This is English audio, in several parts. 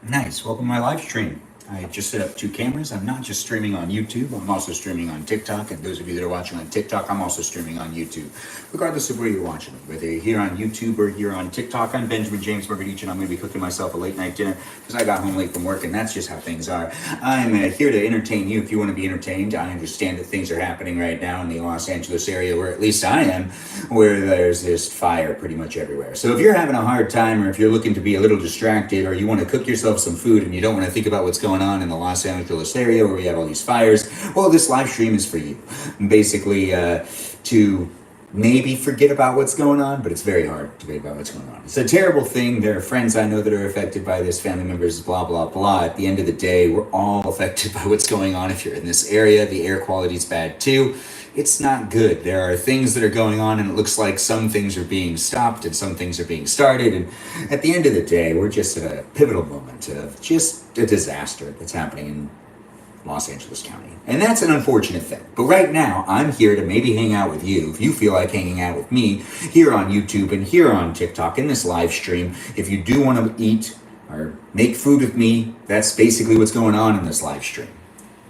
Nice. Welcome to my live stream. I just set up two cameras. I'm not just streaming on YouTube, I'm also streaming on TikTok. And those of you that are watching on TikTok, I'm also streaming on YouTube. Regardless of where you're watching me, whether you're here on YouTube or here on TikTok, I'm Benjamin James Burgadich, and I'm going to be cooking myself a late night dinner because I got home late from work, and that's just how things are. I'm here to entertain you if you want to be entertained. I understand that things are happening right now in the Los Angeles area, where at least I am, where there's this fire pretty much everywhere. So if you're having a hard time, or if you're looking to be a little distracted, or you want to cook yourself some food and you don't want to think about what's going on in the Los Angeles area where we have all these fires, well, this live stream is for you. Basically, to maybe forget about what's going on, but it's very hard to forget about what's going on. It's a terrible thing. There are friends I know that are affected by this, family members, blah, blah, blah. At the end of the day, we're all affected by what's going on. If you're in this area, the air quality is bad too. It's not good. There are things that are going on, and it looks like some things are being stopped and some things are being started. And at the end of the day, we're just at a pivotal moment of just a disaster that's happening in Los Angeles County. And that's an unfortunate thing. But right now, I'm here to maybe hang out with you, if you feel like hanging out with me, here on YouTube and here on TikTok in this live stream. If you do want to eat or make food with me, that's basically what's going on in this live stream.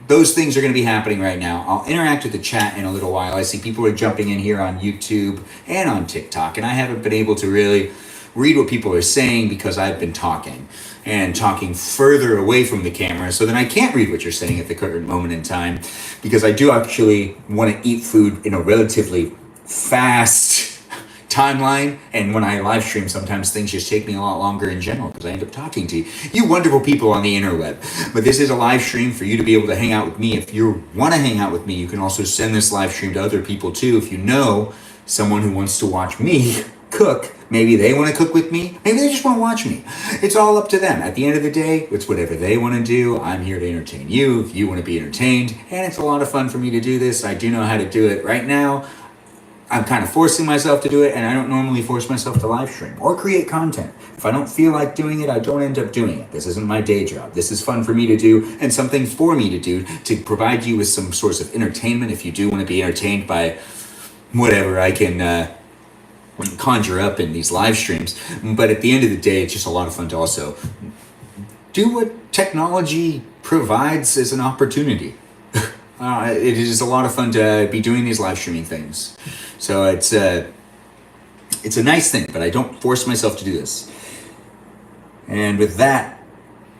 Those things are going to be happening right now. I'll interact with the chat in a little while. I see people are jumping in here on YouTube and on TikTok, and I haven't been able to really read what people are saying because I've been talking and talking further away from the camera, so then I can't read what you're saying at the current moment in time, because I do actually want to eat food in a relatively fast timeline, and when I live stream, sometimes things just take me a lot longer in general because I end up talking to you wonderful people on the interweb. But this is a live stream for you to be able to hang out with me. If you want to hang out with me, you can also send this live stream to other people too. If you know someone who wants to watch me cook, maybe they want to cook with me, maybe they just want to watch me. It's all up to them. At the end of the day, it's whatever they want to do. I'm here to entertain you if you want to be entertained, and it's a lot of fun for me to do this. I do know how to do it. Right now, I'm kind of forcing myself to do it, and I don't normally force myself to live stream or create content. If I don't feel like doing it, I don't end up doing it. This isn't my day job. This is fun for me to do and something for me to do to provide you with some source of entertainment if you do want to be entertained by whatever I can conjure up in these live streams. But at the end of the day, it's just a lot of fun to also do what technology provides as an opportunity. It is a lot of fun to be doing these live streaming things. So it's a nice thing, but I don't force myself to do this. And with that,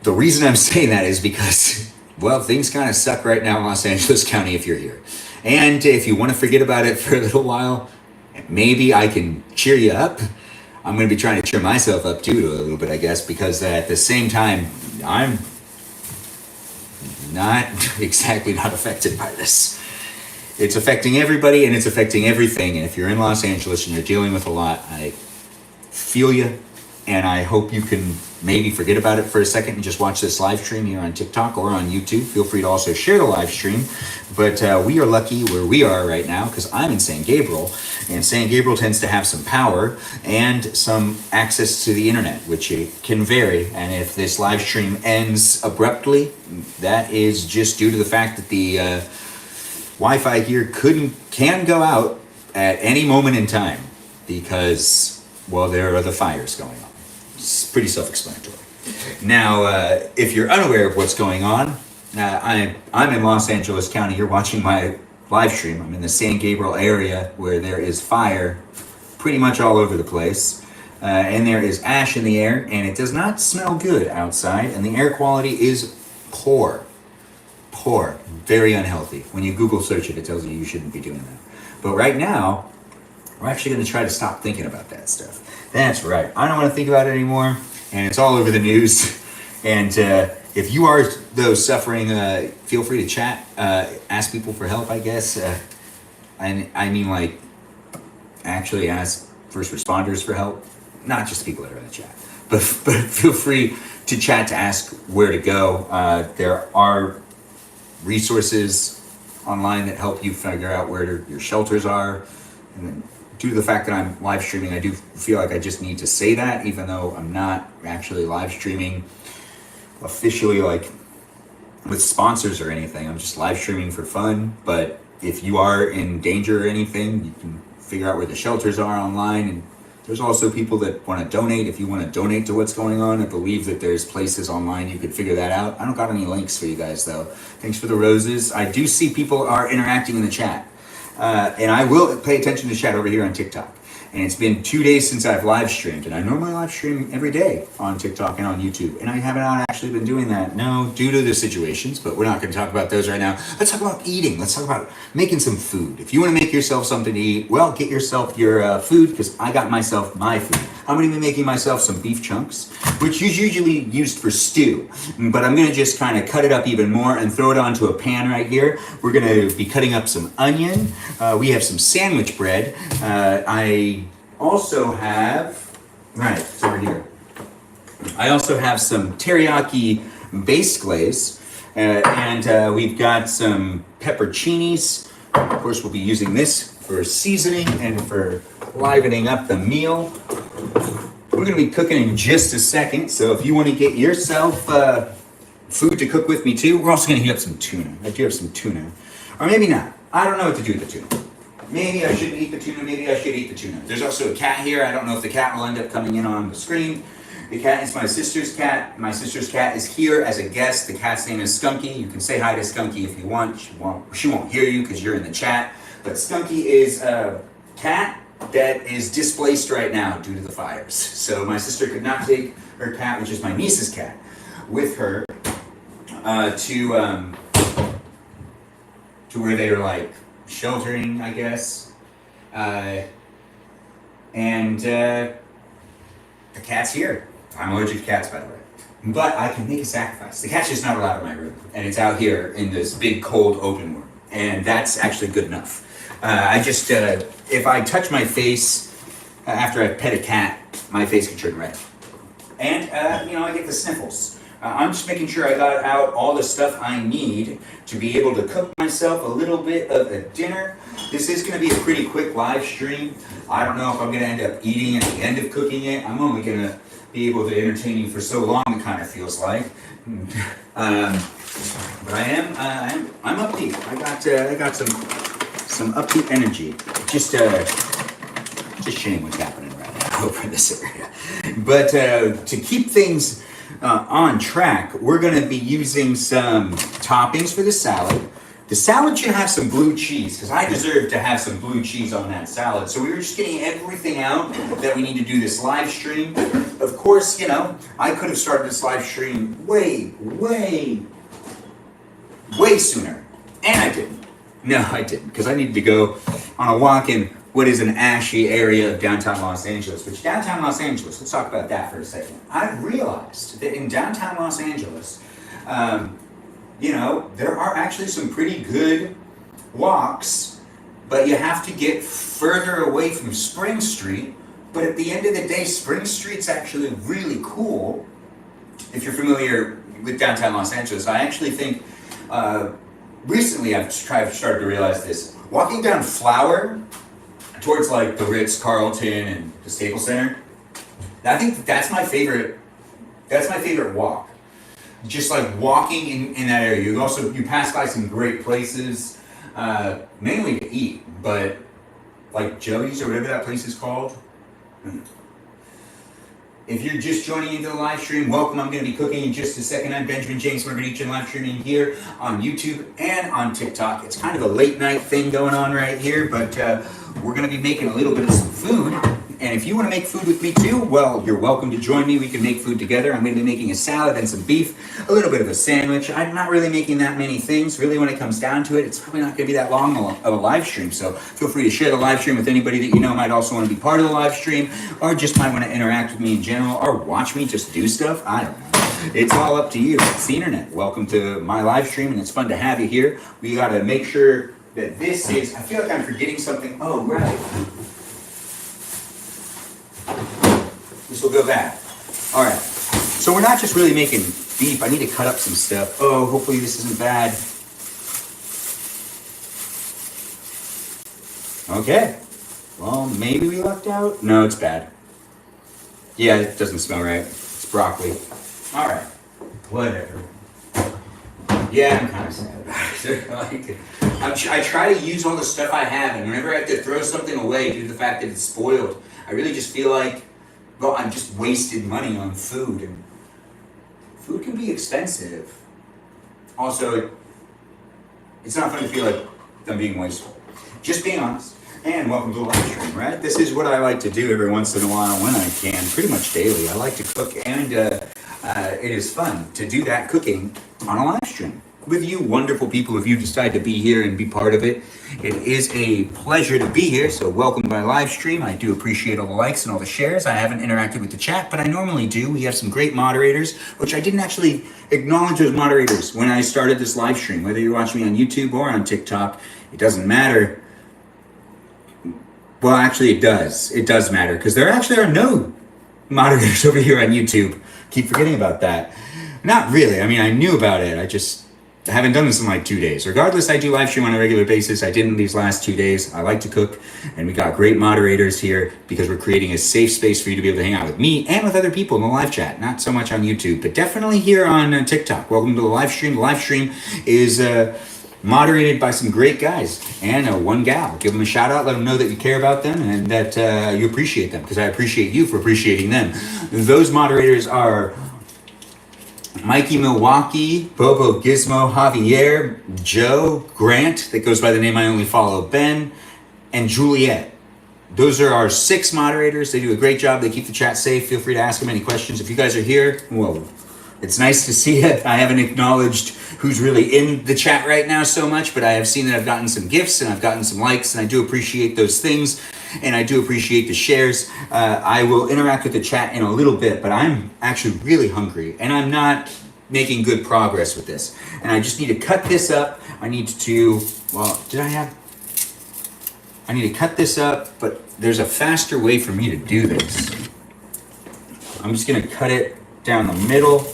the reason I'm saying that is because, well, things kind of suck right now in Los Angeles County if you're here. And if you want to forget about it for a little while, maybe I can cheer you up. I'm going to be trying to cheer myself up too a little bit, I guess, because at the same time, I'm not exactly not affected by this. It's affecting everybody and it's affecting everything. And if you're in Los Angeles and you're dealing with a lot, I feel you. And I hope you can maybe forget about it for a second and just watch this live stream here on TikTok or on YouTube. Feel free to also share the live stream. But we are lucky where we are right now because I'm in San Gabriel. And San Gabriel tends to have some power and some access to the internet, which it can vary. And if this live stream ends abruptly, that is just due to the fact that the Wi-Fi here can go out at any moment in time because, well, there are the fires going on. It's pretty self-explanatory. Now, if you're unaware of what's going on, I'm in Los Angeles County. You're watching my live stream. I'm in the San Gabriel area where there is fire pretty much all over the place. And there is ash in the air, and it does not smell good outside, and the air quality is poor. Poor. Very unhealthy. When you Google search it, it tells you shouldn't be doing that. But right now, we're actually going to try to stop thinking about that stuff. That's right. I don't want to think about it anymore, and it's all over the news. And if you are, though, suffering, feel free to chat, ask people for help, I guess. I mean, like, actually ask first responders for help, not just people that are in the chat. But feel free to chat to ask where to go. There are resources online that help you figure out where your shelters are. And then, due to the fact that I'm live streaming, I do feel like I just need to say that, even though I'm not actually live streaming officially, like with sponsors or anything. I'm just live streaming for fun. But if you are in danger or anything, you can figure out where the shelters are online and There's also people that want to donate. If you want to donate to what's going on, I believe that there's places online you could figure that out. I don't got any links for you guys though. Thanks for the roses. I do see people are interacting in the chat. And I will pay attention to chat over here on TikTok. And it's been 2 days since I've live streamed, and I normally live stream every day on TikTok and on YouTube, and I haven't actually been doing that, no, due to the situations, but we're not going to talk about those right now. Let's talk about eating. Let's talk about making some food. If you want to make yourself something to eat, well, get yourself your food, because I got myself my food. I'm going to be making myself some beef chunks, which is usually used for stew, but I'm going to just kind of cut it up even more and throw it onto a pan right here. We're going to be cutting up some onion. We have some sandwich bread. I also have, right, it's over here. I also have some teriyaki base glaze, and we've got some pepperoncinis. Of course, we'll be using this for seasoning and for livening up the meal. We're going to be cooking in just a second, so if you want to get yourself food to cook with me too, we're also going to heat up some tuna. I do have some tuna, or maybe not. I don't know what to do with the tuna. Maybe I shouldn't eat the tuna, maybe I should eat the tuna. There's also a cat here. I don't know if the cat will end up coming in on the screen. The cat is my sister's cat. My sister's cat is here as a guest. The cat's name is Skunky. You can say hi to Skunky if you want. She won't hear you because you're in the chat. But Skunky is a cat that is displaced right now due to the fires. So my sister could not take her cat, which is my niece's cat, with her to where they were like sheltering, I guess. And the cat's here. I'm allergic to cats, by the way. But I can make a sacrifice. The cat's just not allowed in my room. And it's out here in this big, cold, open room. And that's actually good enough. I just, if I touch my face after I pet a cat, my face can turn red. And, I get the sniffles. I'm just making sure I got out all the stuff I need to be able to cook myself a little bit of a dinner. This is going to be a pretty quick live stream. I don't know if I'm going to end up eating at the end of cooking it. I'm only going to be able to entertain you for so long, it kind of feels like. But I'm upbeat. I got some upbeat energy. Just shame what's happening right now over in this area. But to keep things on track, we're going to be using some toppings for the salad. The salad should have some blue cheese, because I deserve to have some blue cheese on that salad. So we were just getting everything out that we need to do this live stream. Of course, I could have started this live stream way sooner. And I didn't. No, I didn't, because I needed to go on a walk in what is an ashy area of downtown Los Angeles, which downtown Los Angeles, let's talk about that for a second. I've realized that in downtown Los Angeles, there are actually some pretty good walks, but you have to get further away from Spring Street. But at the end of the day, Spring Street's actually really cool. If you're familiar with downtown Los Angeles, I actually think recently I've started to realize this. Walking down Flower towards like the Ritz-Carlton and the Staples Center, I think that's my favorite walk. Just like walking in that area. You pass by some great places, mainly to eat, but like Joey's or whatever that place is called. If you're just joining into the live stream, welcome. I'm going to be cooking in just a second. I'm Benjamin James. We're going to be live streaming here on YouTube and on TikTok. It's kind of a late night thing going on right here, but we're going to be making a little bit of some food. And if you want to make food with me too, well, you're welcome to join me. We can make food together. I'm going to be making a salad and some beef, a little bit of a sandwich. I'm not really making that many things. Really, when it comes down to it, it's probably not going to be that long of a live stream. So feel free to share the live stream with anybody that you know might also want to be part of the live stream, or just might want to interact with me in general, or watch me just do stuff. I don't know. It's all up to you. It's the internet. Welcome to my live stream, and it's fun to have you here. We got to make sure that this is, I feel like I'm forgetting something. Oh, right. This will go back. All right. So we're not just really making beef. I need to cut up some stuff. Oh, hopefully this isn't bad. Okay. Well, maybe we lucked out. No, it's bad. Yeah, it doesn't smell right. It's broccoli. All right. Whatever. Yeah, I'm kind of sad about it. I try to use all the stuff I have, and whenever I have to throw something away due to the fact that it's spoiled, I really just feel like, well, I'm just wasted money on food, and food can be expensive. Also, it's not fun to feel like I'm being wasteful. Just being honest. And welcome to the live stream, right? This is what I like to do every once in a while when I can, pretty much daily. I like to cook, and it is fun to do that cooking on a live stream with you wonderful people. If you decide to be here and be part of it, it is a pleasure to be here. So welcome to my live stream. I do appreciate all the likes and all the shares. I haven't interacted with the chat, but I normally do. We have some great moderators, which I didn't actually acknowledge those moderators when I started this live stream. Whether you're watching me on YouTube or on TikTok, it doesn't matter. Well, actually it does. It does matter, because there actually are no moderators over here on YouTube. Keep forgetting about that. Not really. I mean, I knew about it. I haven't done this in like 2 days. Regardless, I do live stream on a regular basis. I didn't these last 2 days. I like to cook, and we got great moderators here because we're creating a safe space for you to be able to hang out with me and with other people in the live chat. Not so much on YouTube, but definitely here on TikTok. Welcome to the live stream. The live stream is moderated by some great guys and one gal. Give them a shout out, let them know that you care about them and that you appreciate them, because I appreciate you for appreciating them. Those moderators are Mikey Milwaukee, Bobo Gizmo, Javier, Joe, Grant, that goes by the name I only follow, Ben, and Juliet. Those are our 6 moderators. They do a great job. They keep the chat safe. Feel free to ask them any questions. If you guys are here, well, it's nice to see it. I haven't acknowledged who's really in the chat right now so much, but I have seen that I've gotten some gifts and I've gotten some likes, and I do appreciate those things, and I do appreciate the shares. I will interact with the chat in a little bit, but I'm actually really hungry, and I'm not making good progress with this. And I just need to cut this up. I need to, well, I need to cut this up, but there's a faster way for me to do this. I'm just gonna cut it down the middle.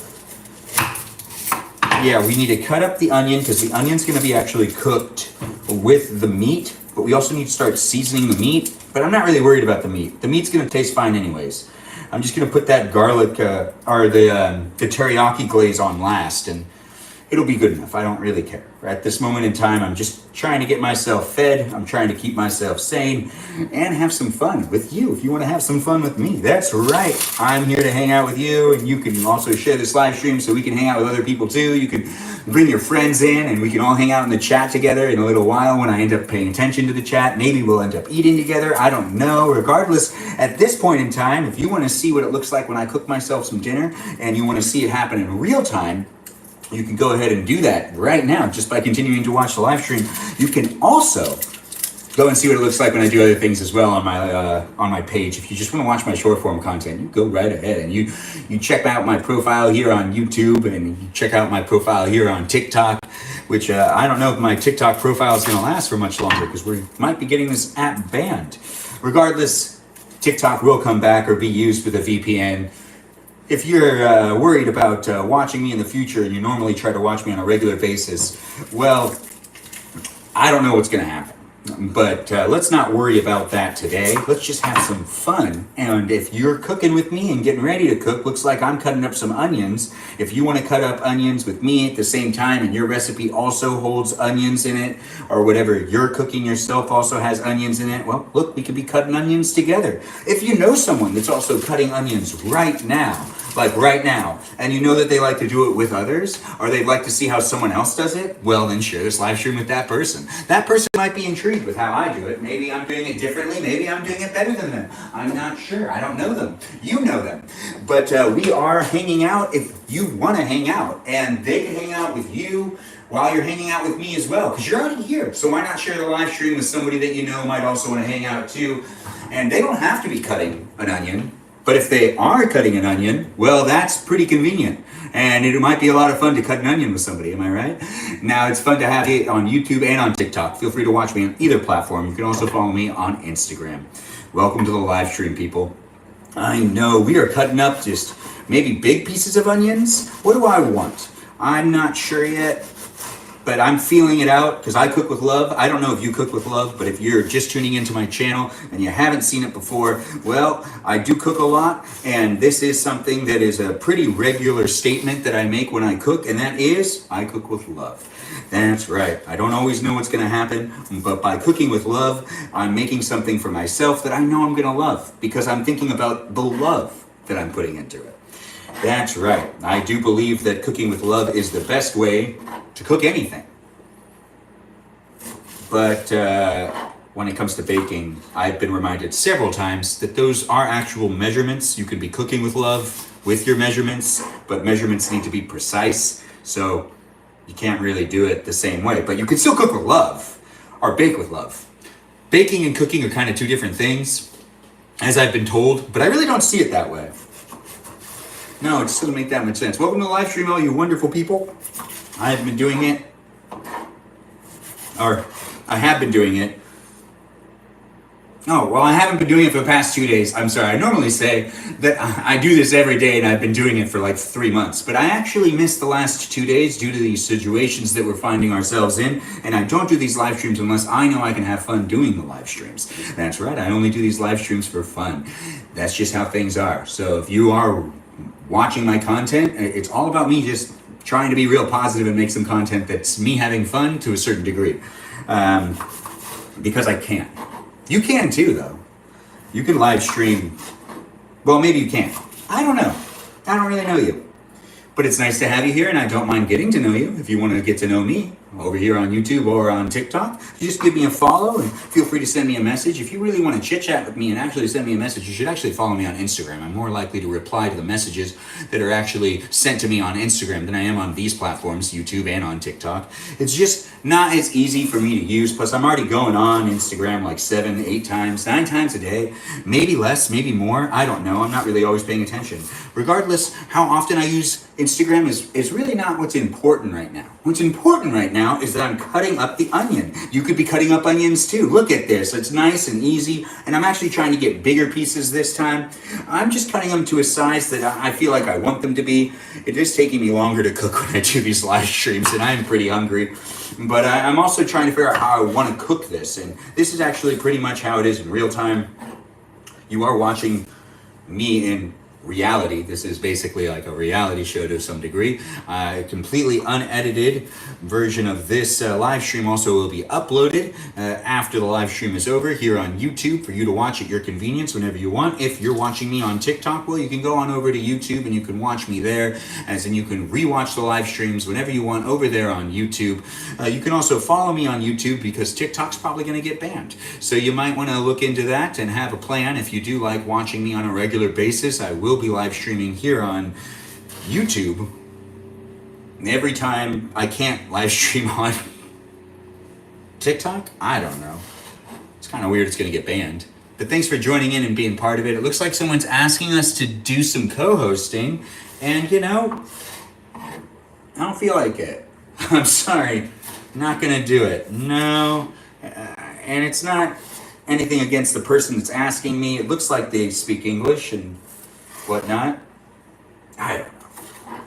Yeah, we need to cut up the onion, because the onion's going to be actually cooked with the meat, but we also need to start seasoning the meat. But I'm not really worried about the meat. The meat's going to taste fine anyways. I'm just going to put that garlic or the teriyaki glaze on last, and it'll be good enough. I don't really care. At this moment in time, I'm just trying to get myself fed. I'm trying to keep myself sane and have some fun with you. If you want to have some fun with me, that's right. I'm here to hang out with you, and you can also share this live stream so we can hang out with other people too. You can bring your friends in, and we can all hang out in the chat together in a little while when I end up paying attention to the chat. Maybe we'll end up eating together. I don't know. Regardless, at this point in time, if you want to see what it looks like when I cook myself some dinner and you want to see it happen in real time, you can go ahead and do that right now just by continuing to watch the live stream. You can also go and see what it looks like when I do other things as well on my page. If you just want to watch my short form content, you go right ahead and you check out my profile here on YouTube, and you check out my profile here on TikTok, which I don't know if my TikTok profile is going to last for much longer, because we might be getting this app banned. Regardless, TikTok will come back or be used with a VPN. If you're worried about watching me in the future, and you normally try to watch me on a regular basis, well, I don't know what's going to happen. But let's not worry about that today. Let's just have some fun. And if you're cooking with me and getting ready to cook, looks like I'm cutting up some onions. If you want to cut up onions with me at the same time, and your recipe also holds onions in it, or whatever you're cooking yourself also has onions in it, well, look, we could be cutting onions together. If you know someone that's also cutting onions right now, and you know that they like to do it with others, or they'd like to see how someone else does it, well, then share this live stream with that person. That person might be intrigued with how I do it. Maybe I'm doing it differently. Maybe I'm doing it better than them. I'm not sure. I don't know them. You know them. But we are hanging out if you want to hang out, and they can hang out with you while you're hanging out with me as well, because you're already here. So why not share the live stream with somebody that you know might also want to hang out too? And they don't have to be cutting an onion. But if they are cutting an onion, well, that's pretty convenient. And it might be a lot of fun to cut an onion with somebody, am I right? Now, it's fun to have it on YouTube and on TikTok. Feel free to watch me on either platform. You can also follow me on Instagram. Welcome to the live stream, people. I know we are cutting up just maybe big pieces of onions. What do I want? I'm not sure yet. but I'm feeling it out because I cook with love. I don't know if you cook with love, but if you're just tuning into my channel and you haven't seen it before, well, I do cook a lot, and this is something that is a pretty regular statement that I make when I cook, and that is, I cook with love. That's right. I don't always know what's going to happen, but by cooking with love, I'm making something for myself that I know I'm going to love because I'm thinking about the love that I'm putting into it. That's right. I do believe that cooking with love is the best way to cook anything. But when it comes to baking, I've been reminded several times that those are actual measurements. You could be cooking with love with your measurements, but measurements need to be precise. So you can't really do it the same way. But you can still cook with love or bake with love. Baking and cooking are kind of two different things, as I've been told, but I really don't see it that way. No, it just doesn't make that much sense. Welcome to the live stream, all you wonderful people. I've been doing it, or I have been doing it. Oh, well, I haven't been doing it for the past 2 days. I'm sorry. I normally say that I do this every day and I've been doing it for like 3 months. But I actually missed the last 2 days due to these situations that we're finding ourselves in. And I don't do these live streams unless I know I can have fun doing the live streams. That's right. I only do these live streams for fun. That's just how things are. So if you are watching my content, it's all about me just trying to be real positive and make some content that's me having fun to a certain degree. Because I can. You can too, though. You can live stream. Well, maybe you can't. I don't know. I don't really know you. But it's nice to have you here, and I don't mind getting to know you. If you want to get to know me over here on YouTube or on TikTok, you just give me a follow and feel free to send me a message. If you really want to chit-chat with me and actually send me a message, you should actually follow me on Instagram. I'm more likely to reply to the messages that are actually sent to me on Instagram than I am on these platforms, YouTube and on TikTok. It's just not as easy for me to use. Plus, I'm already going on Instagram like 7, 8 times, 9 times a day. Maybe less, maybe more. I don't know. I'm not really always paying attention. Regardless, how often I use Instagram is really not what's important right now. What's important right now is that I'm cutting up the onion. You could be cutting up onions too. Look at this. It's nice and easy. And I'm actually trying to get bigger pieces this time. I'm just cutting them to a size that I feel like I want them to be. It is taking me longer to cook when I do these live streams, and I'm pretty hungry. But I'm also trying to figure out how I want to cook this. And this is actually pretty much how it is in real time. You are watching me in reality. This is basically like a reality show to some degree. A completely unedited version of this live stream also will be uploaded after the live stream is over here on YouTube for you to watch at your convenience whenever you want. If you're watching me on TikTok, well, you can go on over to YouTube and you can watch me there, as in you can rewatch the live streams whenever you want over there on YouTube. You can also follow me on YouTube because TikTok's probably going to get banned. So you might want to look into that and have a plan. If you do like watching me on a regular basis, I will be live streaming here on YouTube. Every time I can't live stream on TikTok, I don't know. It's kind of weird it's going to get banned. But thanks for joining in and being part of it. It looks like someone's asking us to do some co-hosting, and you know, I don't feel like it. I'm sorry. I'm not going to do it. No. And it's not anything against the person that's asking me. It looks like they speak English and whatnot. I don't know.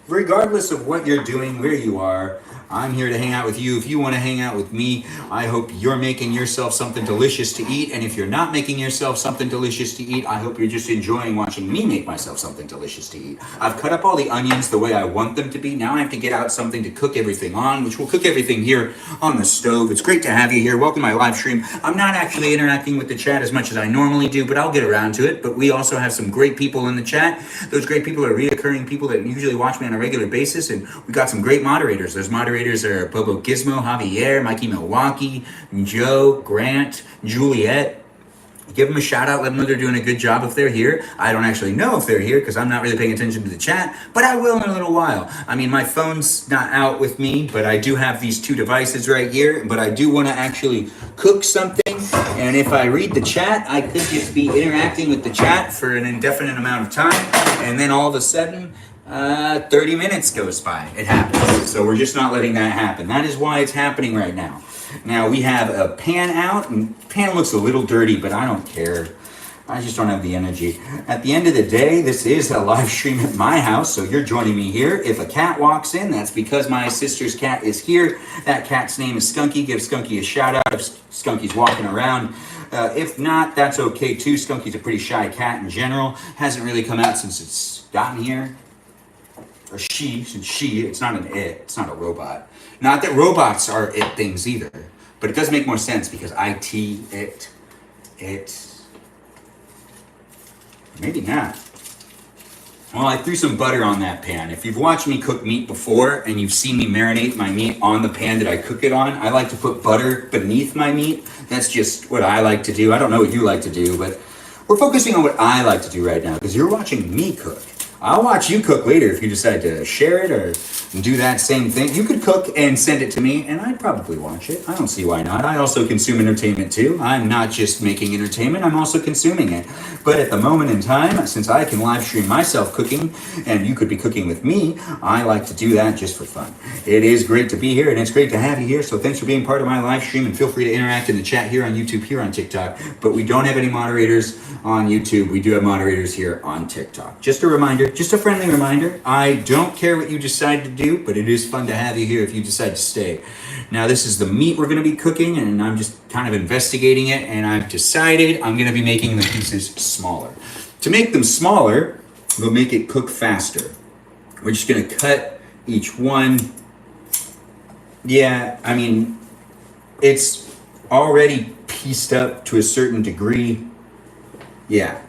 Regardless of what you're doing, where you are, I'm here to hang out with you. If you want to hang out with me, I hope you're making yourself something delicious to eat. And if you're not making yourself something delicious to eat, I hope you're just enjoying watching me make myself something delicious to eat. I've cut up all the onions the way I want them to be. Now I have to get out something to cook everything on, which will cook everything here on the stove. It's great to have you here. Welcome to my live stream. I'm not actually interacting with the chat as much as I normally do, but I'll get around to it. But we also have some great people in the chat. Those great people are reoccurring people that usually watch me on a regular basis. And we got some great moderators. Those moderators are Bobo Gizmo, Javier, Mikey Milwaukee, Joe, Grant, Juliet. Give them a shout out, let them know they're doing a good job if they're here. I don't actually know if they're here because I'm not really paying attention to the chat, but I will in a little while. I mean, my phone's not out with me, but I do have these 2 devices right here, but I do want to actually cook something, and if I read the chat, I could just be interacting with the chat for an indefinite amount of time, and then all of a sudden, 30 minutes goes by. It happens. So we're just not letting that happen. That is why it's happening right now. Now we have a pan out, and pan looks a little dirty, but I don't care. I just don't have the energy. At the end of the day, this is a live stream at my house, so you're joining me here. If a cat walks in, that's because my sister's cat is here. That cat's name is Skunky. Give Skunky a shout out if Skunky's walking around. If not, that's okay too. Skunky's a pretty shy cat in general. Hasn't really come out since it's gotten here. Or since it's not an it, it's not a robot. Not that robots are it things either, but it does make more sense because it, maybe not. Well, I threw some butter on that pan. If you've watched me cook meat before and you've seen me marinate my meat on the pan that I cook it on, I like to put butter beneath my meat. That's just what I like to do. I don't know what you like to do, but we're focusing on what I like to do right now because you're watching me cook. I'll watch you cook later if you decide to share it or do that same thing. You could cook and send it to me, and I'd probably watch it. I don't see why not. I also consume entertainment too. I'm not just making entertainment, I'm also consuming it. But at the moment in time, since I can live stream myself cooking, and you could be cooking with me, I like to do that just for fun. It is great to be here, and it's great to have you here, so thanks for being part of my live stream, and feel free to interact in the chat here on YouTube, here on TikTok. But we don't have any moderators on YouTube. We do have moderators here on TikTok. Just a reminder, just a friendly reminder, I don't care what you decide to do, but it is fun to have you here if you decide to stay. Now, this is the meat we're going to be cooking, and I'm just kind of investigating it, and I've decided I'm going to be making the pieces smaller. To make them smaller, we'll make it cook faster. We're just going to cut each one. Yeah, I mean, it's already pieced up to a certain degree. Yeah,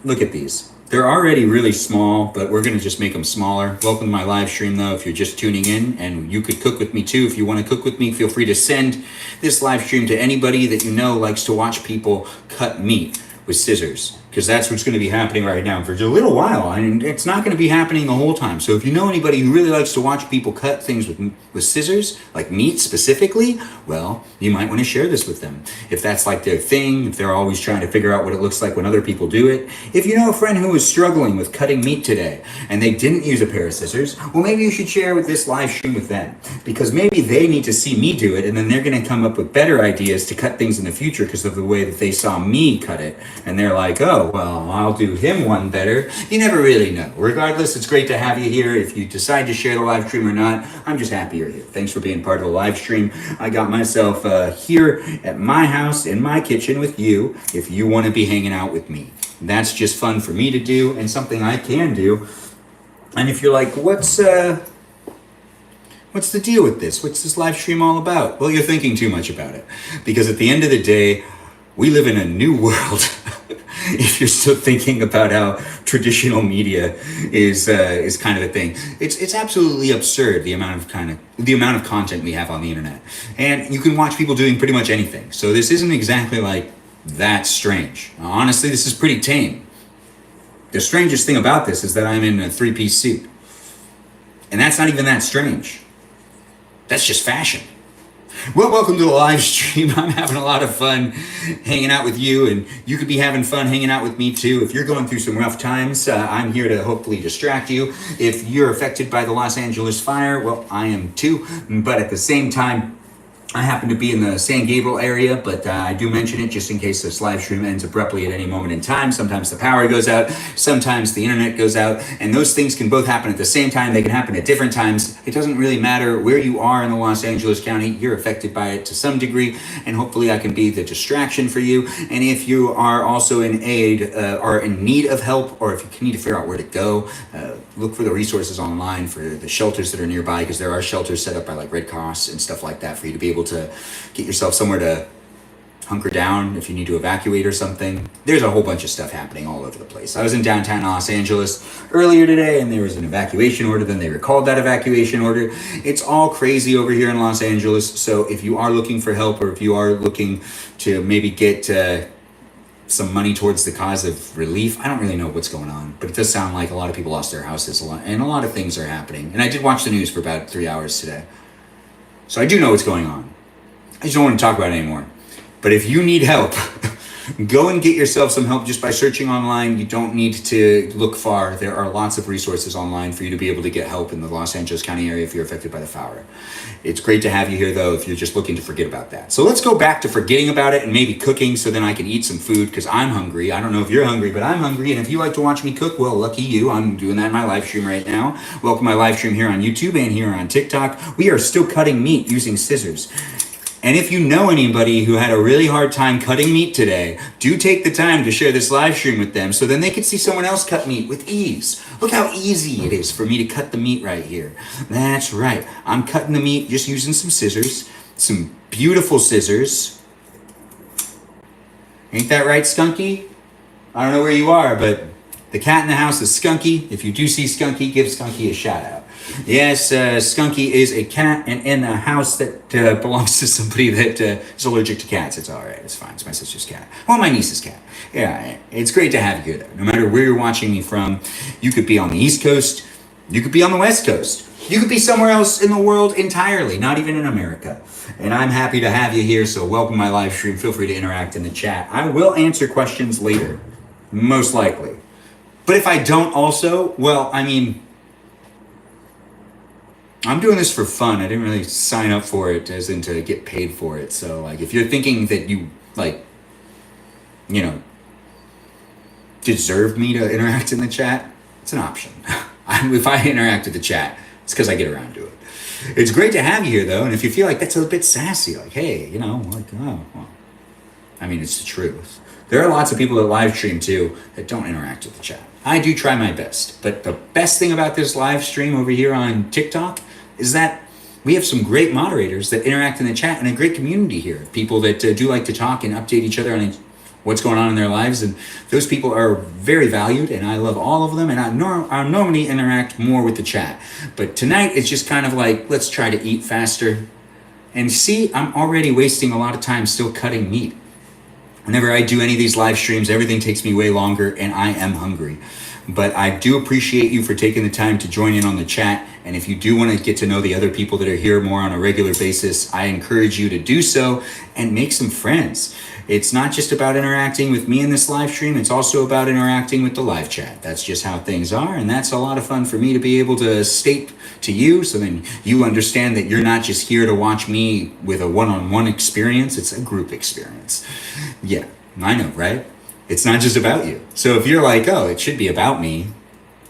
look at these. They're already really small, but we're gonna just make them smaller. Welcome to my live stream though, if you're just tuning in, and you could cook with me too. If you wanna cook with me, feel free to send this live stream to anybody that you know likes to watch people cut meat with scissors, because that's what's gonna be happening right now for a little while, and it's not gonna be happening the whole time. So if you know anybody who really likes to watch people cut things with scissors, like meat specifically, well, you might wanna share this with them. If that's like their thing, if they're always trying to figure out what it looks like when other people do it. If you know a friend who was struggling with cutting meat today, and they didn't use a pair of scissors, well, maybe you should share with this live stream with them, because maybe they need to see me do it, and then they're gonna come up with better ideas to cut things in the future because of the way that they saw me cut it, and they're like, oh, well, I'll do him one better. You never really know. Regardless, it's great to have you here. If you decide to share the live stream or not, I'm just happy you're here. Thanks for being part of the live stream. I got myself here at my house, in my kitchen with you, if you want to be hanging out with me. That's just fun for me to do and something I can do. And if you're like, what's the deal with this? What's this live stream all about? Well, you're thinking too much about it. Because at the end of the day, we live in a new world. If you're still thinking about how traditional media is kind of a thing, it's absolutely absurd the amount of content we have on the internet, and you can watch people doing pretty much anything. So this isn't exactly like that strange. Honestly, this is pretty tame. The strangest thing about this is that I'm in a three-piece suit, and that's not even that strange. That's just fashion. Well, welcome to the live stream. I'm having a lot of fun hanging out with you, and you could be having fun hanging out with me too. If you're going through some rough times, I'm here to hopefully distract you. If you're affected by the Los Angeles fire, well, I am too. But at the same time, I happen to be in the San Gabriel area, but I do mention it just in case this live stream ends abruptly at any moment in time. Sometimes the power goes out, sometimes the internet goes out, and those things can both happen at the same time. They can happen at different times. It doesn't really matter where you are in the Los Angeles County. You're affected by it to some degree, and hopefully I can be the distraction for you. And if you are also in aid or in need of help, or if you need to figure out where to go, look for the resources online for the shelters that are nearby, because there are shelters set up by like Red Cross and stuff like that for you to be able to get yourself somewhere to hunker down if you need to evacuate or something. There's a whole bunch of stuff happening all over the place. I was in downtown Los Angeles earlier today, and there was an evacuation order, then they recalled that evacuation order. It's all crazy over here in Los Angeles, so if you are looking for help, or if you are looking to maybe get some money towards the cause of relief. I don't really know what's going on, but it does sound like a lot of people lost their houses and a lot of things are happening. And I did watch the news for about 3 hours today. So I do know what's going on. I just don't want to talk about it anymore. But if you need help, Go and get yourself some help just by searching online. You don't need to look far. There are lots of resources online for you to be able to get help in the Los Angeles County area if you're affected by the fire. It's great to have you here, though, if you're just looking to forget about that. So let's go back to forgetting about it and maybe cooking so then I can eat some food because I'm hungry. I don't know if you're hungry, but I'm hungry. And if you like to watch me cook, well, lucky you. I'm doing that in my live stream right now. Welcome to my live stream here on YouTube and here on TikTok. We are still cutting meat using scissors. And if you know anybody who had a really hard time cutting meat today, do take the time to share this live stream with them so then they can see someone else cut meat with ease. Look how easy it is for me to cut the meat right here. That's right. I'm cutting the meat just using some scissors, some beautiful scissors. Ain't that right, Skunky? I don't know where you are, but the cat in the house is Skunky. If you do see Skunky, give Skunky a shout out. Yes, Skunky is a cat and in a house that belongs to somebody that is allergic to cats. It's all right. It's fine. It's my sister's cat. Well, my niece's cat. Yeah, it's great to have you here, though. No matter where you're watching me from, you could be on the East Coast. You could be on the West Coast. You could be somewhere else in the world entirely, not even in America. And I'm happy to have you here, so welcome to my live stream. Feel free to interact in the chat. I will answer questions later, most likely. But if I don't also, well, I mean, I'm doing this for fun. I didn't really sign up for it as in to get paid for it. So like if you're thinking that you like, you know, deserve me to interact in the chat, it's an option. If I interact with the chat, it's because I get around to it. It's great to have you here though. And if you feel like that's a bit sassy, like, hey, you know, like, oh, well, I mean, it's the truth. There are lots of people that live stream too that don't interact with the chat. I do try my best, but the best thing about this live stream over here on TikTok is that we have some great moderators that interact in the chat and a great community here. People that do like to talk and update each other on what's going on in their lives. And those people are very valued and I love all of them. And I normally interact more with the chat. But tonight it's just kind of like, let's try to eat faster. And see, I'm already wasting a lot of time still cutting meat. Whenever I do any of these live streams, everything takes me way longer and I am hungry. But I do appreciate you for taking the time to join in on the chat. And if you do want to get to know the other people that are here more on a regular basis, I encourage you to do so and make some friends. It's not just about interacting with me in this live stream. It's also about interacting with the live chat. That's just how things are. And that's a lot of fun for me to be able to state to you so then you understand that you're not just here to watch me with a one-on-one experience. It's a group experience. Yeah, I know, right? It's not just about you. So if you're like, oh, it should be about me,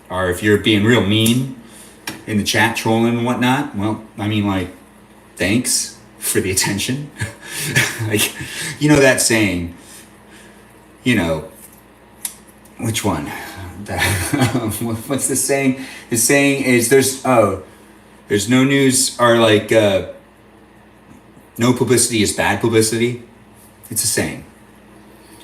or if you're being real mean in the chat trolling and whatnot, well, I mean, like, thanks for the attention. Like, you know that saying, you know, which one? What's the saying? The saying is there's no news, or like, no publicity is bad publicity. It's a saying.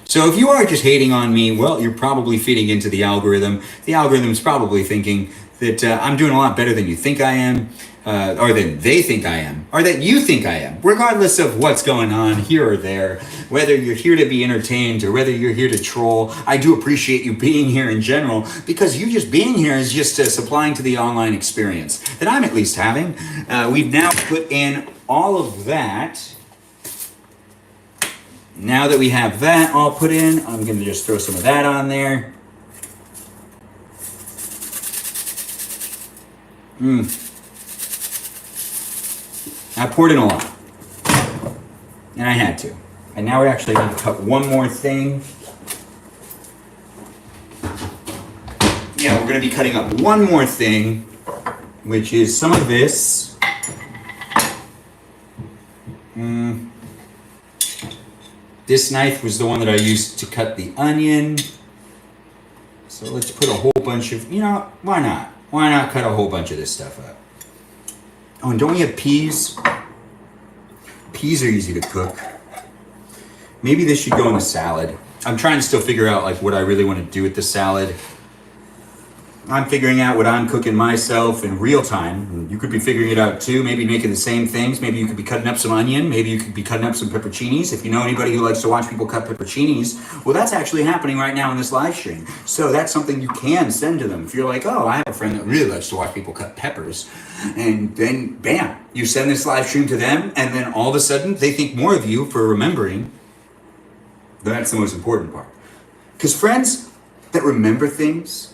So if you are just hating on me, well, you're probably feeding into the algorithm. The algorithm is probably thinking that I'm doing a lot better than you think I am, or than they think I am, or that you think I am, regardless of what's going on here or there, whether you're here to be entertained or whether you're here to troll. I do appreciate you being here in general, because you just being here is just supplying to the online experience that I'm at least having. We've now put in all of that. Now that we have that all put in, I'm going to just throw some of that on there. I poured in a lot. And I had to. And now we're actually going to cut one more thing. Yeah, we're going to be cutting up one more thing, which is some of this. This knife was the one that I used to cut the onion. So let's put a whole bunch of, you know, why not? Why not cut a whole bunch of this stuff up? Oh, and don't we have peas? Peas are easy to cook. Maybe this should go in the salad. I'm trying to still figure out like what I really want to do with the salad. I'm figuring out what I'm cooking myself in real time. You could be figuring it out too, maybe making the same things. Maybe you could be cutting up some onion. Maybe you could be cutting up some pepperoncinis. If you know anybody who likes to watch people cut pepperoncinis, well, that's actually happening right now in this live stream. So that's something you can send to them. If you're like, oh, I have a friend that really likes to watch people cut peppers, and then bam, you send this live stream to them, and then all of a sudden they think more of you for remembering That's the most important part. Because friends that remember things,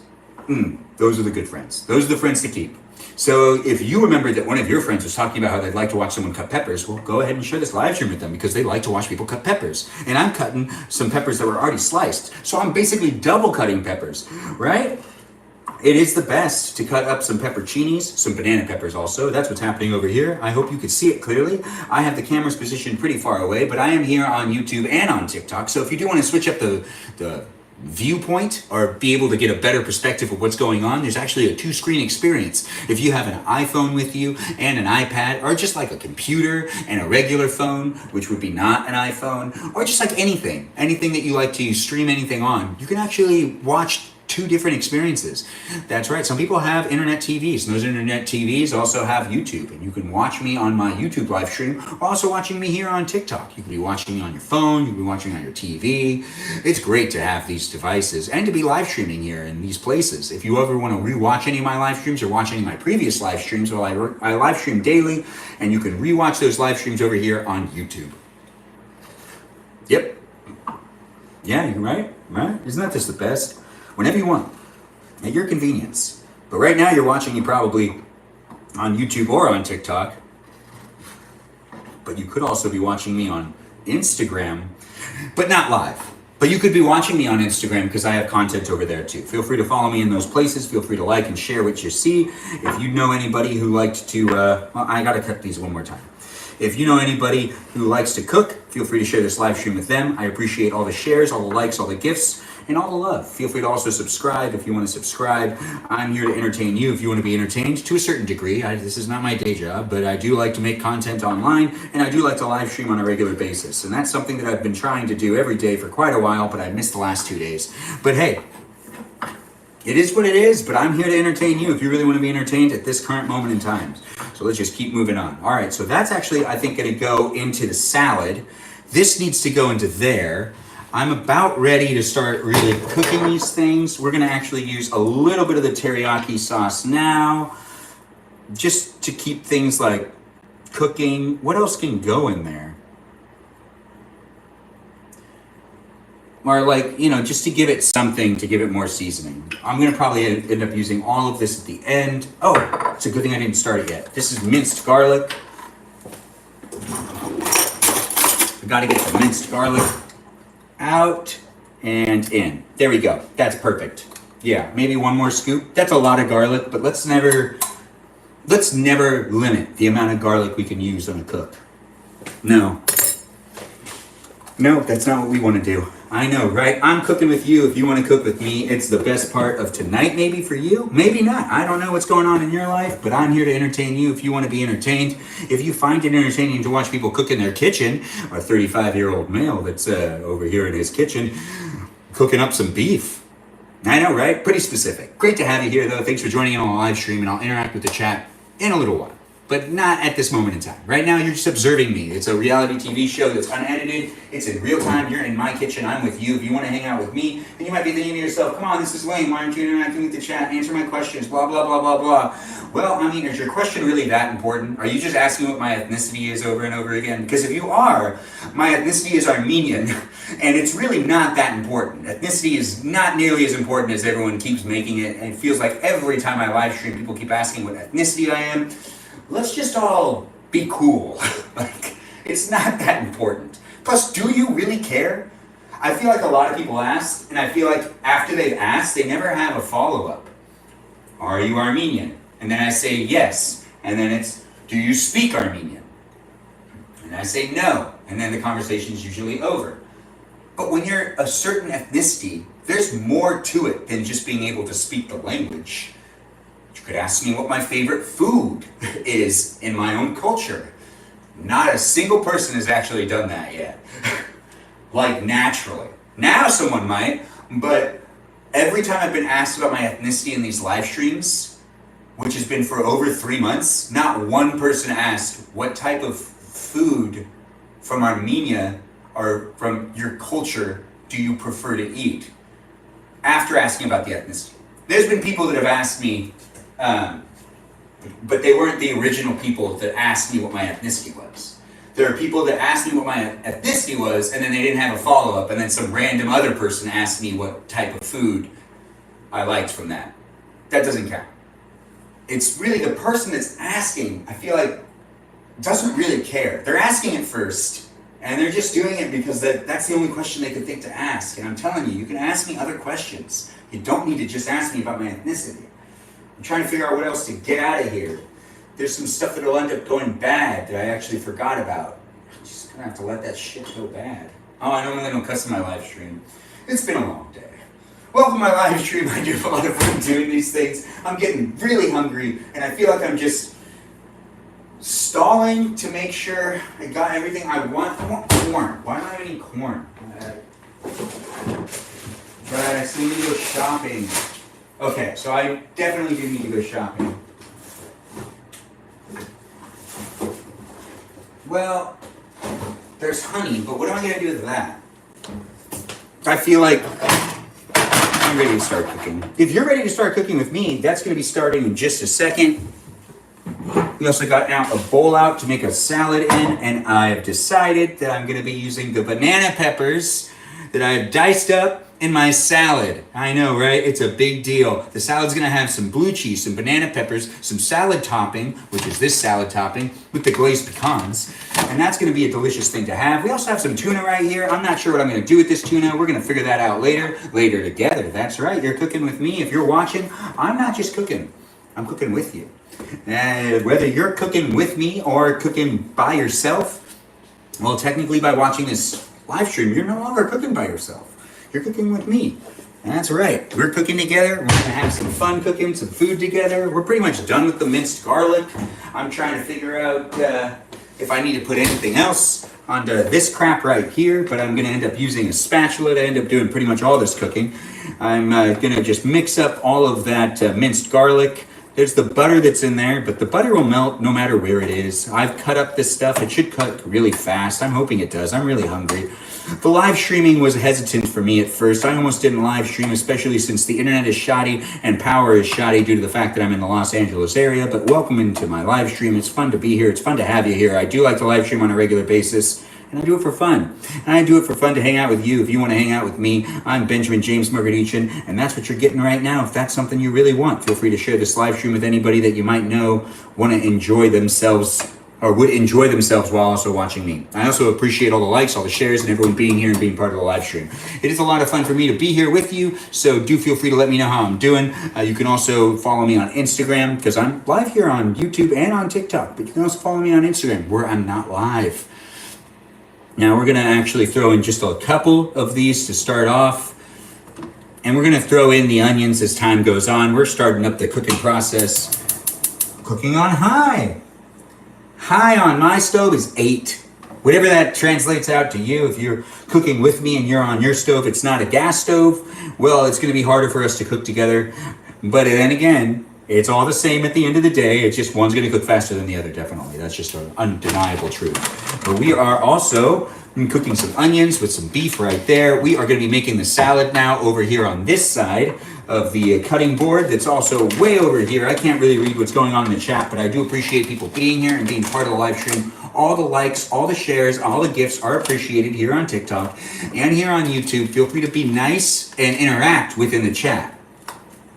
those are the good friends. Those are the friends to keep. So if you remember that one of your friends was talking about how they'd like to watch someone cut peppers, well, go ahead and share this live stream with them because they like to watch people cut peppers. And I'm cutting some peppers that were already sliced. So I'm basically double cutting peppers, right? It is the best to cut up some pepperoncinis, some banana peppers also. That's what's happening over here. I hope you can see it clearly. I have the cameras positioned pretty far away, but I am here on YouTube and on TikTok. So if you do want to switch up the viewpoint or be able to get a better perspective of what's going on, there's actually a 2-screen experience. If you have an iPhone with you and an iPad, or just like a computer and a regular phone, which would be not an iPhone, or just like anything that you like to stream anything on, you can actually watch 2 different experiences. That's right. Some people have internet TVs, and those internet TVs also have YouTube, and you can watch me on my YouTube live stream, or also watching me here on TikTok. You can be watching me on your phone, you can be watching on your TV. It's great to have these devices and to be live streaming here in these places. If you ever want to rewatch any of my live streams or watch any of my previous live streams, well, I live stream daily, and you can rewatch those live streams over here on YouTube. Yep. Yeah, you're right. Right? Isn't that just the best? Whenever you want, at your convenience. But right now you're watching me probably on YouTube or on TikTok. But you could also be watching me on Instagram, but not live. But you could be watching me on Instagram because I have content over there too. Feel free to follow me in those places. Feel free to like and share what you see. If you know anybody who likes to, well, I gotta cut these one more time. If you know anybody who likes to cook, feel free to share this live stream with them. I appreciate all the shares, all the likes, all the gifts, and all the love. Feel free to also subscribe if you want to subscribe. I'm here to entertain you if you want to be entertained to a certain degree. This is not my day job, but I do like to make content online, and I do like to live stream on a regular basis. And that's something that I've been trying to do every day for quite a while, but I missed the last 2 days. But hey, it is what it is, but I'm here to entertain you if you really want to be entertained at this current moment in time. So let's just keep moving on. All right, so that's actually, I think, going to go into the salad. This needs to go into there. I'm about ready to start really cooking these things. We're going to actually use a little bit of the teriyaki sauce now, just to keep things like cooking. What else can go in there? Or like, you know, just to give it something, to give it more seasoning. I'm going to probably end up using all of this at the end. Oh, it's a good thing I didn't start it yet. This is minced garlic. We got to get the minced garlic out and in. There we go. That's perfect. Yeah, maybe one more scoop. That's a lot of garlic, but let's never limit the amount of garlic we can use on a cook. No, that's not what we want to do. I know, right? I'm cooking with you. If you want to cook with me, it's the best part of tonight, maybe for you. Maybe not. I don't know what's going on in your life, but I'm here to entertain you if you want to be entertained. If you find it entertaining to watch people cook in their kitchen, our 35-year-old male that's over here in his kitchen cooking up some beef. I know, right? Pretty specific. Great to have you here, though. Thanks for joining in on the live stream, and I'll interact with the chat in a little while. But not at this moment in time. Right now, you're just observing me. It's a reality TV show that's unedited. It's in real time. You're in my kitchen. I'm with you. If you want to hang out with me, then you might be thinking to yourself, come on, this is lame. Why aren't you interacting with the chat? Answer my questions, blah, blah, blah, blah, blah. Well, I mean, is your question really that important? Are you just asking what my ethnicity is over and over again? Because if you are, my ethnicity is Armenian, and it's really not that important. Ethnicity is not nearly as important as everyone keeps making it, and it feels like every time I live stream, people keep asking what ethnicity I am. Let's just all be cool. Like, it's not that important. Plus, do you really care? I feel like a lot of people ask, and I feel like after they've asked, they never have a follow-up. Are you Armenian? And then I say yes. And then it's, do you speak Armenian? And I say no. And then the conversation's usually over. But when you're a certain ethnicity, there's more to it than just being able to speak the language. You could ask me what my favorite food is in my own culture. Not a single person has actually done that yet. Like naturally. Now someone might, but every time I've been asked about my ethnicity in these live streams, which has been for over 3 months, not one person asked what type of food from Armenia or from your culture do you prefer to eat? After asking about the ethnicity. There's been people that have asked me, but they weren't the original people that asked me what my ethnicity was. There are people that asked me what my ethnicity was, and then they didn't have a follow-up, and then some random other person asked me what type of food I liked from that. That doesn't count. It's really the person that's asking, I feel like, doesn't really care. They're asking it first, and they're just doing it because that's the only question they could think to ask. And I'm telling you, you can ask me other questions. You don't need to just ask me about my ethnicity. I'm trying to figure out what else to get out of here. There's some stuff that'll end up going bad that I actually forgot about. I'm just gonna have to let that shit go bad. Oh, I normally don't cuss in my live stream. It's been a long day. Welcome to my live stream. I do have a lot of fun doing these things. I'm getting really hungry, and I feel like I'm just stalling to make sure I got everything I want. I want corn. Why don't I have any corn? Right, I still need to go shopping. Okay, so I definitely do need to go shopping. Well, there's honey, but what am I going to do with that? I feel like I'm ready to start cooking. If you're ready to start cooking with me, that's going to be starting in just a second. We also got now a bowl out to make a salad in, and I have decided that I'm going to be using the banana peppers that I have diced up in my salad. I know, right? It's a big deal. The salad's going to have some blue cheese, some banana peppers, some salad topping, which is this salad topping, with the glazed pecans, and that's going to be a delicious thing to have. We also have some tuna right here. I'm not sure what I'm going to do with this tuna. We're going to figure that out later together. That's right. You're cooking with me. If you're watching, I'm not just cooking. I'm cooking with you. Whether you're cooking with me or cooking by yourself, well, technically by watching this live stream, you're no longer cooking by yourself. You're cooking with me. That's right. We're cooking together. We're going to have some fun cooking, some food together. We're pretty much done with the minced garlic. I'm trying to figure out if I need to put anything else onto this crap right here, but I'm going to end up using a spatula to end up doing pretty much all this cooking. I'm going to just mix up all of that minced garlic. There's the butter that's in there, but the butter will melt no matter where it is. I've cut up this stuff. It should cook really fast. I'm hoping it does. I'm really hungry. The live streaming was hesitant for me at first. I almost didn't live stream, especially since the internet is shoddy and power is shoddy due to the fact that I'm in the Los Angeles area. But welcome into my live stream. It's fun to be here. It's fun to have you here. I do like to live stream on a regular basis, and I do it for fun. And I do it for fun to hang out with you. If you want to hang out with me, I'm Benjamin James Margadichin, and that's what you're getting right now. If that's something you really want, feel free to share this live stream with anybody that you might know want to enjoy themselves or would enjoy themselves while also watching me. I also appreciate all the likes, all the shares, and everyone being here and being part of the live stream. It is a lot of fun for me to be here with you, so do feel free to let me know how I'm doing. You can also follow me on Instagram, because I'm live here on YouTube and on TikTok, but you can also follow me on Instagram, where I'm not live. Now we're going to actually throw in just a couple of these to start off, and we're going to throw in the onions as time goes on. We're starting up the cooking process. Cooking on high. High on my stove is 8. Whatever that translates out to you, if you're cooking with me and you're on your stove, it's not a gas stove, well, it's going to be harder for us to cook together. But then again, it's all the same at the end of the day. It's just one's going to cook faster than the other, definitely. That's just an undeniable truth. But we are also cooking some onions with some beef right there. We are going to be making the salad now over here on this side of the cutting board that's also way over here. I can't really read what's going on in the chat, but I do appreciate people being here and being part of the live stream. All the likes, all the shares, all the gifts are appreciated here on TikTok and here on YouTube. Feel free to be nice and interact within the chat.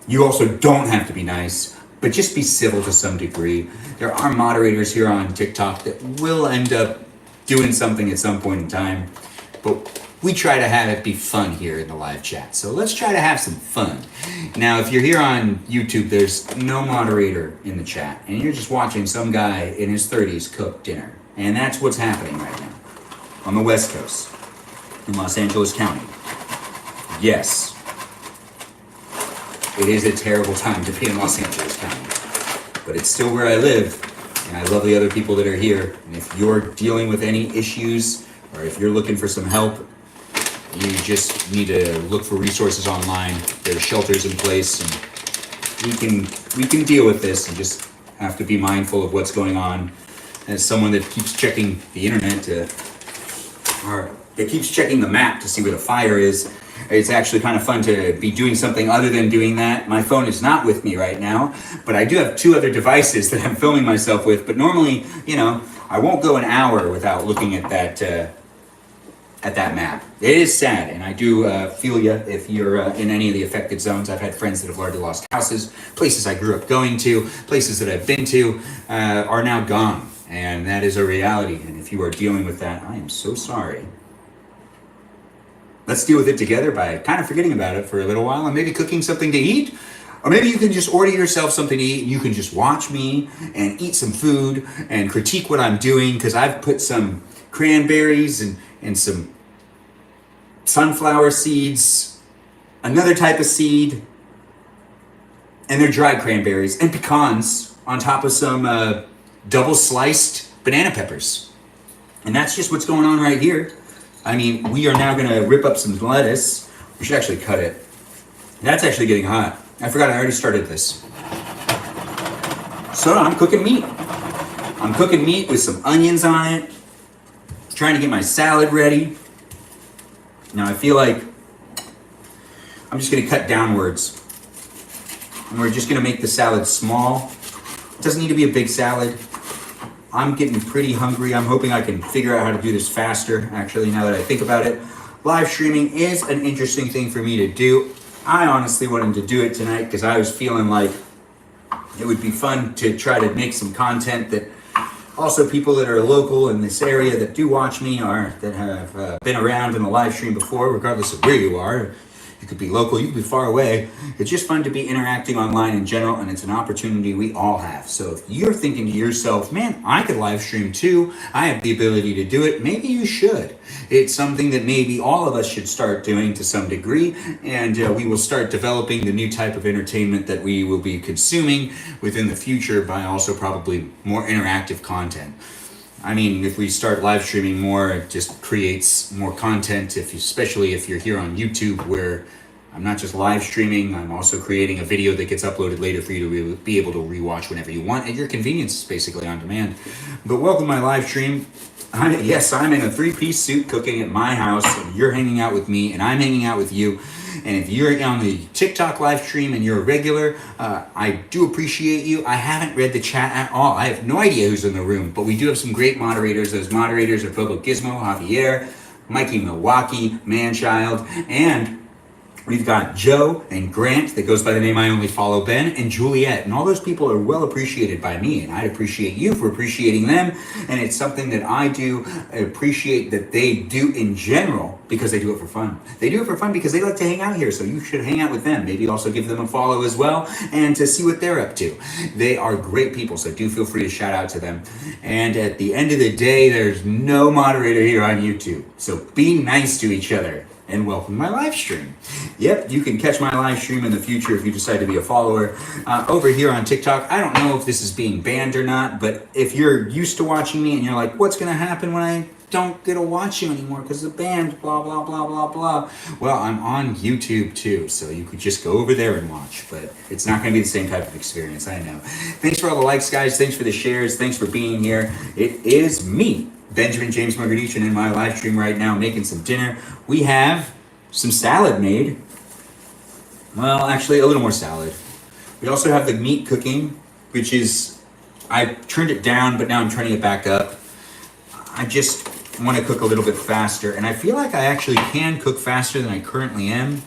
You also don't have to be nice, but just be civil to some degree. There are moderators here on TikTok that will end up doing something at some point in time, but we try to have it be fun here in the live chat. So let's try to have some fun. Now, if you're here on YouTube, there's no moderator in the chat, and you're just watching some guy in his 30s cook dinner. And that's what's happening right now on the West Coast in Los Angeles County. Yes, it is a terrible time to be in Los Angeles County, but it's still where I live, and I love the other people that are here. And if you're dealing with any issues, or if you're looking for some help, you just need to look for resources online. There's shelters in place, and we can deal with this, and just have to be mindful of what's going on. As someone that keeps checking the internet or that keeps checking the map to see where the fire is, it's actually kind of fun to be doing something other than doing that. My phone is not with me right now, but I do have 2 other devices that I'm filming myself with. But normally, you know, I won't go an hour without looking at that map. It is sad, and I do feel you if you're in any of the affected zones. I've had friends that have largely lost houses, places I grew up going to, places that I've been to are now gone, and that is a reality. And if you are dealing with that, I am so sorry. Let's deal with it together by kind of forgetting about it for a little while and maybe cooking something to eat. Or maybe you can just order yourself something to eat and you can just watch me and eat some food and critique what I'm doing, because I've put some cranberries and some sunflower seeds, another type of seed, and they're dried cranberries and pecans on top of some double sliced banana peppers. And that's just what's going on right here. I mean, we are now gonna rip up some lettuce. We should actually cut it. That's actually getting hot. I forgot I already started this. So I'm cooking meat. I'm cooking meat with some onions on it. Trying to get my salad ready. Now I feel like I'm just gonna cut downwards. And we're just gonna make the salad small. It doesn't need to be a big salad. I'm getting pretty hungry. I'm hoping I can figure out how to do this faster, actually, now that I think about it. Live streaming is an interesting thing for me to do. I honestly wanted to do it tonight because I was feeling like it would be fun to try to make some content that also people that are local in this area that do watch me or that have been around in a live stream before, regardless of where you are. You could be local, you could be far away. It's just fun to be interacting online in general, and it's an opportunity we all have. So if you're thinking to yourself, man, I could live stream too, I have the ability to do it, maybe you should. It's something that maybe all of us should start doing to some degree, and we will start developing the new type of entertainment that we will be consuming within the future by also probably more interactive content. I mean, if we start live streaming more, it just creates more content, especially if you're here on YouTube, where I'm not just live streaming, I'm also creating a video that gets uploaded later for you to be able to rewatch whenever you want at your convenience, basically on demand. But welcome to my live stream. Yes, I'm in a three-piece suit cooking at my house, and you're hanging out with me, and I'm hanging out with you. And if you're on the TikTok live stream and you're a regular, I do appreciate you. I haven't read the chat at all. I have no idea who's in the room, but we do have some great moderators. Those moderators are Bobo Gizmo, Javier, Mikey Milwaukee, Manchild, and we've got Joe and Grant that goes by the name I Only Follow Ben, and Juliet, and all those people are well appreciated by me, and I'd appreciate you for appreciating them. And it's something that I do appreciate that they do in general, because they do it for fun. They do it for fun because they like to hang out here, so you should hang out with them. Maybe also give them a follow as well, and to see what they're up to. They are great people, so do feel free to shout out to them. And at the end of the day, there's no moderator here on YouTube, so be nice to each other. And welcome to my live stream. Yep, you can catch my live stream in the future if you decide to be a follower. Over here on TikTok, I don't know if this is being banned or not, but if you're used to watching me and you're like, what's going to happen when I don't get to watch you anymore because the band, blah, blah, blah, blah, blah. Well, I'm on YouTube too, so you could just go over there and watch, but it's not going to be the same type of experience, I know. Thanks for all the likes, guys. Thanks for the shares. Thanks for being here. It is me, Benjamin James Margadichin, in my live stream right now making some dinner. We have some salad made. Well, actually a little more salad. We also have the meat cooking, which is, I turned it down, but now I'm turning it back up. I just want to cook a little bit faster, and I feel like I actually can cook faster than I currently am,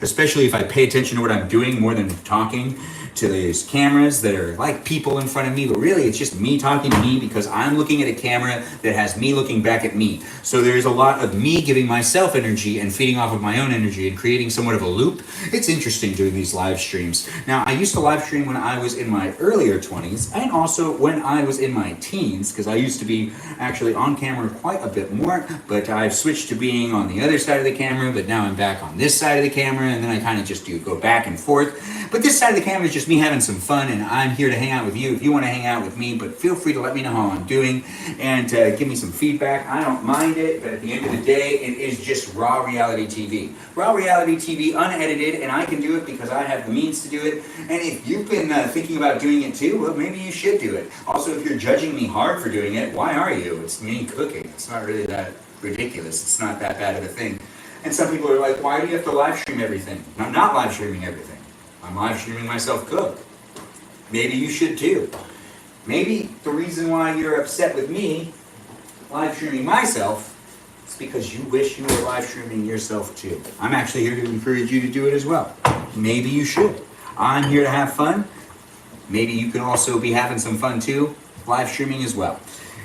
especially if I pay attention to what I'm doing more than talking to these cameras that are like people in front of me, but really it's just me talking to me because I'm looking at a camera that has me looking back at me. So there's a lot of me giving myself energy and feeding off of my own energy and creating somewhat of a loop. It's interesting doing these live streams. Now, I used to live stream when I was in my earlier 20s and also when I was in my teens, because I used to be actually on camera quite a bit more, but I've switched to being on the other side of the camera, but now I'm back on this side of the camera, and then I kind of just do go back and forth. But this side of the camera is just me having some fun, and I'm here to hang out with you if you want to hang out with me, but feel free to let me know how I'm doing and give me some feedback. I don't mind it, but at the end of the day, it is just raw reality TV. Raw reality TV, unedited, and I can do it because I have the means to do it. And if you've been thinking about doing it too, well, maybe you should do it. Also, if you're judging me hard for doing it, why are you? It's me cooking. It's not really that ridiculous. It's not that bad of a thing. And some people are like, why do you have to live stream everything? I'm not live streaming everything. I'm live streaming myself cook. Maybe you should too. Maybe the reason why you're upset with me live streaming myself is because you wish you were live streaming yourself too. I'm actually here to encourage you to do it as well. Maybe you should. I'm here to have fun. Maybe you can also be having some fun too, live streaming as well.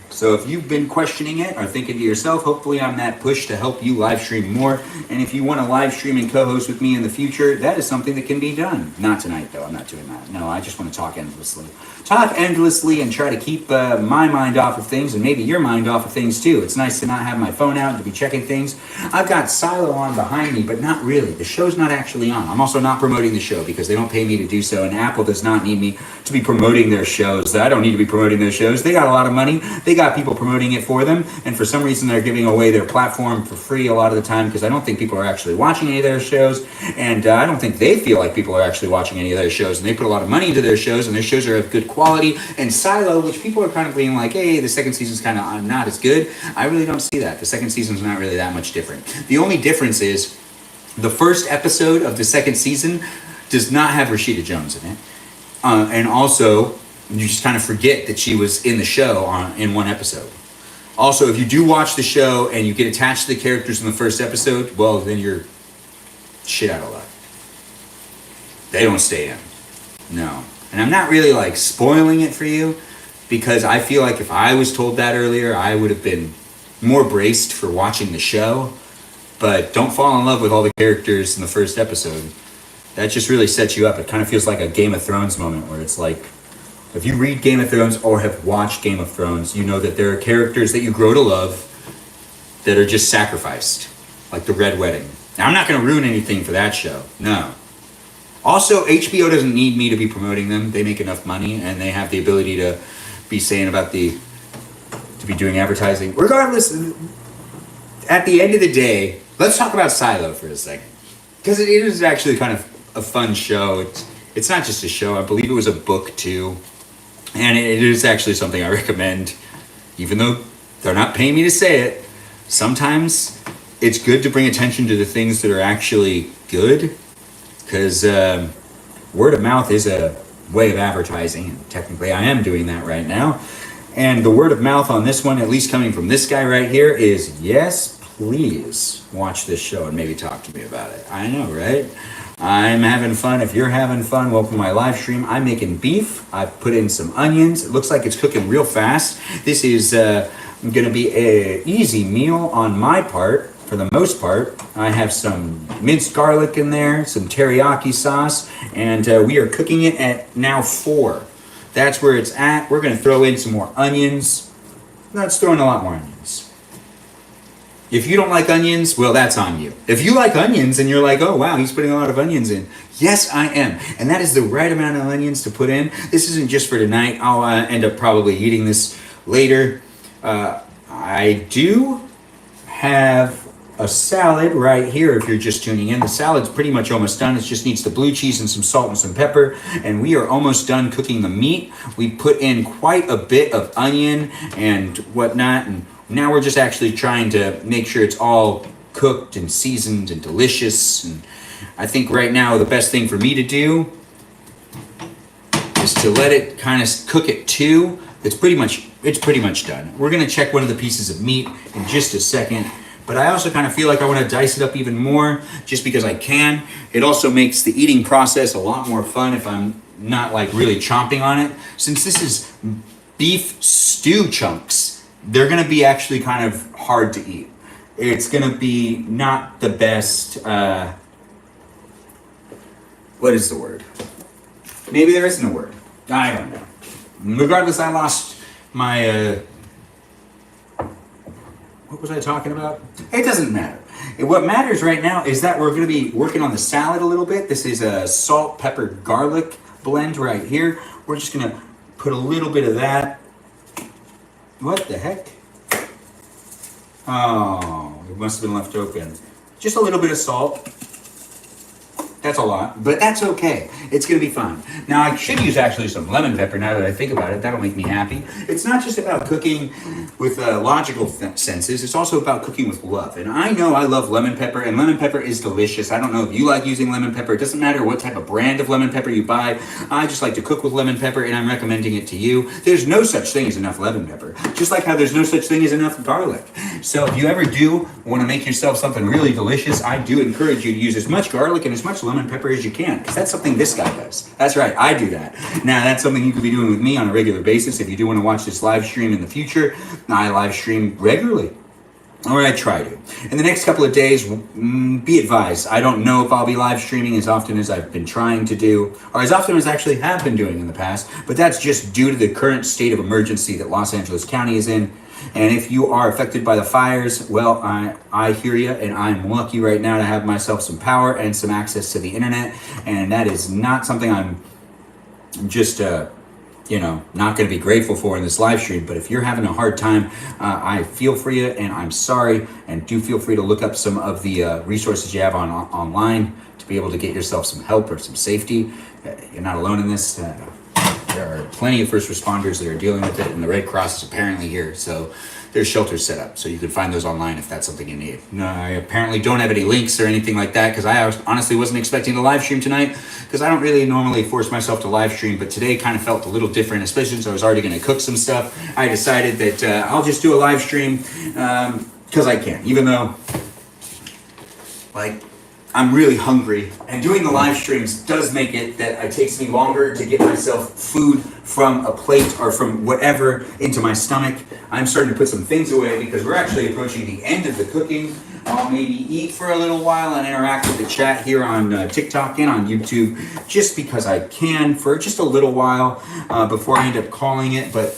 So if you've been questioning it or thinking to yourself, hopefully I'm that push to help you live stream more. And if you want to live stream and co-host with me in the future, that is something that can be done. Not tonight though, I'm not doing that. No, I just want to talk endlessly. Talk endlessly and try to keep my mind off of things and maybe your mind off of things too. It's nice to not have my phone out and to be checking things. I've got Silo on behind me, but not really. The show's not actually on. I'm also not promoting the show because they don't pay me to do so, and Apple does not need me to be promoting their shows. I don't need to be promoting their shows. They got a lot of money. They got people promoting it for them, and for some reason they're giving away their platform for free a lot of the time because I don't think people are actually watching any of their shows, and I don't think they feel like people are actually watching any of their shows, and they put a lot of money into their shows, and their shows are of good quality. And Silo, which people are kind of being like, hey, the second season's kind of not as good, I really don't see that. The second season's not really that much different. The only difference is the first episode of the second season does not have Rashida Jones in it, and also you just kind of forget that she was in the show in one episode. Also, if you do watch the show and you get attached to the characters in the first episode, well, then you're shit out of luck. They don't stay in. No. And I'm not really like spoiling it for you because I feel like if I was told that earlier, I would have been more braced for watching the show. But don't fall in love with all the characters in the first episode. That just really sets you up. It kind of feels like a Game of Thrones moment where it's like, if you read Game of Thrones or have watched Game of Thrones, you know that there are characters that you grow to love that are just sacrificed, like the Red Wedding. Now, I'm not going to ruin anything for that show. No. Also, HBO doesn't need me to be promoting them. They make enough money, and they have the ability to be saying about to be doing advertising. Regardless, at the end of the day, let's talk about Silo for a second. Because it is actually kind of a fun show. It's not just a show. I believe it was a book, too. And it is actually something I recommend, even though they're not paying me to say it. Sometimes it's good to bring attention to the things that are actually good. Because word of mouth is a way of advertising. And technically, I am doing that right now. And the word of mouth on this one, at least coming from this guy right here, is yes, please watch this show and maybe talk to me about it. I know, right? I'm having fun. If you're having fun, welcome to my live stream. I'm making beef. I've put in some onions. It looks like it's cooking real fast. This is going to be an easy meal on my part. For the most part, I have some minced garlic in there, some teriyaki sauce, and we are cooking it at now 4. That's where it's at. We're going to throw in some more onions. Let's throw in a lot more onions. If you don't like onions, well, that's on you. If you like onions and you're like, oh, wow, he's putting a lot of onions in. Yes, I am. And that is the right amount of onions to put in. This isn't just for tonight. I'll end up probably eating this later. I do have a salad right here if you're just tuning in. The salad's pretty much almost done. It just needs the blue cheese and some salt and some pepper. And we are almost done cooking the meat. We put in quite a bit of onion and whatnot. And now we're just actually trying to make sure it's all cooked and seasoned and delicious. And I think right now the best thing for me to do is to let it kind of cook it too. It's pretty much done. We're gonna check one of the pieces of meat in just a second. But I also kind of feel like I want to dice it up even more just because I can. It also makes the eating process a lot more fun if I'm not like really chomping on it. Since this is beef stew chunks, they're going to be actually kind of hard to eat. It's going to be not the best, what is the word? Maybe there isn't a word. I don't know. Regardless, I lost my... What was I talking about? It doesn't matter. What matters right now is that we're going to be working on the salad a little bit. This is a salt, pepper, garlic blend right here. We're just going to put a little bit of that. What the heck? Oh, it must have been left open. Just a little bit of salt. That's a lot, but that's okay. It's gonna be fine. Now I should use actually some lemon pepper now that I think about it. That'll make me happy. It's not just about cooking with logical senses. It's also about cooking with love. And I know I love lemon pepper, and lemon pepper is delicious. I don't know if you like using lemon pepper. It doesn't matter what type of brand of lemon pepper you buy. I just like to cook with lemon pepper, and I'm recommending it to you. There's no such thing as enough lemon pepper. Just like how there's no such thing as enough garlic. So if you ever do want to make yourself something really delicious, I do encourage you to use as much garlic and as much lemon pepper as you can, because that's something this guy does. That's right, I do that. Now that's something you could be doing with me on a regular basis. If you do want to watch this live stream in the future, I live stream regularly, or I try to. In the next couple of days, be advised, I don't know if I'll be live streaming as often as I've been trying to do, or as often as I actually have been doing in the past, but that's just due to the current state of emergency that Los Angeles County is in. And if you are affected by the fires, well, I hear you, and I'm lucky right now to have myself some power and some access to the internet, and that is not something I'm just, not going to be grateful for in this live stream. But if you're having a hard time, I feel for you, and I'm sorry, and do feel free to look up some of the resources you have online to be able to get yourself some help or some safety. You're not alone in this. There are plenty of first responders that are dealing with it, and the Red Cross is apparently here. So there's shelters set up, so you can find those online if that's something you need. No, I apparently don't have any links or anything like that, because I honestly wasn't expecting to live stream tonight, because I don't really normally force myself to live stream, but today kind of felt a little different, especially since I was already going to cook some stuff. I decided that I'll just do a live stream because I can, even though, I'm really hungry, and doing the live streams does make it that it takes me longer to get myself food from a plate or from whatever into my stomach. I'm starting to put some things away because we're actually approaching the end of the cooking. I'll maybe eat for a little while and interact with the chat here on TikTok and on YouTube, just because I can for just a little while before I end up calling it. But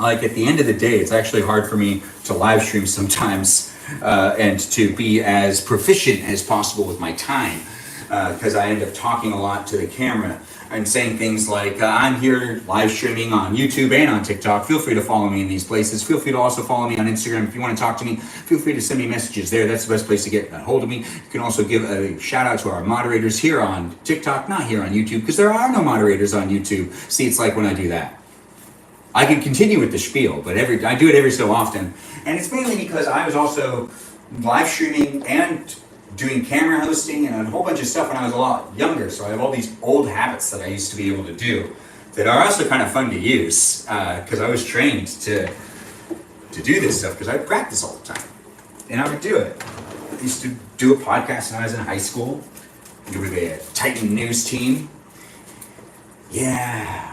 at the end of the day, it's actually hard for me to live stream sometimes. And to be as proficient as possible with my time, because I end up talking a lot to the camera and saying things like, I'm here live streaming on YouTube and on TikTok. Feel free to follow me in these places. Feel free to also follow me on Instagram. If you want to talk to me, feel free to send me messages there. That's the best place to get a hold of me. You can also give a shout out to our moderators here on TikTok, not here on YouTube, because there are no moderators on YouTube. See, it's like when I do that. I can continue with the spiel, but I do it every so often. And it's mainly because I was also live streaming and doing camera hosting and a whole bunch of stuff when I was a lot younger. So I have all these old habits that I used to be able to do that are also kind of fun to use, because I was trained to do this stuff because I practice all the time. And I would do it. I used to do a podcast when I was in high school. We were the Titan news team. Yeah.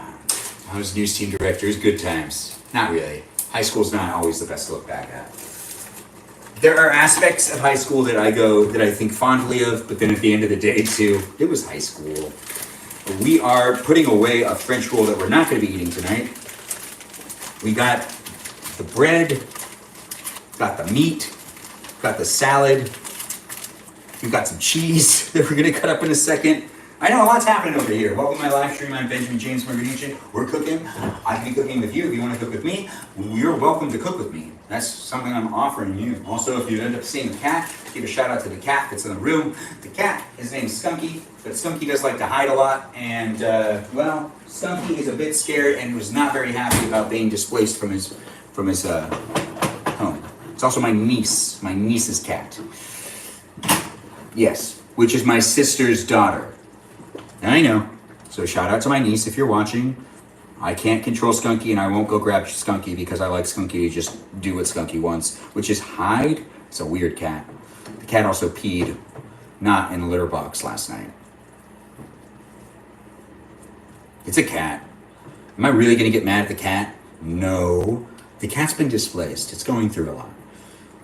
I was news team director. It was good times. Not really. High school's not always the best to look back at. There are aspects of high school that I think fondly of, but then at the end of the day too, it was high school. We are putting away a French roll that we're not going to be eating tonight. We got the bread, got the meat, got the salad, we've got some cheese that we're going to cut up in a second. I know a lot's happening over here. Welcome to my live stream. I'm Benjamin James Morganici. We're cooking. I can be cooking with you. If you want to cook with me, you're welcome to cook with me. That's something I'm offering you. Also, if you end up seeing a cat, give a shout out to the cat that's in the room. The cat, his name's Skunky, but Skunky does like to hide a lot. And, Skunky is a bit scared and was not very happy about being displaced from his home. It's also my niece's cat. Yes, which is my sister's daughter. I know. So shout out to my niece if you're watching. I can't control Skunky, and I won't go grab Skunky because I like Skunky to just do what Skunky wants, which is hide. It's a weird cat. The cat also peed not in the litter box last night. It's a cat. Am I really going to get mad at the cat? No. The cat's been displaced. It's going through a lot.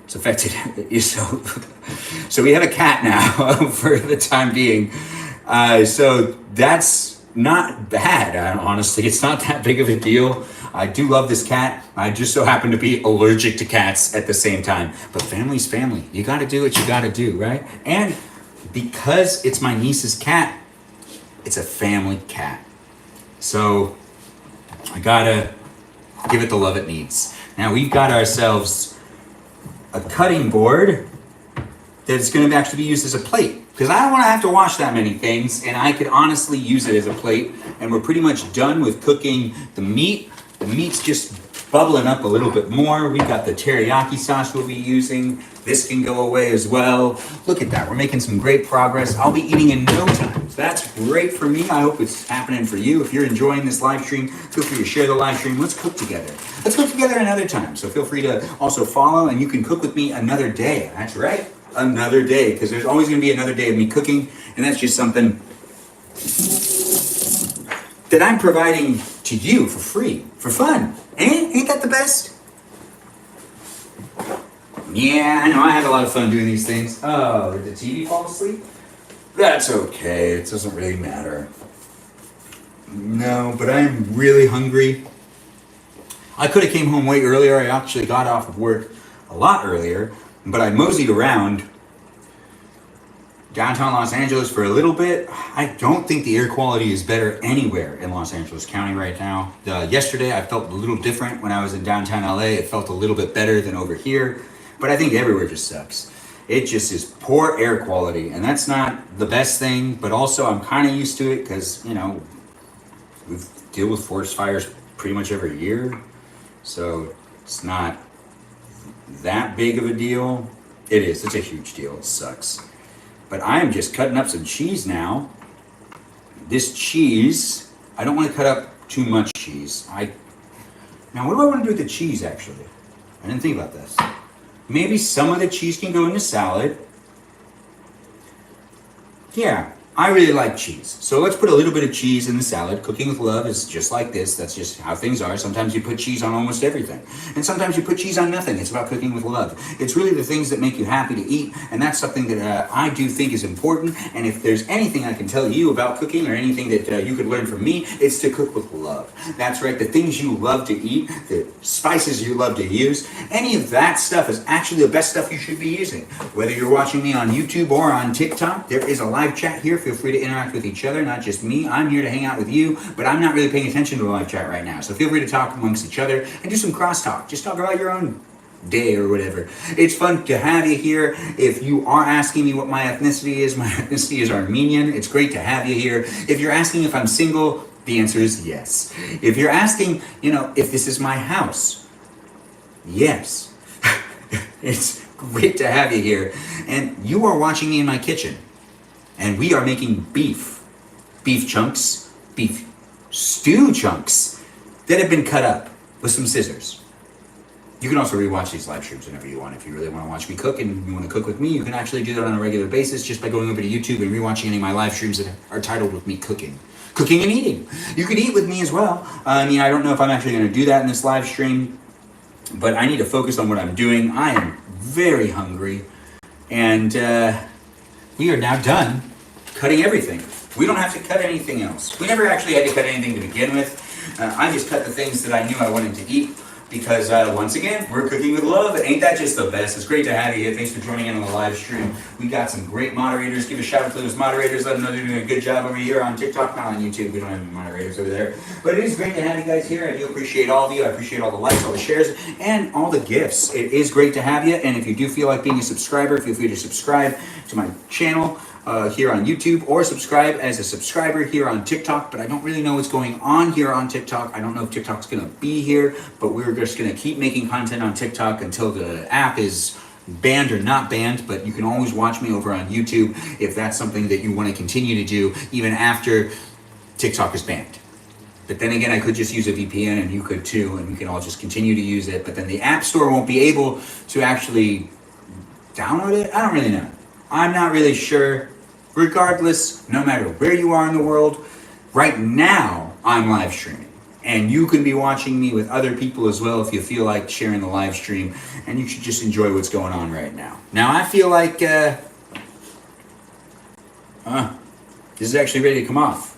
It's affected. So we have a cat now for the time being. So that's not bad, honestly. It's not that big of a deal. I do love this cat. I just so happen to be allergic to cats at the same time. But family's family. You gotta do what you gotta do, right? And because it's my niece's cat, it's a family cat. So I gotta give it the love it needs. Now we've got ourselves a cutting board that's gonna actually be used as a plate. because I don't want to have to wash that many things, and I could honestly use it as a plate. And we're pretty much done with cooking the meat. The meat's just bubbling up a little bit more. We got the teriyaki sauce we'll be using. This can go away as well. Look at that. We're making some great progress. I'll be eating in no time. So that's great for me. I hope it's happening for you. If you're enjoying this live stream, feel free to share the live stream. Let's cook together. Let's cook together another time. So feel free to also follow, and you can cook with me another day. That's right. Another day, because there's always going to be another day of me cooking, and that's just something that I'm providing to you for free, for fun. Ain't that the best? Yeah, I know, I had a lot of fun doing these things. Oh, did the TV fall asleep? That's okay, it doesn't really matter. No, but I'm really hungry. I could have came home way earlier. I actually got off of work a lot earlier, but I moseyed around downtown Los Angeles for a little bit. I don't think the air quality is better anywhere in Los Angeles County right now. Yesterday I felt a little different when I was in downtown LA. It felt a little bit better than over here, but I think everywhere just sucks. It just is poor air quality, and that's not the best thing, but also I'm kind of used to it because, you know, we deal with forest fires pretty much every year, so it's not that big of a deal. It is, it's a huge deal, it sucks. But I am just cutting up some cheese now. This cheese, I don't want to cut up too much cheese. Now what do I want to do with the cheese actually? I didn't think about this. Maybe some of the cheese can go in the salad. Yeah, I really like cheese. So let's put a little bit of cheese in the salad. Cooking with love is just like this. That's just how things are. Sometimes you put cheese on almost everything. And sometimes you put cheese on nothing. It's about cooking with love. It's really the things that make you happy to eat. And that's something that I do think is important. And if there's anything I can tell you about cooking or anything that you could learn from me, it's to cook with love. That's right. The things you love to eat, the spices you love to use, any of that stuff is actually the best stuff you should be using. Whether you're watching me on YouTube or on TikTok, there is a live chat here. Feel free to interact with each other, not just me. I'm here to hang out with you, but I'm not really paying attention to the live chat right now. So feel free to talk amongst each other and do some crosstalk. Just talk about your own day or whatever. It's fun to have you here. If you are asking me what my ethnicity is Armenian. It's great to have you here. If you're asking if I'm single, the answer is yes. If you're asking, if this is my house, yes. It's great to have you here. And you are watching me in my kitchen. And we are making beef chunks, beef stew chunks that have been cut up with some scissors. You can also rewatch these live streams whenever you want. If you really want to watch me cook and you want to cook with me, you can actually do that on a regular basis just by going over to YouTube and rewatching any of my live streams that are titled with me cooking and eating. You can eat with me as well. I don't know if I'm actually going to do that in this live stream, but I need to focus on what I'm doing. I am very hungry, and we are now done cutting everything. We don't have to cut anything else. We never actually had to cut anything to begin with. I just cut the things that I knew I wanted to eat because, once again, we're cooking with love. Ain't that just the best? It's great to have you here. Thanks for joining in on the live stream. We got some great moderators. Give a shout out to those moderators. Let them know they're doing a good job over here on TikTok, not on YouTube. We don't have any moderators over there. But it is great to have you guys here. I do appreciate all of you. I appreciate all the likes, all the shares, and all the gifts. It is great to have you. And if you do feel like being a subscriber, feel free to subscribe to my channel here on YouTube, or subscribe as a subscriber here on TikTok. But I don't really know what's going on here on TikTok. I don't know if TikTok's gonna be here, but we're just gonna keep making content on TikTok until the app is banned or not banned. But you can always watch me over on YouTube if that's something that you want to continue to do even after TikTok is banned. But then again, I could just use a VPN, and you could too, and we can all just continue to use it. But then the App Store won't be able to actually download it. I don't really know. I'm not really sure. Regardless, no matter where you are in the world, right now I'm live streaming. And you can be watching me with other people as well if you feel like sharing the live stream. And you should just enjoy what's going on right now. Now I feel like this is actually ready to come off.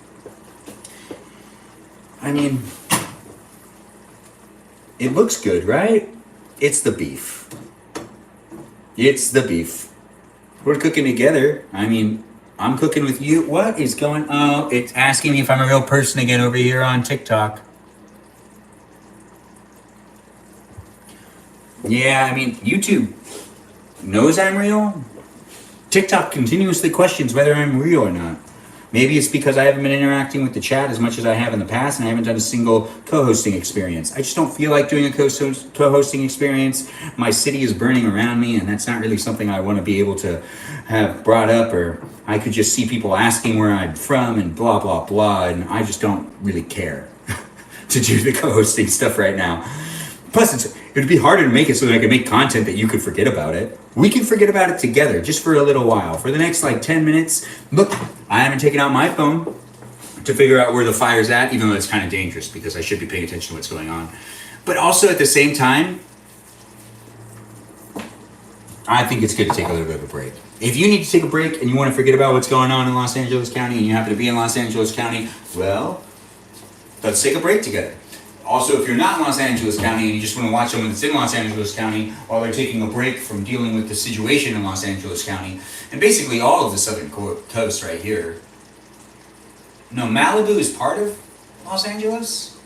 It looks good, right? It's the beef. It's the beef. We're cooking together. I'm cooking with you. What is going on? Oh, it's asking me if I'm a real person again over here on TikTok. Yeah, YouTube knows I'm real, TikTok continuously questions whether I'm real or not. Maybe it's because I haven't been interacting with the chat as much as I have in the past, and I haven't done a single co-hosting experience. I just don't feel like doing a co-hosting experience. My city is burning around me, and that's not really something I want to be able to have brought up, or I could just see people asking where I'm from and blah, blah, blah, and I just don't really care to do the co-hosting stuff right now. Plus, it would be harder to make it so that I could make content that you could forget about it. We can forget about it together just for a little while. For the next like 10 minutes, look, I haven't taken out my phone to figure out where the fire's at, even though it's kind of dangerous because I should be paying attention to what's going on. But also at the same time, I think it's good to take a little bit of a break. If you need to take a break and you want to forget about what's going on in Los Angeles County and you happen to be in Los Angeles County, well, let's take a break together. Also, if you're not in Los Angeles County and you just want to watch someone that's in Los Angeles County while they're taking a break from dealing with the situation in Los Angeles County, and basically all of the southern coast right here. No, Malibu is part of Los Angeles?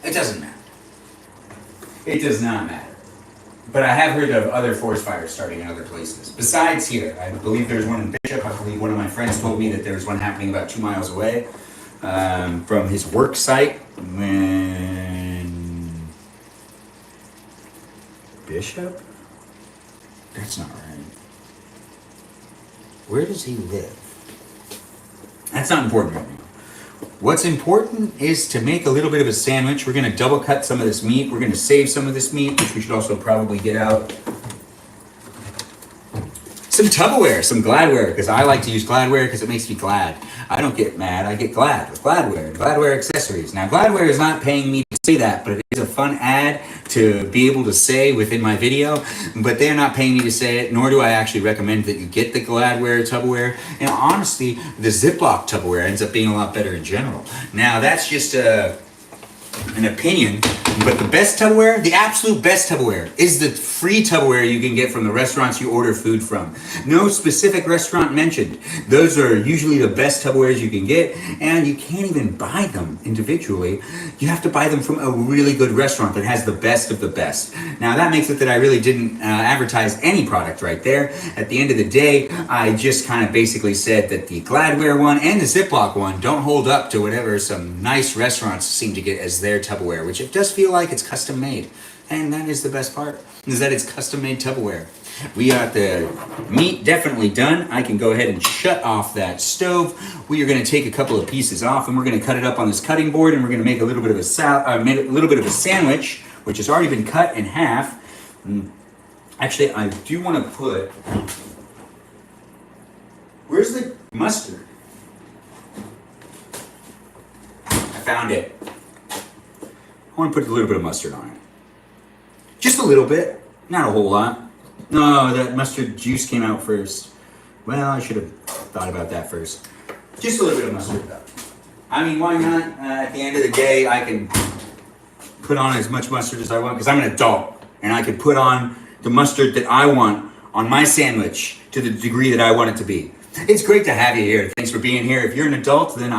It doesn't matter. It does not matter. But I have heard of other forest fires starting in other places. Besides here, I believe there's one in Bishop. I believe one of my friends told me that there's one happening about 2 miles away. From his work site when Bishop? That's not right. Where does he live? That's not important right now. What's important is to make a little bit of a sandwich. We're going to double cut some of this meat. We're going to save some of this meat, which we should also probably get out. Some Tupperware, some Gladware, because I like to use Gladware because it makes me glad. I don't get mad, I get glad with Gladware, Gladware accessories. Now, Gladware is not paying me to say that, but it is a fun ad to be able to say within my video, but they're not paying me to say it, nor do I actually recommend that you get the Gladware Tupperware. And honestly, the Ziploc Tupperware ends up being a lot better in general. Now, that's just an opinion, but the best Tupperware, the absolute best Tupperware, is the free Tupperware you can get from the restaurants you order food from. No specific restaurant mentioned. Those are usually the best Tupperwares you can get, and you can't even buy them individually. You have to buy them from a really good restaurant that has the best of the best. Now that makes it that I really didn't advertise any product right there. At the end of the day, I just kind of basically said that the Gladware one and the Ziploc one don't hold up to whatever some nice restaurants seem to get as their Tupperware, which it does feel like it's custom made. And that is the best part, is that it's custom made Tupperware. We got the meat definitely done. I can go ahead and shut off that stove. We are going to take a couple of pieces off and we're going to cut it up on this cutting board, and we're going to make a little bit of a sandwich, which has already been cut in half. Actually, I do want to put, where's the mustard? I found it. I want to put a little bit of mustard on it. Just a little bit, not a whole lot. No, that mustard juice came out first. Well, I should have thought about that first. Just a little bit of mustard though. I mean, why not? At the end of the day, I can put on as much mustard as I want because I'm an adult, and I can put on the mustard that I want on my sandwich to the degree that I want it to be. It's great to have you here. Thanks for being here. If you're an adult, then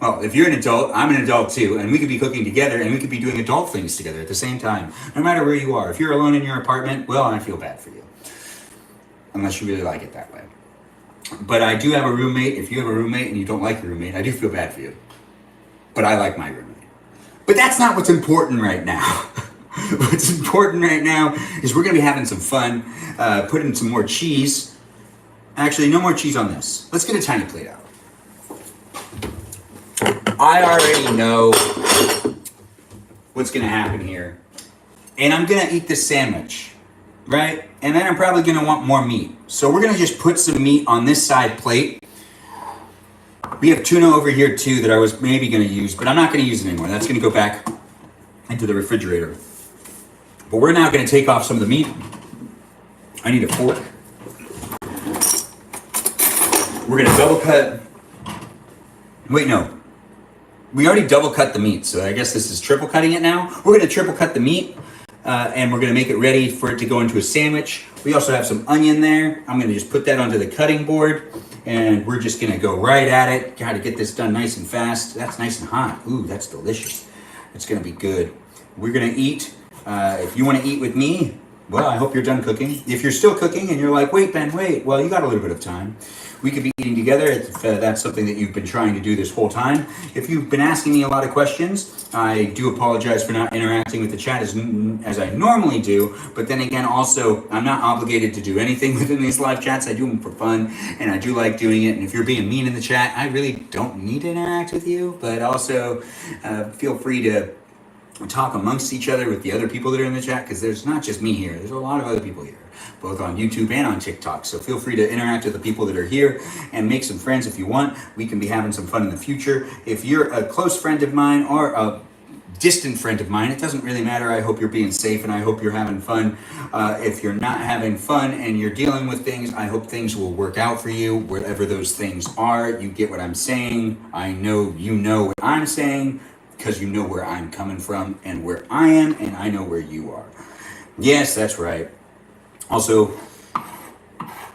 if you're an adult, I'm an adult too, and we could be cooking together, and we could be doing adult things together at the same time, no matter where you are. If you're alone in your apartment, well, I feel bad for you, unless you really like it that way. But I do have a roommate. If you have a roommate and you don't like your roommate, I do feel bad for you. But I like my roommate. But that's not what's important right now. What's important right now is we're going to be having some fun, putting some more cheese. Actually, no more cheese on this. Let's get a tiny plate out. I already know what's going to happen here. And I'm going to eat this sandwich, right? And then I'm probably going to want more meat. So we're going to just put some meat on this side plate. We have tuna over here too that I was maybe going to use, but I'm not going to use it anymore. That's going to go back into the refrigerator. But we're now going to take off some of the meat. I need a fork. We're going to double cut. Wait, no. We already double cut the meat, so I guess this is triple cutting it now. We're going to triple cut the meat, and we're going to make it ready for it to go into a sandwich. We also have some onion there. I'm going to just put that onto the cutting board, and we're just going to go right at it. Got to get this done nice and fast. That's nice and hot. Ooh, that's delicious. It's going to be good. We're going to eat. If you want to eat with me, Well, I hope you're done cooking. If you're still cooking and you're like, wait, Ben, wait, well, you got a little bit of time. We could be eating together if that's something that you've been trying to do this whole time. If you've been asking me a lot of questions, I do apologize for not interacting with the chat as I normally do. But then again, also, I'm not obligated to do anything within these live chats. I do them for fun, and I do like doing it. And if you're being mean in the chat, I really don't need to interact with you. But also, feel free to talk amongst each other with the other people that are in the chat, because there's not just me here, there's a lot of other people here, both on YouTube and on TikTok. So feel free to interact with the people that are here and make some friends if you want. We can be having some fun in the future. If you're a close friend of mine or a distant friend of mine, it doesn't really matter. I hope you're being safe and I hope you're having fun. If you're not having fun and you're dealing with things, I hope things will work out for you wherever those things are. You get what I'm saying. I know you know what I'm saying, because you know where I'm coming from and where I am, and I know where you are. Yes, that's right. Also,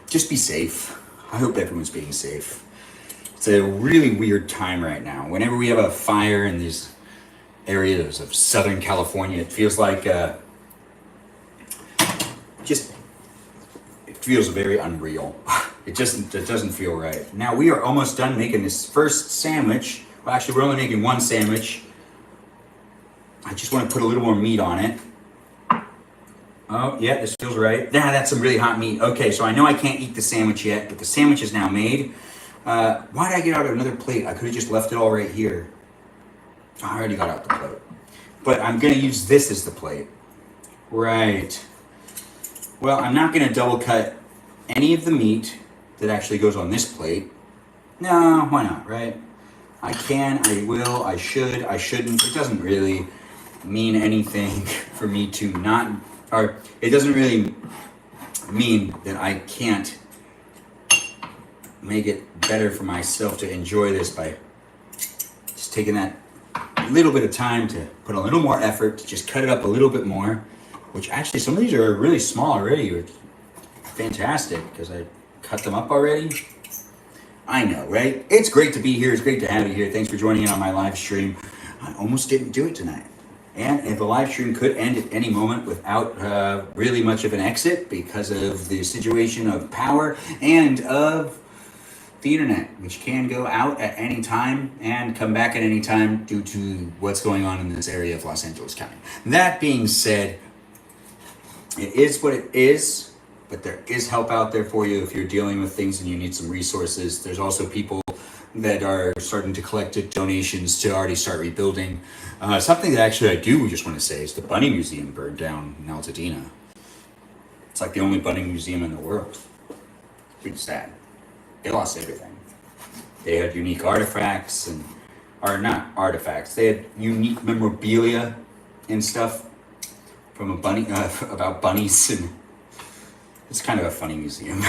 just be safe. I hope everyone's being safe. It's a really weird time right now. Whenever we have a fire in these areas of Southern California, it feels like it feels very unreal. It doesn't feel right. Now we are almost done making this first sandwich. Well, actually, we're only making one sandwich. I just want to put a little more meat on it. Oh, yeah, this feels right. Yeah, that's some really hot meat. Okay, so I know I can't eat the sandwich yet, but the sandwich is now made. Why did I get out another plate? I could have just left it all right here. I already got out the plate. But I'm going to use this as the plate. Right. Well, I'm not going to double cut any of the meat that actually goes on this plate. No, why not, right? I can, I will, I should, I shouldn't. It doesn't really mean anything for me to not, or it doesn't really mean that I can't make it better for myself to enjoy this by just taking that little bit of time to put a little more effort to just cut it up a little bit more, which actually some of these are really small already, which is fantastic because I cut them up already. I know, right? It's great to be here. It's great to have you here. Thanks for joining in on my live stream. I almost didn't do it tonight. And if the live stream could end at any moment without really much of an exit because of the situation of power and of the internet, which can go out at any time and come back at any time due to what's going on in this area of Los Angeles County. That being said, it is what it is, but there is help out there for you if you're dealing with things and you need some resources. There's also people that are starting to collect donations to already start rebuilding. Something that actually I do just want to say is the Bunny Museum burned down in Altadena. It's like the only bunny museum in the world. Pretty sad. They lost everything. They had unique artifacts or not artifacts. They had unique memorabilia and stuff from a bunny, about bunnies, and it's kind of a funny museum.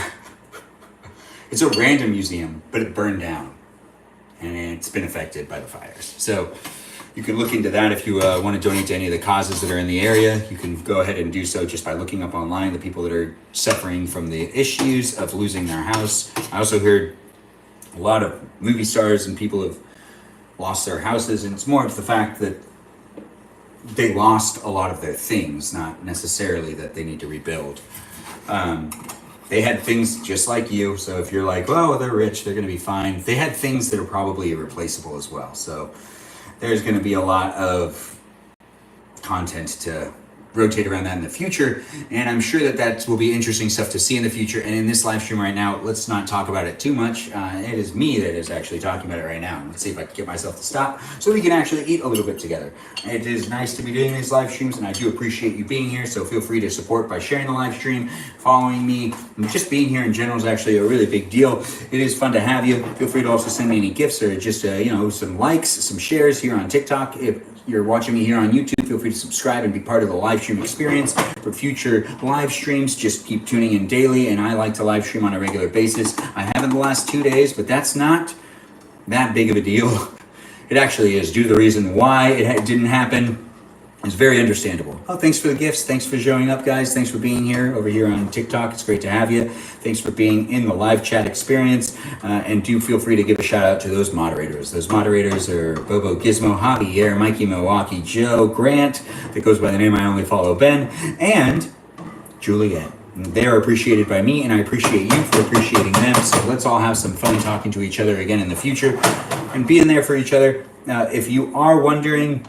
It's a random museum, but it burned down, and it's been affected by the fires. So you can look into that if you want to donate to any of the causes that are in the area. You can go ahead and do so just by looking up online the people that are suffering from the issues of losing their house. I also heard a lot of movie stars and people have lost their houses, and it's more of the fact that they lost a lot of their things, not necessarily that they need to rebuild. They had things just like you, so if you're like, oh, they're rich, they're going to be fine. They had things that are probably irreplaceable as well. So there's going to be a lot of content to rotate around that in the future, and I'm sure that will be interesting stuff to see in the future. And in this live stream right now, let's not talk about it too much. It is me that is actually talking about it right now. Let's see if I can get myself to stop so we can actually eat a little bit together. It is nice to be doing these live streams, and I do appreciate you being here, so feel free to support by sharing the live stream, following me. Just being here in general is actually a really big deal. It is fun to have you. Feel free to also send me any gifts or just some likes, some shares here on TikTok. If you're watching me here on YouTube, feel free to subscribe and be part of the live stream experience. For future live streams, just keep tuning in daily, and I like to live stream on a regular basis. I haven't the last 2 days, but that's not that big of a deal. It actually is, due to the reason why it didn't happen. It's very understandable. Oh, thanks for the gifts. Thanks for showing up, guys. Thanks for being here over here on TikTok. It's great to have you. Thanks for being in the live chat experience. And do feel free to give a shout out to those moderators. Those moderators are Bobo Gizmo, Javier, Mikey Milwaukee, Joe, Grant, that goes by the name I Only Follow Ben, and Juliet. They're appreciated by me, and I appreciate you for appreciating them. So let's all have some fun talking to each other again in the future and being there for each other. If you are wondering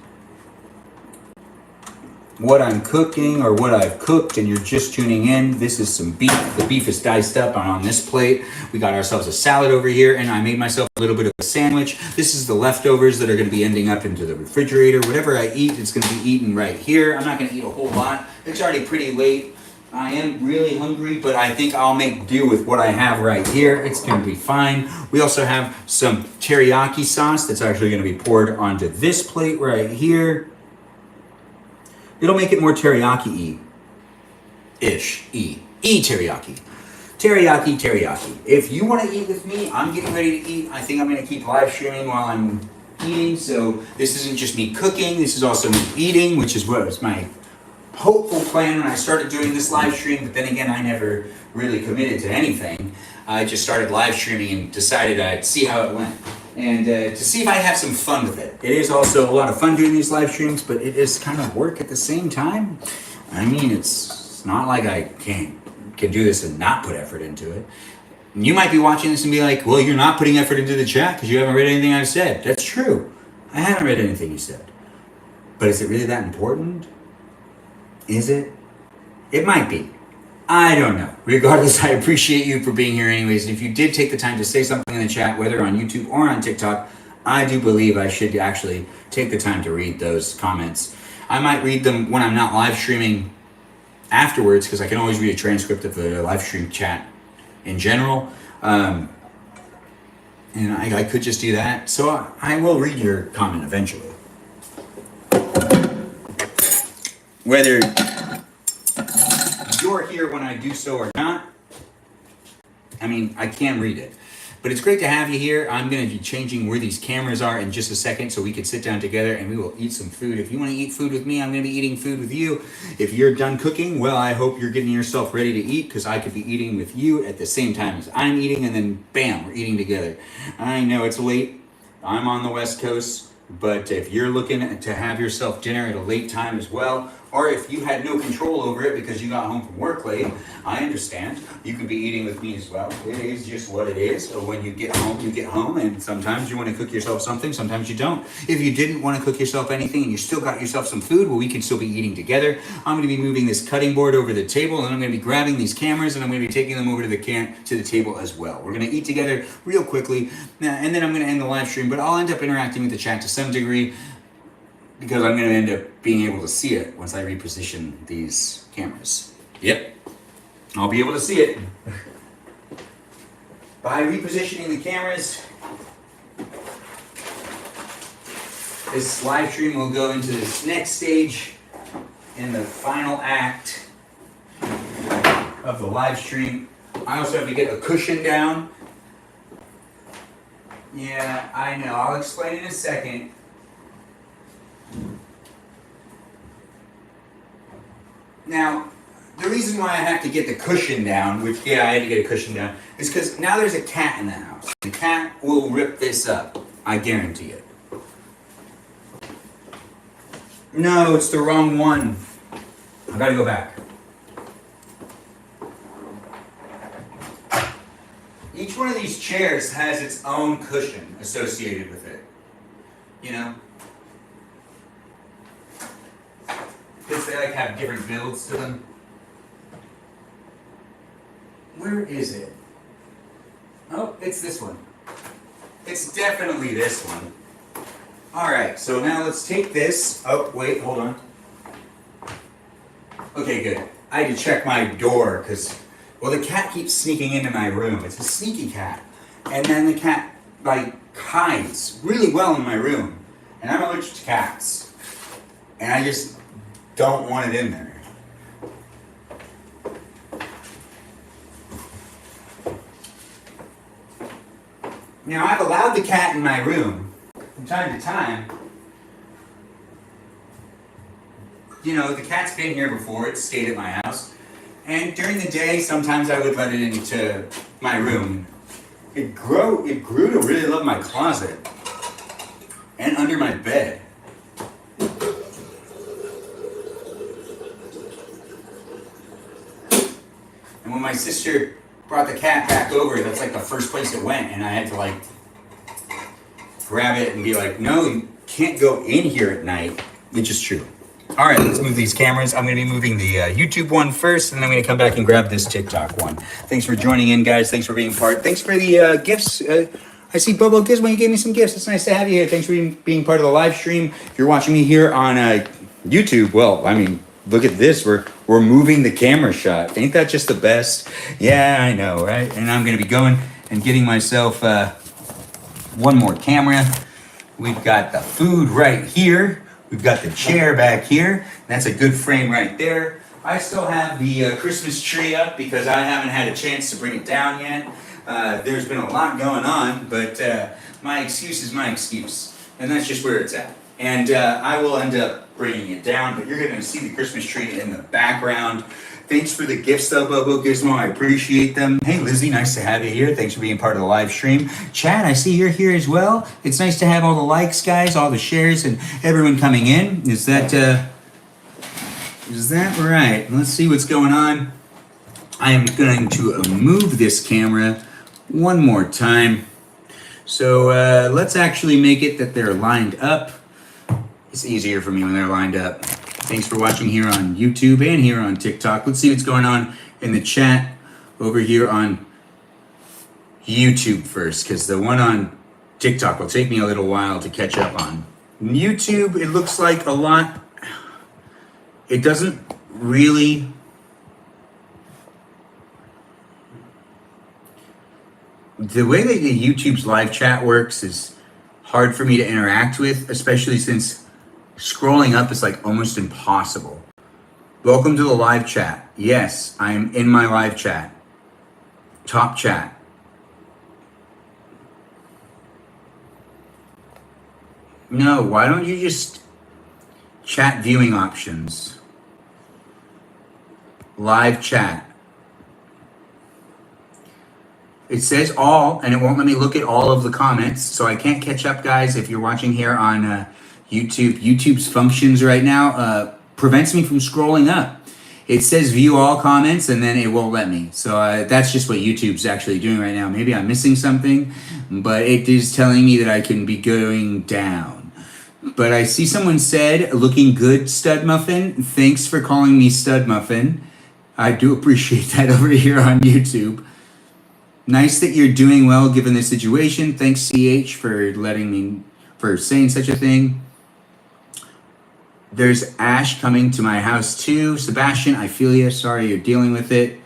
what I'm cooking or what I've cooked and you're just tuning in, this is some beef. The beef is diced up on this plate. We got ourselves a salad over here, and I made myself a little bit of a sandwich. This is the leftovers that are going to be ending up into the refrigerator. Whatever I eat, it's going to be eaten right here. I'm not going to eat a whole lot. It's already pretty late. I am really hungry, but I think I'll make do with what I have right here. It's going to be fine. We also have some teriyaki sauce that's actually going to be poured onto this plate right here. It'll make it more teriyaki-y-ish. Teriyaki. Teriyaki. If you want to eat with me, I'm getting ready to eat. I think I'm going to keep live streaming while I'm eating. So this isn't just me cooking. This is also me eating, which is what was my hopeful plan when I started doing this live stream. But then again, I never really committed to anything. I just started live streaming and decided I'd see how it went. And to see if I have some fun with it. It is also a lot of fun doing these live streams, but it is kind of work at the same time. I mean, it's not like I can do this and not put effort into it. And you might be watching this and be like, well, you're not putting effort into the chat because you haven't read anything I've said. That's true. I haven't read anything you said. But is it really that important? Is it? It might be. I don't know. Regardless, I appreciate you for being here anyways. And if you did take the time to say something in the chat, whether on YouTube or on TikTok, I do believe I should actually take the time to read those comments. I might read them when I'm not live streaming afterwards, because I can always read a transcript of the live stream chat in general. And I could just do that. So I will read your comment eventually. Whether you're here when I do so or not, I mean, I can read it. But it's great to have you here. I'm going to be changing where these cameras are in just a second so we can sit down together and we will eat some food. If you want to eat food with me, I'm going to be eating food with you. If you're done cooking, well, I hope you're getting yourself ready to eat, because I could be eating with you at the same time as I'm eating, and then bam, we're eating together. I know it's late. I'm on the West Coast, but if you're looking to have yourself dinner at a late time as well, or if you had no control over it because you got home from work late, I understand. You could be eating with me as well. It is just what it is. So when you get home, and sometimes you want to cook yourself something, sometimes you don't. If you didn't want to cook yourself anything and you still got yourself some food, well, we can still be eating together. I'm going to be moving this cutting board over the table, and I'm going to be grabbing these cameras, and I'm going to be taking them over to the table as well. We're going to eat together real quickly, and then I'm going to end the live stream, but I'll end up interacting with the chat to some degree, because I'm going to end up being able to see it once I reposition these cameras. Yep, I'll be able to see it. By repositioning the cameras, this live stream will go into this next stage in the final act of the live stream. I also have to get a cushion down. Yeah, I know. I'll explain in a second. Now, the reason why I have to get the cushion down, which, yeah, I had to get a cushion down, is because now there's a cat in the house. The cat will rip this up. I guarantee it. No, it's the wrong one. I gotta go back. Each one of these chairs has its own cushion associated with it. You know? Because they like have different builds to them. Where is it? Oh, it's this one. It's definitely this one. Alright, so now let's take this. Oh, wait, hold on. Okay, good. I had to check my door because, well, the cat keeps sneaking into my room. It's a sneaky cat. And then the cat, like, hides really well in my room. And I'm allergic to cats. And I just don't want it in there. Now, I've allowed the cat in my room from time to time. You know, the cat's been here before. It's stayed at my house. And during the day, sometimes I would let it into my room. It grew to really love my closet and under my bed. And when my sister brought the cat back over, that's like the first place it went, and I had to like grab it and be like, no, you can't go in here at night, which is true. All right, let's move these cameras. I'm going to be moving the YouTube one first, and then I'm going to come back and grab this TikTok one. Thanks for joining in, guys. Thanks for being part. Thanks for the gifts. I see Bobo Gizmo, you gave me some gifts. It's nice to have you here. Thanks for being part of the live stream. If you're watching me here on YouTube, well, I mean, look at this. We're moving the camera shot. Ain't that just the best? Yeah, I know, right? And I'm going to be going and getting myself one more camera. We've got the food right here. We've got the chair back here. That's a good frame right there. I still have the Christmas tree up because I haven't had a chance to bring it down yet. There's been a lot going on, but my excuse is my excuse. And that's just where it's at. And I will end up bringing it down, but you're going to see the Christmas tree in the background. Thanks for the gifts, though, Bobo Gizmo. I appreciate them. Hey, Lizzie, nice to have you here. Thanks for being part of the live stream. Chad, I see you're here as well. It's nice to have all the likes, guys, all the shares, and everyone coming in. Is that right? Let's see what's going on. I am going to move this camera one more time. So let's actually make it that they're lined up. It's easier for me when they're lined up. Thanks for watching here on YouTube and here on TikTok. Let's see what's going on in the chat over here on YouTube first, because the one on TikTok will take me a little while to catch up on. YouTube, it looks like a lot. It doesn't really... The way that the YouTube's live chat works is hard for me to interact with, especially since scrolling up is like almost impossible. Welcome to the live chat. Yes, I am in my live chat. Top chat. No, why don't you just chat viewing options? Live chat. It says all, and it won't let me look at all of the comments, so I can't catch up, guys. If you're watching here on YouTube, YouTube's functions right now prevents me from scrolling up. It says view all comments, and then it won't let me. So that's just what YouTube's actually doing right now. Maybe I'm missing something, but it is telling me that I can be going down. But I see someone said, looking good, Stud Muffin. Thanks for calling me Stud Muffin. I do appreciate that over here on YouTube. Nice that you're doing well given the situation. Thanks, CH, for saying such a thing. There's Ash coming to my house too. Sebastian, I feel you. Sorry you're dealing with it.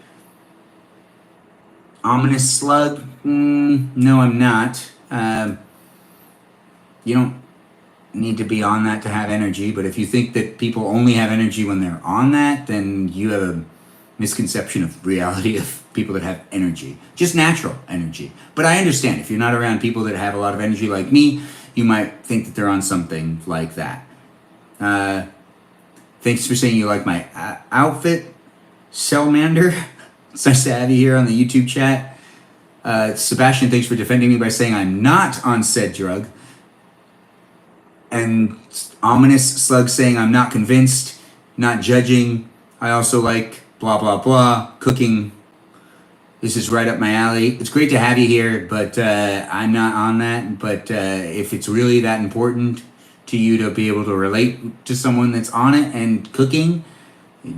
Ominous Slug. No, I'm not. You don't need to be on that to have energy, but if you think that people only have energy when they're on that, then you have a misconception of reality of people that have energy, just natural energy. But I understand if you're not around people that have a lot of energy like me, you might think that they're on something like that. Thanks for saying you like my outfit, Selmander. It's nice to have you here on the YouTube chat. Sebastian, thanks for defending me by saying I'm not on said drug. And Ominous Slug saying I'm not convinced, not judging. I also like blah, blah, blah, cooking. This is right up my alley. It's great to have you here, but I'm not on that. But if it's really that important to you to be able to relate to someone that's on it and cooking,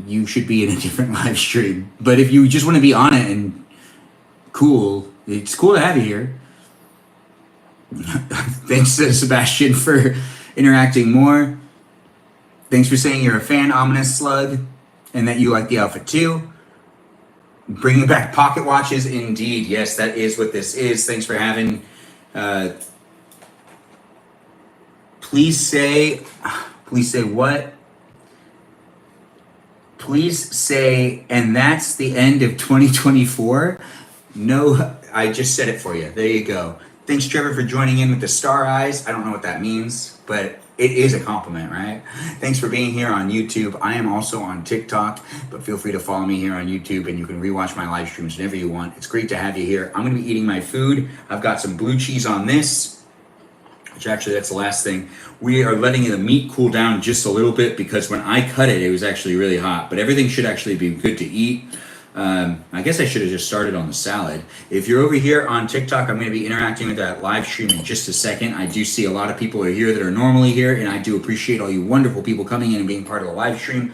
you should be in a different live stream. But if you just want to be on it and cool, it's cool to have you here. Thanks to Sebastian for interacting more. Thanks for saying you're a fan, Ominous Slug, and that you like the outfit too. Bringing back pocket watches, indeed. Yes, that is what this is. Thanks for having. Please say what? Please say, and that's the end of 2024. No, I just said it for you. There you go. Thanks, Trevor, for joining in with the star eyes. I don't know what that means, but it is a compliment, right? Thanks for being here on YouTube. I am also on TikTok, but feel free to follow me here on YouTube, and you can rewatch my live streams whenever you want. It's great to have you here. I'm going to be eating my food. I've got some blue cheese on this, which actually that's the last thing. We are letting the meat cool down just a little bit because when I cut it, it was actually really hot, but everything should actually be good to eat. I guess I should have just started on the salad. If you're over here on TikTok, I'm going to be interacting with that live stream in just a second. I do see a lot of people are here that are normally here, and I do appreciate all you wonderful people coming in and being part of the live stream.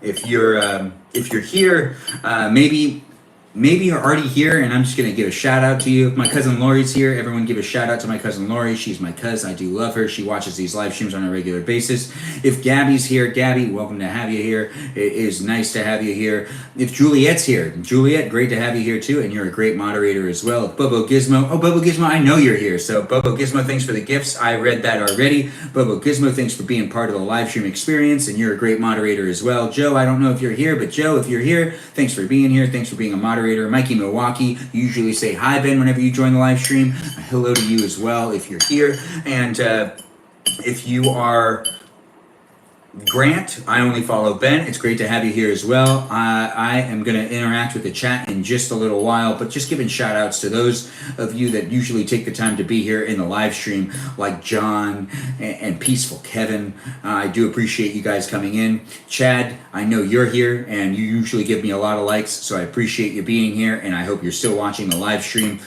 If you're here, maybe you're already here, and I'm just going to give a shout out to you. If my cousin Lori's here, everyone give a shout out to my cousin Lori. She's my cousin. I do love her. She watches these live streams on a regular basis. If Gabby's here, Gabby, welcome to have you here. It is nice to have you here. If Juliet's here, Juliet, great to have you here too, and you're a great moderator as well. Bobo Gizmo, Bobo Gizmo, I know you're here. So Bobo Gizmo, thanks for the gifts. I read that already. Bobo Gizmo, thanks for being part of the live stream experience, and you're a great moderator as well. Joe, I don't know if you're here, but Joe, if you're here, thanks for being here. Thanks for being a moderator. Mikey Milwaukee, you usually say hi, Ben, whenever you join the live stream. Hello to you as well if you're here. And if you are Grant, I only follow Ben. It's great to have you here as well. I am going to interact with the chat in just a little while, but just giving shout outs to those of you that usually take the time to be here in the live stream, like John and Peaceful Kevin. I do appreciate you guys coming in. Chad, I know you're here and you usually give me a lot of likes, so I appreciate you being here, and I hope you're still watching the live stream.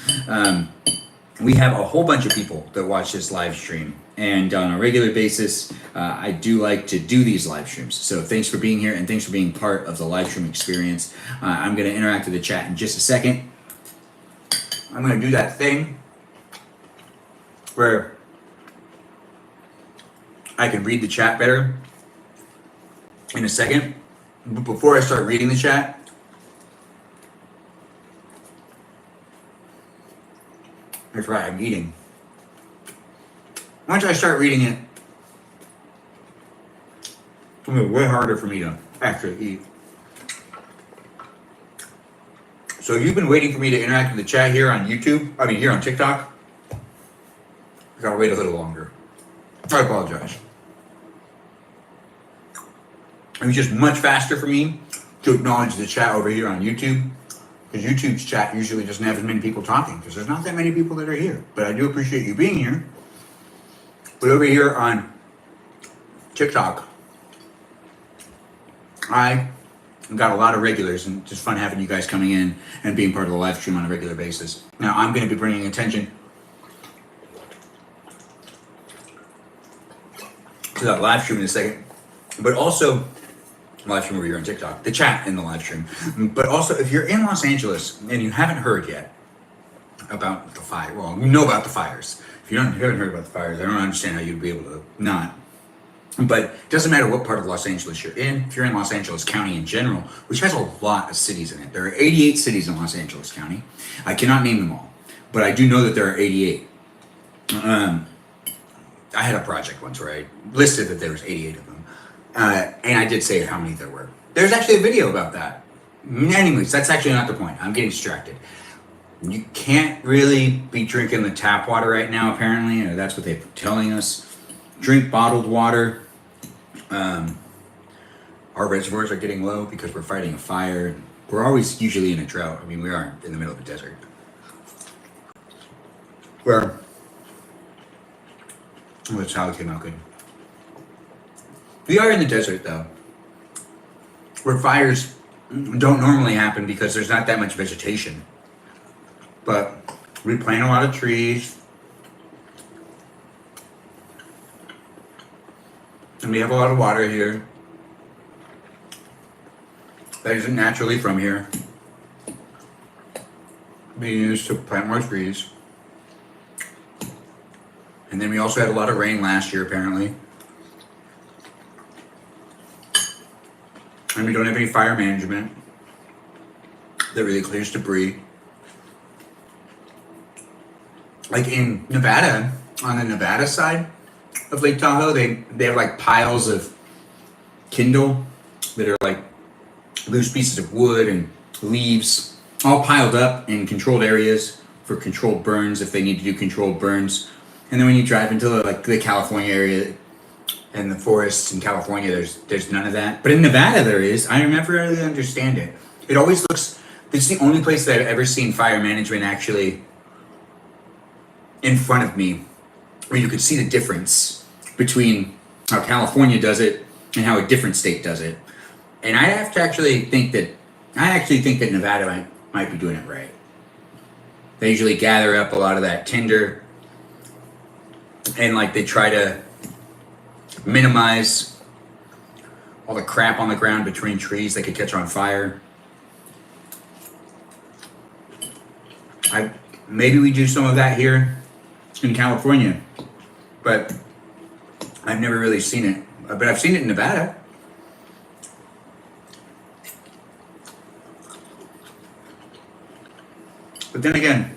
We have a whole bunch of people that watch this live stream, and on a regular basis, I do like to do these live streams. So thanks for being here, and thanks for being part of the live stream experience. I'm going to interact with the chat in just a second. I'm going to do that thing where I can read the chat better in a second. But before I start reading the chat, that's right, I'm eating. Once I start reading it, it's going to be way harder for me to actually eat. So you've been waiting for me to interact with the chat here on YouTube, here on TikTok. I gotta wait a little longer. I apologize. It was just much faster for me to acknowledge the chat over here on YouTube, because YouTube's chat usually doesn't have as many people talking, because there's not that many people that are here. But I do appreciate you being here. But over here on TikTok, I got a lot of regulars, and it's just fun having you guys coming in and being part of the live stream on a regular basis. Now, I'm going to be bringing attention to that live stream in a second, but also live stream over here on TikTok, the chat in the live stream. But also, if you're in Los Angeles and you haven't heard yet about the fire, well, you know about the fires. If you haven't heard about the fires, I don't understand how you'd be able to not. But it doesn't matter what part of Los Angeles you're in. If you're in Los Angeles County in general, which has a lot of cities in it. There are 88 cities in Los Angeles County. I cannot name them all, but I do know that there are 88. I had a project once where I listed that there was 88 of them. And I did say how many there were. There's actually a video about that. Anyways, that's actually not the point. I'm getting distracted. You can't really be drinking the tap water right now, apparently. That's what they're telling us. Drink bottled water. Our reservoirs are getting low because we're fighting a fire. We're always usually in a drought. We are in the middle of a desert. That's how it came out good. We are in the desert, though, where fires don't normally happen because there's not that much vegetation. But we plant a lot of trees, and we have a lot of water here that isn't naturally from here, being used to plant more trees. And then we also had a lot of rain last year, apparently. And we don't have any fire management that really clears debris. Like in Nevada, on the Nevada side of Lake Tahoe, they have like piles of kindle that are like loose pieces of wood and leaves, all piled up in controlled areas for controlled burns if they need to do controlled burns. And then when you drive into the California area and the forests in California, there's none of that. But in Nevada there is. I never really understand it. It always looks, it's the only place that I've ever seen fire management actually in front of me, where you could see the difference between how California does it and how a different state does it. And I have to actually think that I actually think that Nevada might be doing it right. They usually gather up a lot of that tinder and like they try to minimize all the crap on the ground between trees that could catch on fire. Maybe we do some of that here in California, but I've never really seen it. But I've seen it in Nevada. But then again,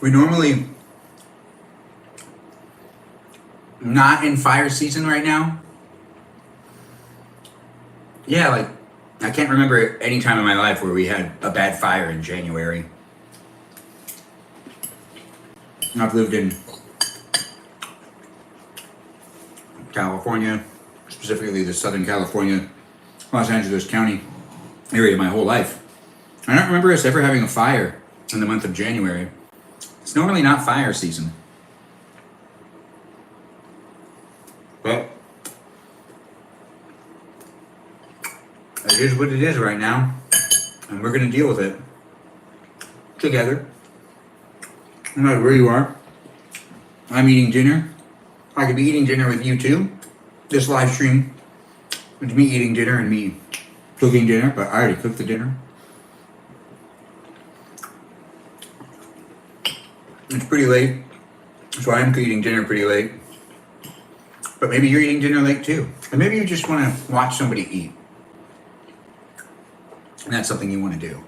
we normally not in fire season right now. Yeah, like I can't remember any time in my life where we had a bad fire in January. I've lived in California, specifically the Southern California, Los Angeles County area my whole life. I don't remember us ever having a fire in the month of January. It's normally not fire season. But it is what it is right now, and we're going to deal with it together. No matter where you are, I'm eating dinner. I could be eating dinner with you too. This live stream is me eating dinner and me cooking dinner, but I already cooked the dinner. It's pretty late, so I'm eating dinner pretty late. But maybe you're eating dinner late too. And maybe you just want to watch somebody eat. And that's something you want to do.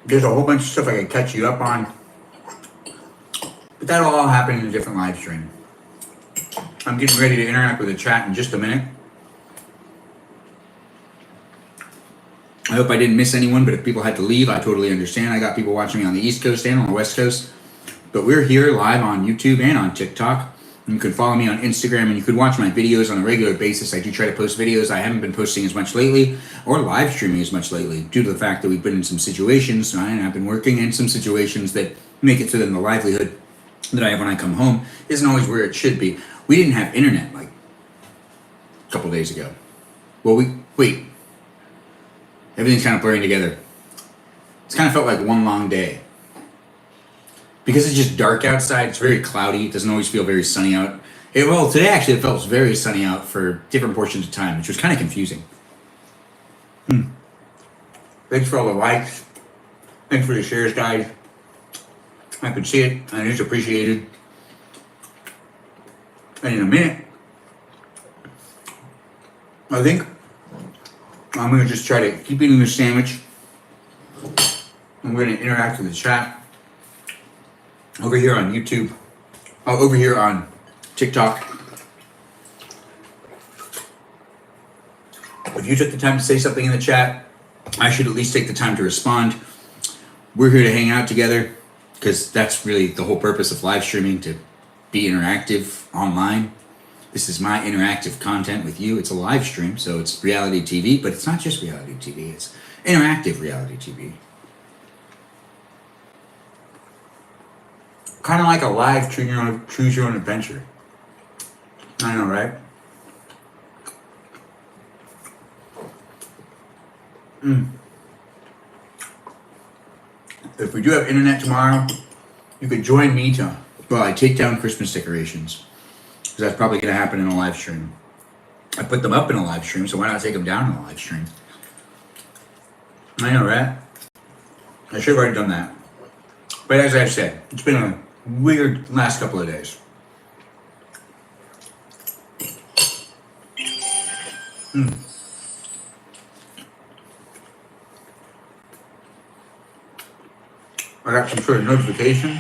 There's a whole bunch of stuff I could catch you up on. But that'll all happen in a different live stream. I'm getting ready to interact with the chat in just a minute. I hope I didn't miss anyone, but if people had to leave, I totally understand. I got people watching me on the East Coast and on the West Coast. But we're here live on YouTube and on TikTok. And you can follow me on Instagram and you can watch my videos on a regular basis. I do try to post videos. I haven't been posting as much lately or live streaming as much lately due to the fact that we've been in some situations. And I've been working in some situations that make it so that the livelihood that I have when I come home isn't always where it should be. We didn't have internet like a couple days ago. Well, wait. Everything's kind of blurring together. It's kind of felt like one long day. Because it's just dark outside, it's very cloudy, it doesn't always feel very sunny out. Well, today actually it felt very sunny out for different portions of time, which was kind of confusing. Thanks for all the likes. Thanks for the shares, guys. I could see it, and it's appreciated. And in a minute, I think I'm going to just try to keep eating this sandwich. I'm going to interact with the chat over here on YouTube, over here on TikTok. If you took the time to say something in the chat, I should at least take the time to respond. We're here to hang out together because that's really the whole purpose of live streaming, to be interactive online. This is my interactive content with you. It's a live stream, so it's reality TV, but it's not just reality TV. It's interactive reality TV. Kind of like a live choose your own adventure. I know, right? If we do have internet tomorrow, you could join me while I take down Christmas decorations. Because that's probably going to happen in a live stream. I put them up in a live stream, so why not take them down in a live stream? I know, right? I should have already done that. But as I said, it's been a weird last couple of days. I got some sort of notification.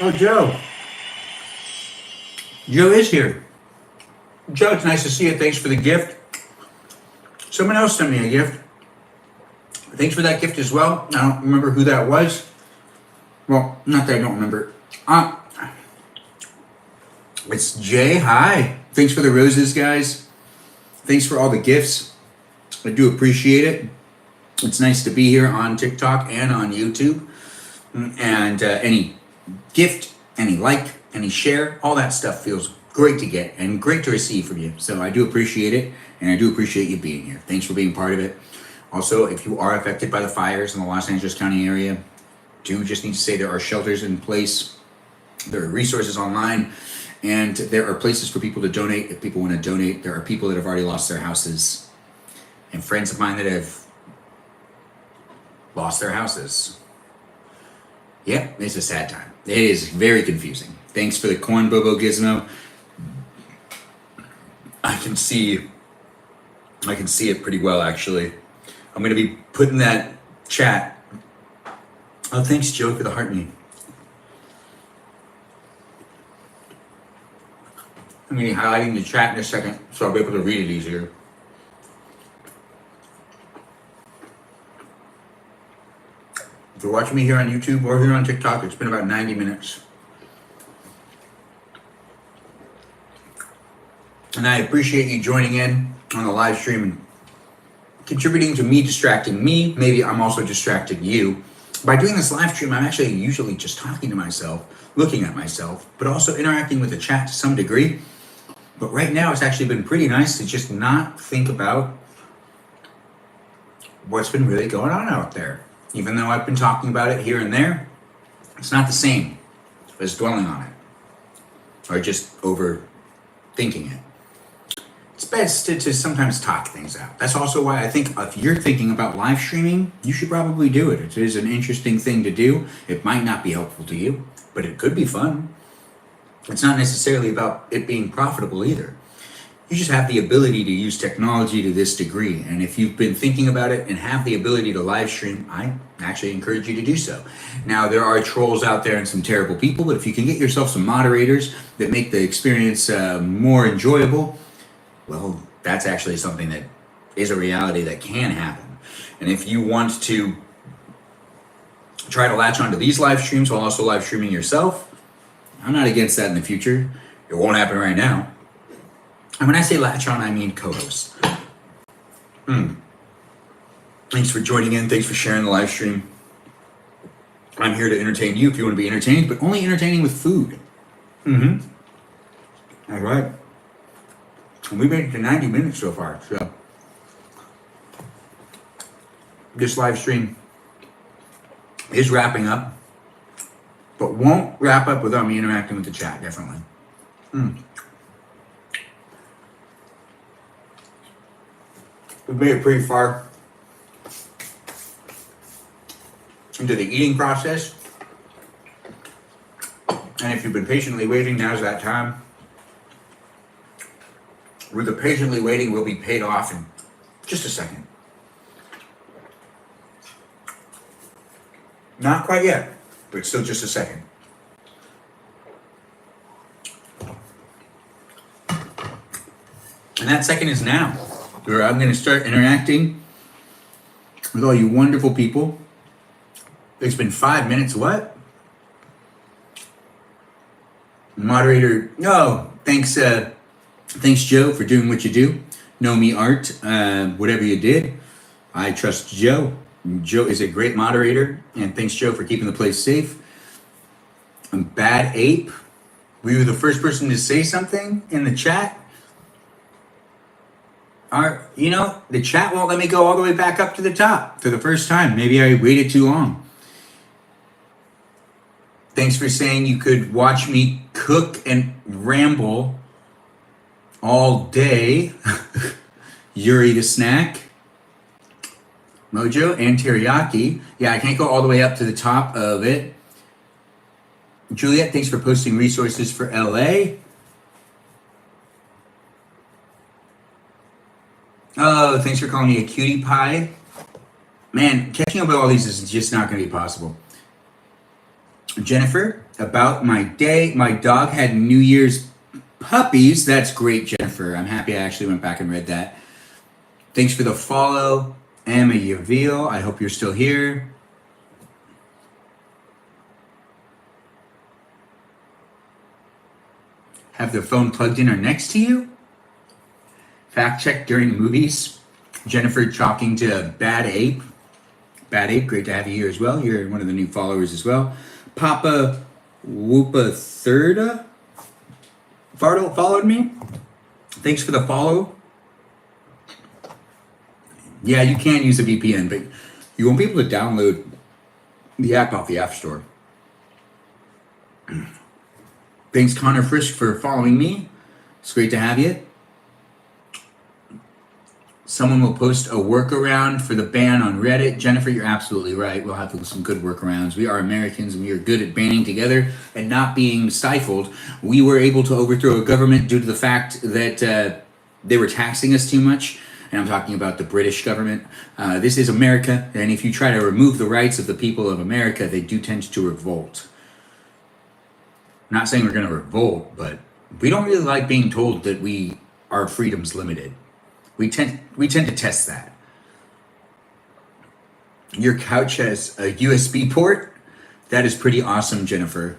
Oh, Joe. Joe is here. Joe, it's nice to see you. Thanks for the gift. Someone else sent me a gift. Thanks for that gift as well. I don't remember who that was. Well, not that I don't remember. It's Jay. Hi. Thanks for the roses, guys. Thanks for all the gifts. I do appreciate it. It's nice to be here on TikTok and on YouTube. And any gift, any like, any share, all that stuff feels great to get and great to receive from you. So I do appreciate it, and I do appreciate you being here. Thanks for being part of it. Also, if you are affected by the fires in the Los Angeles County area, do just need to say there are shelters in place, there are resources online, and there are places for people to donate if people want to donate. There are people that have already lost their houses and friends of mine that have lost their houses. Yeah, it's a sad time. It is very confusing. Thanks for the corn, Bobo Gizmo. I can see it pretty well, actually. I'm going to be putting that chat. Oh, thanks, Joe, for the heart me. I'm going to be highlighting the chat in a second, so I'll be able to read it easier. If you're watching me here on YouTube or here on TikTok, it's been about 90 minutes. And I appreciate you joining in on the live stream and contributing to me distracting me. Maybe I'm also distracting you. By doing this live stream, I'm actually usually just talking to myself, looking at myself, but also interacting with the chat to some degree. But right now, it's actually been pretty nice to just not think about what's been really going on out there. Even though I've been talking about it here and there, it's not the same as dwelling on it or just overthinking it. It's best to sometimes talk things out. That's also why I think if you're thinking about live streaming, you should probably do it. It is an interesting thing to do. It might not be helpful to you, but it could be fun. It's not necessarily about it being profitable either. You just have the ability to use technology to this degree. And if you've been thinking about it and have the ability to live stream, I actually encourage you to do so. Now, there are trolls out there and some terrible people, but if you can get yourself some moderators that make the experience more enjoyable, well, that's actually something that is a reality that can happen. And if you want to try to latch onto these live streams while also live streaming yourself, I'm not against that in the future. It won't happen right now. And when I say latch on, I mean co-host. Thanks for joining in. Thanks for sharing the live stream. I'm here to entertain you if you want to be entertained, but only entertaining with food. All right. We made it to 90 minutes so far, so this live stream is wrapping up, but won't wrap up without me interacting with the chat, definitely. We've made it pretty far into the eating process, and if you've been patiently waiting, now's that time. With the patiently waiting, will be paid off in just a second. Not quite yet, but still just a second. And that second is now, where I'm going to start interacting with all you wonderful people. It's been 5 minutes. What? Moderator, no, thanks. Thanks, Joe, for doing what you do. Know me, Art. Whatever you did, I trust Joe. Joe is a great moderator, and thanks, Joe, for keeping the place safe. Bad Ape, were you the first person to say something in the chat? The chat won't let me go all the way back up to the top for the first time. Maybe I waited too long. Thanks for saying you could watch me cook and ramble all day. Yuri the Snack. Mojo and Teriyaki. Yeah, I can't go all the way up to the top of it. Juliet, thanks for posting resources for LA. Oh, thanks for calling me a cutie pie. Man, catching up with all these is just not going to be possible. Jennifer, about my day, my dog had New Year's puppies. That's great, Jennifer. I'm happy I actually went back and read that. Thanks for the follow, Emma Yavil. I hope you're still here. Have the phone plugged in or next to you? Fact check during movies. Jennifer talking to Bad Ape. Bad Ape, great to have you here as well. You're one of the new followers as well. Papa Whoopa Thirda. followed me. Thanks for the follow. Yeah, you can use a VPN, but you won't be able to download the app off the App Store. Thanks, Connor Frisk, for following me. It's great to have you. Someone will post a workaround for the ban on Reddit. Jennifer, you're absolutely right. We'll have some good workarounds. We are Americans and we are good at banding together and not being stifled. We were able to overthrow a government due to the fact that they were taxing us too much. And I'm talking about the British government. This is America. And if you try to remove the rights of the people of America, they do tend to revolt. I'm not saying we're going to revolt, but we don't really like being told that our freedom's limited. We tend to test that. Your couch has a USB port? That is pretty awesome, Jennifer.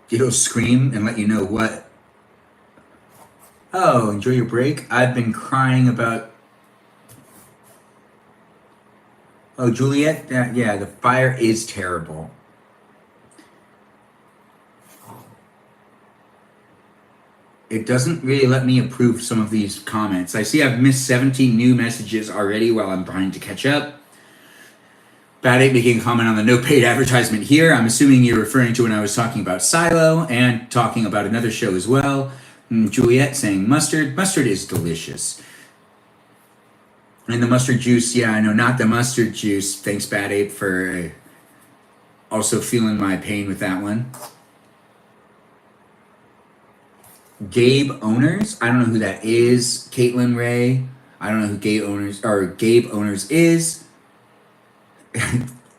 It'll scream and let you know what. Oh, enjoy your break? I've been crying about... Oh, Juliet? Yeah, the fire is terrible. It doesn't really let me approve some of these comments. I see I've missed 17 new messages already while I'm trying to catch up. Bad 8 making a comment on the no paid advertisement here. I'm assuming you're referring to when I was talking about Silo and talking about another show as well. Juliet saying mustard. Mustard is delicious. And the mustard juice, yeah, I know, not the mustard juice. Thanks, Bad 8, for also feeling my pain with that one. Gabe Owners, I don't know who that is. Caitlin Ray, I don't know who Gabe Owners is.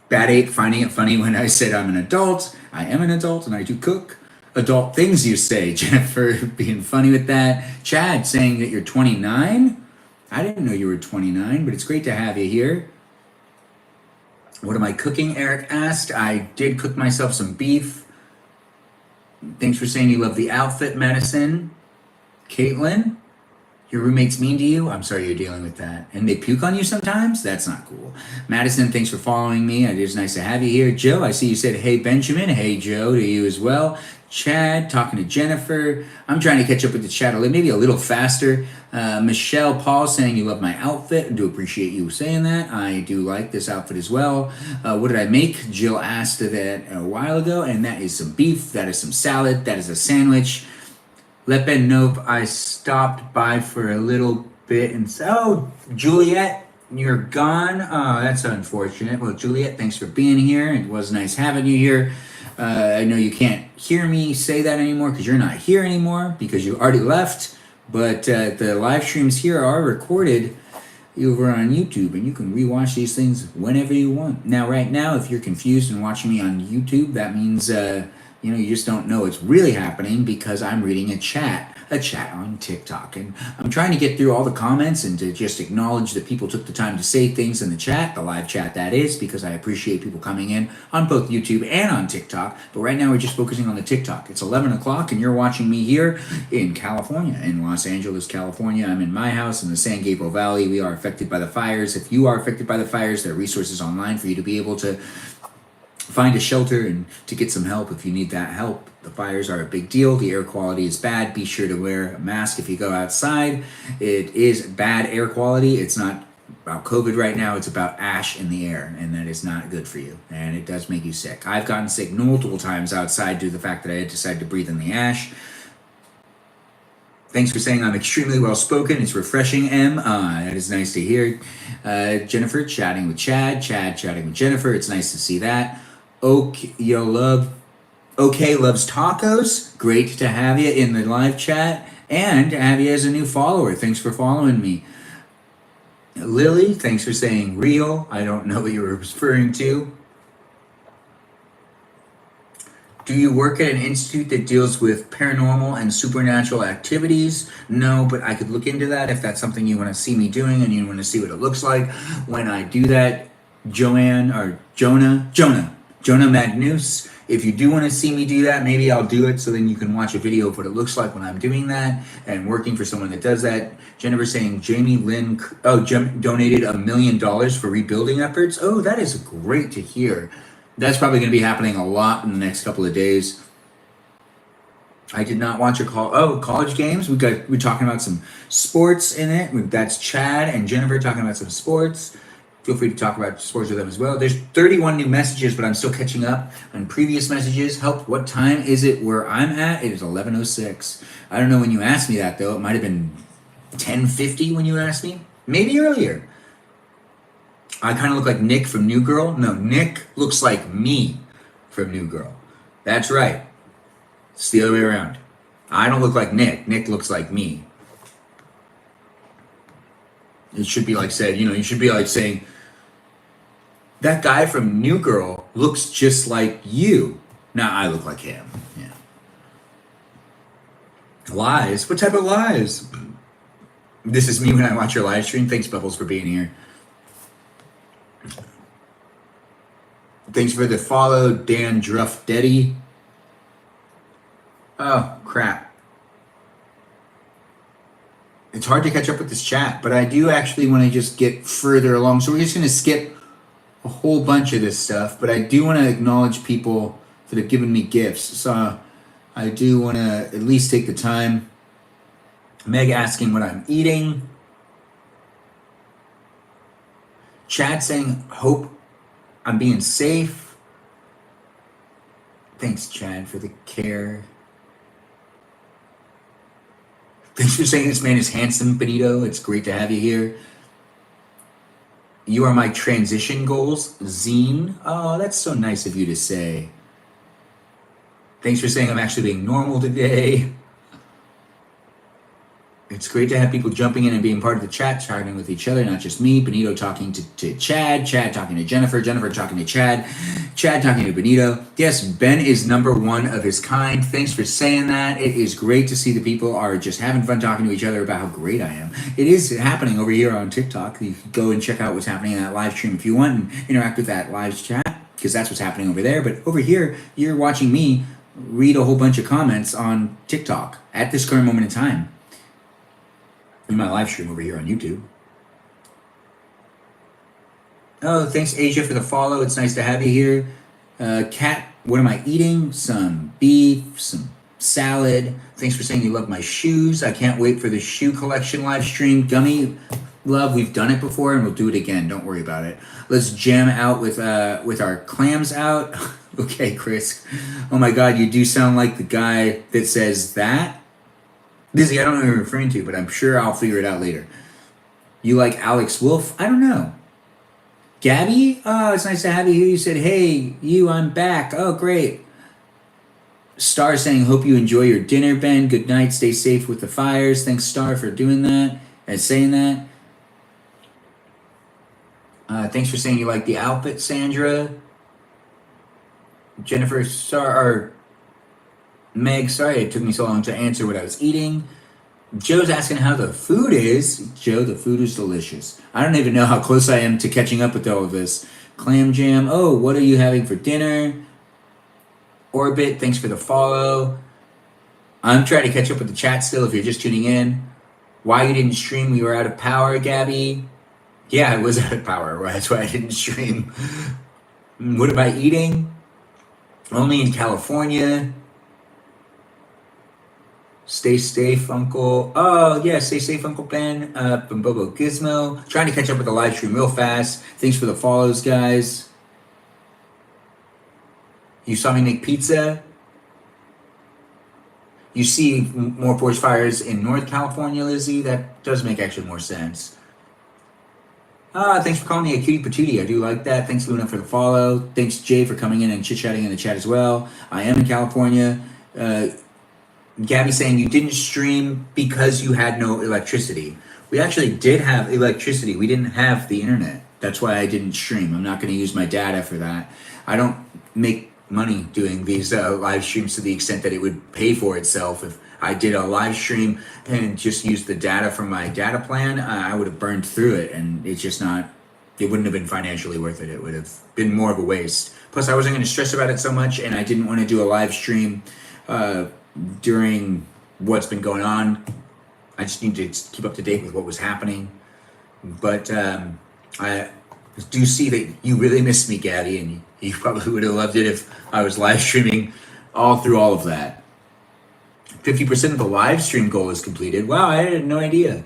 Bad 8 finding it funny when I said I'm an adult. I am an adult and I do cook. Adult things, you say. Jennifer being funny with that. Chad saying that you're 29. I didn't know you were 29, but it's great to have you here. What am I cooking? Eric asked. I did cook myself some beef. Thanks for saying you love the outfit, Medicine. Caitlin, your roommate's mean to you? I'm sorry you're dealing with that. And they puke on you sometimes? That's not cool. Madison, thanks for following me. It is nice to have you here. Joe, I see you said, hey, Benjamin. Hey, Joe, to you as well. Chad, talking to Jennifer. I'm trying to catch up with the chat maybe a little faster. Michelle Paul saying you love my outfit. I do appreciate you saying that. I do like this outfit as well. What did I make? Jill asked that a while ago, and that is some beef. That is some salad. That is a sandwich. Let Ben know if I stopped by for a little bit. And so, Juliet, you're gone. Oh, that's unfortunate. Well, Juliet, thanks for being here. It was nice having you here. I know you can't hear me say that anymore because you're not here anymore because you already left. But the live streams here are recorded over on YouTube, and you can rewatch these things whenever you want. Now, right now, if you're confused and watching me on YouTube, that means you just don't know what's really happening because I'm reading a chat on TikTok. And I'm trying to get through all the comments and to just acknowledge that people took the time to say things in the chat, the live chat that is, because I appreciate people coming in on both YouTube and on TikTok. But right now we're just focusing on the TikTok. It's 11 o'clock and you're watching me here in California, in Los Angeles, California. I'm in my house in the San Gabriel Valley. We are affected by the fires. If you are affected by the fires, there are resources online for you to be able to find a shelter and to get some help if you need that help. The fires are a big deal. The air quality is bad. Be sure to wear a mask if you go outside. It is bad air quality. It's not about COVID right now. It's about ash in the air, and that is not good for you. And it does make you sick. I've gotten sick multiple times outside due to the fact that I had decided to breathe in the ash. Thanks for saying I'm extremely well spoken. It's refreshing, M. That is nice to hear. Jennifer chatting with Chad. Chad chatting with Jennifer. It's nice to see that. Okay loves tacos. Great to have you in the live chat and to have you as a new follower. Thanks for following me. Lily, thanks for saying real. I don't know what you were referring to. Do you work at an institute that deals with paranormal and supernatural activities? No, but I could look into that if that's something you want to see me doing and you want to see what it looks like when I do that. Jonah, Jonah Magnus, if you do want to see me do that, maybe I'll do it so then you can watch a video of what it looks like when I'm doing that and working for someone that does that. Jennifer saying Jamie Lynn, donated $1 million for rebuilding efforts. Oh, that is great to hear. That's probably going to be happening a lot in the next couple of days. I did not watch your college games. We're talking about some sports in it. That's Chad and Jennifer talking about some sports. Feel free to talk about sports with them as well. There's 31 new messages, but I'm still catching up on previous messages. Help, what time is it where I'm at? It is 11:06. I don't know when you asked me that, though. It might have been 10:50 when you asked me. Maybe earlier. I kind of look like Nick from New Girl. No, Nick looks like me from New Girl. That's right. It's the other way around. I don't look like Nick. Nick looks like me. It should be like said, you should be like saying, that guy from New Girl looks just like you. Now I look like him. Yeah. Lies? What type of lies? This is me when I watch your live stream. Thanks, Bubbles, for being here. Thanks for the follow, Dan Druff Deddy. Oh, crap. It's hard to catch up with this chat, but I do actually want to just get further along. So we're just going to skip a whole bunch of this stuff, but I do want to acknowledge people that have given me gifts. So I do want to at least take the time. Meg asking what I'm eating. Chad saying, hope I'm being safe. Thanks, Chad, for the care. Thanks for saying this man is handsome, Benito. It's great to have you here. You are my transition goals, Zine. Oh, that's so nice of you to say. Thanks for saying I'm actually being normal today. It's great to have people jumping in and being part of the chat, chatting with each other, not just me. Benito talking to Chad, Chad talking to Jennifer, Jennifer talking to Chad, Chad talking to Benito. Yes, Ben is number one of his kind. Thanks for saying that. It is great to see the people are just having fun talking to each other about how great I am. It is happening over here on TikTok. You can go and check out what's happening in that live stream if you want and interact with that live chat, because that's what's happening over there. But over here, you're watching me read a whole bunch of comments on TikTok at this current moment in time. In my live stream over here on YouTube. Oh, thanks, Asia, for the follow. It's nice to have you here. Kat, what am I eating? Some beef, some salad. Thanks for saying you love my shoes. I can't wait for the shoe collection live stream. Gummy Love, we've done it before and we'll do it again. Don't worry about it. Let's jam out with our clams out. Okay, Chris. Oh my God, you do sound like the guy that says that. Dizzy, I don't know who you're referring to, but I'm sure I'll figure it out later. You like Alex Wolf? I don't know. Gabby? Oh, it's nice to have you here. You said, hey, I'm back. Oh, great. Star saying, hope you enjoy your dinner, Ben. Good night. Stay safe with the fires. Thanks, Star, for doing that and saying that. Thanks for saying you like the outfit, Sandra. Jennifer, Meg, sorry it took me so long to answer what I was eating. Joe's asking how the food is. Joe, the food is delicious. I don't even know how close I am to catching up with all of this. Clam jam. Oh, what are you having for dinner? Orbit, thanks for the follow. I'm trying to catch up with the chat still if you're just tuning in. Why you didn't stream? We were out of power, Gabby. Yeah, I was out of power. That's why I didn't stream. What am I eating? Only in California. Stay safe, Uncle. Oh, yeah, stay safe, Uncle Ben. From Bobo Gizmo. Trying to catch up with the live stream real fast. Thanks for the follows, guys. You saw me make pizza. You see more forest fires in North California, Lizzie. That does make actually more sense. Thanks for calling me a cutie patootie. I do like that. Thanks, Luna, for the follow. Thanks, Jay, for coming in and chit-chatting in the chat as well. I am in California. Gabby saying you didn't stream because you had no electricity. We actually did have electricity. We didn't have the internet. That's why I didn't stream. I'm not going to use my data for that. I don't make money doing these live streams to the extent that it would pay for itself. If I did a live stream and just used the data from my data plan, I would have burned through it, and it's just not, it wouldn't have been financially worth it. It would have been more of a waste. Plus, I wasn't going to stress about it so much, and I didn't want to do a live stream during what's been going on. I just need to keep up to date with what was happening. But I do see that you really missed me, Gabby, and you probably would have loved it if I was live streaming all through all of that. 50% of the live stream goal is completed. Wow, I had no idea.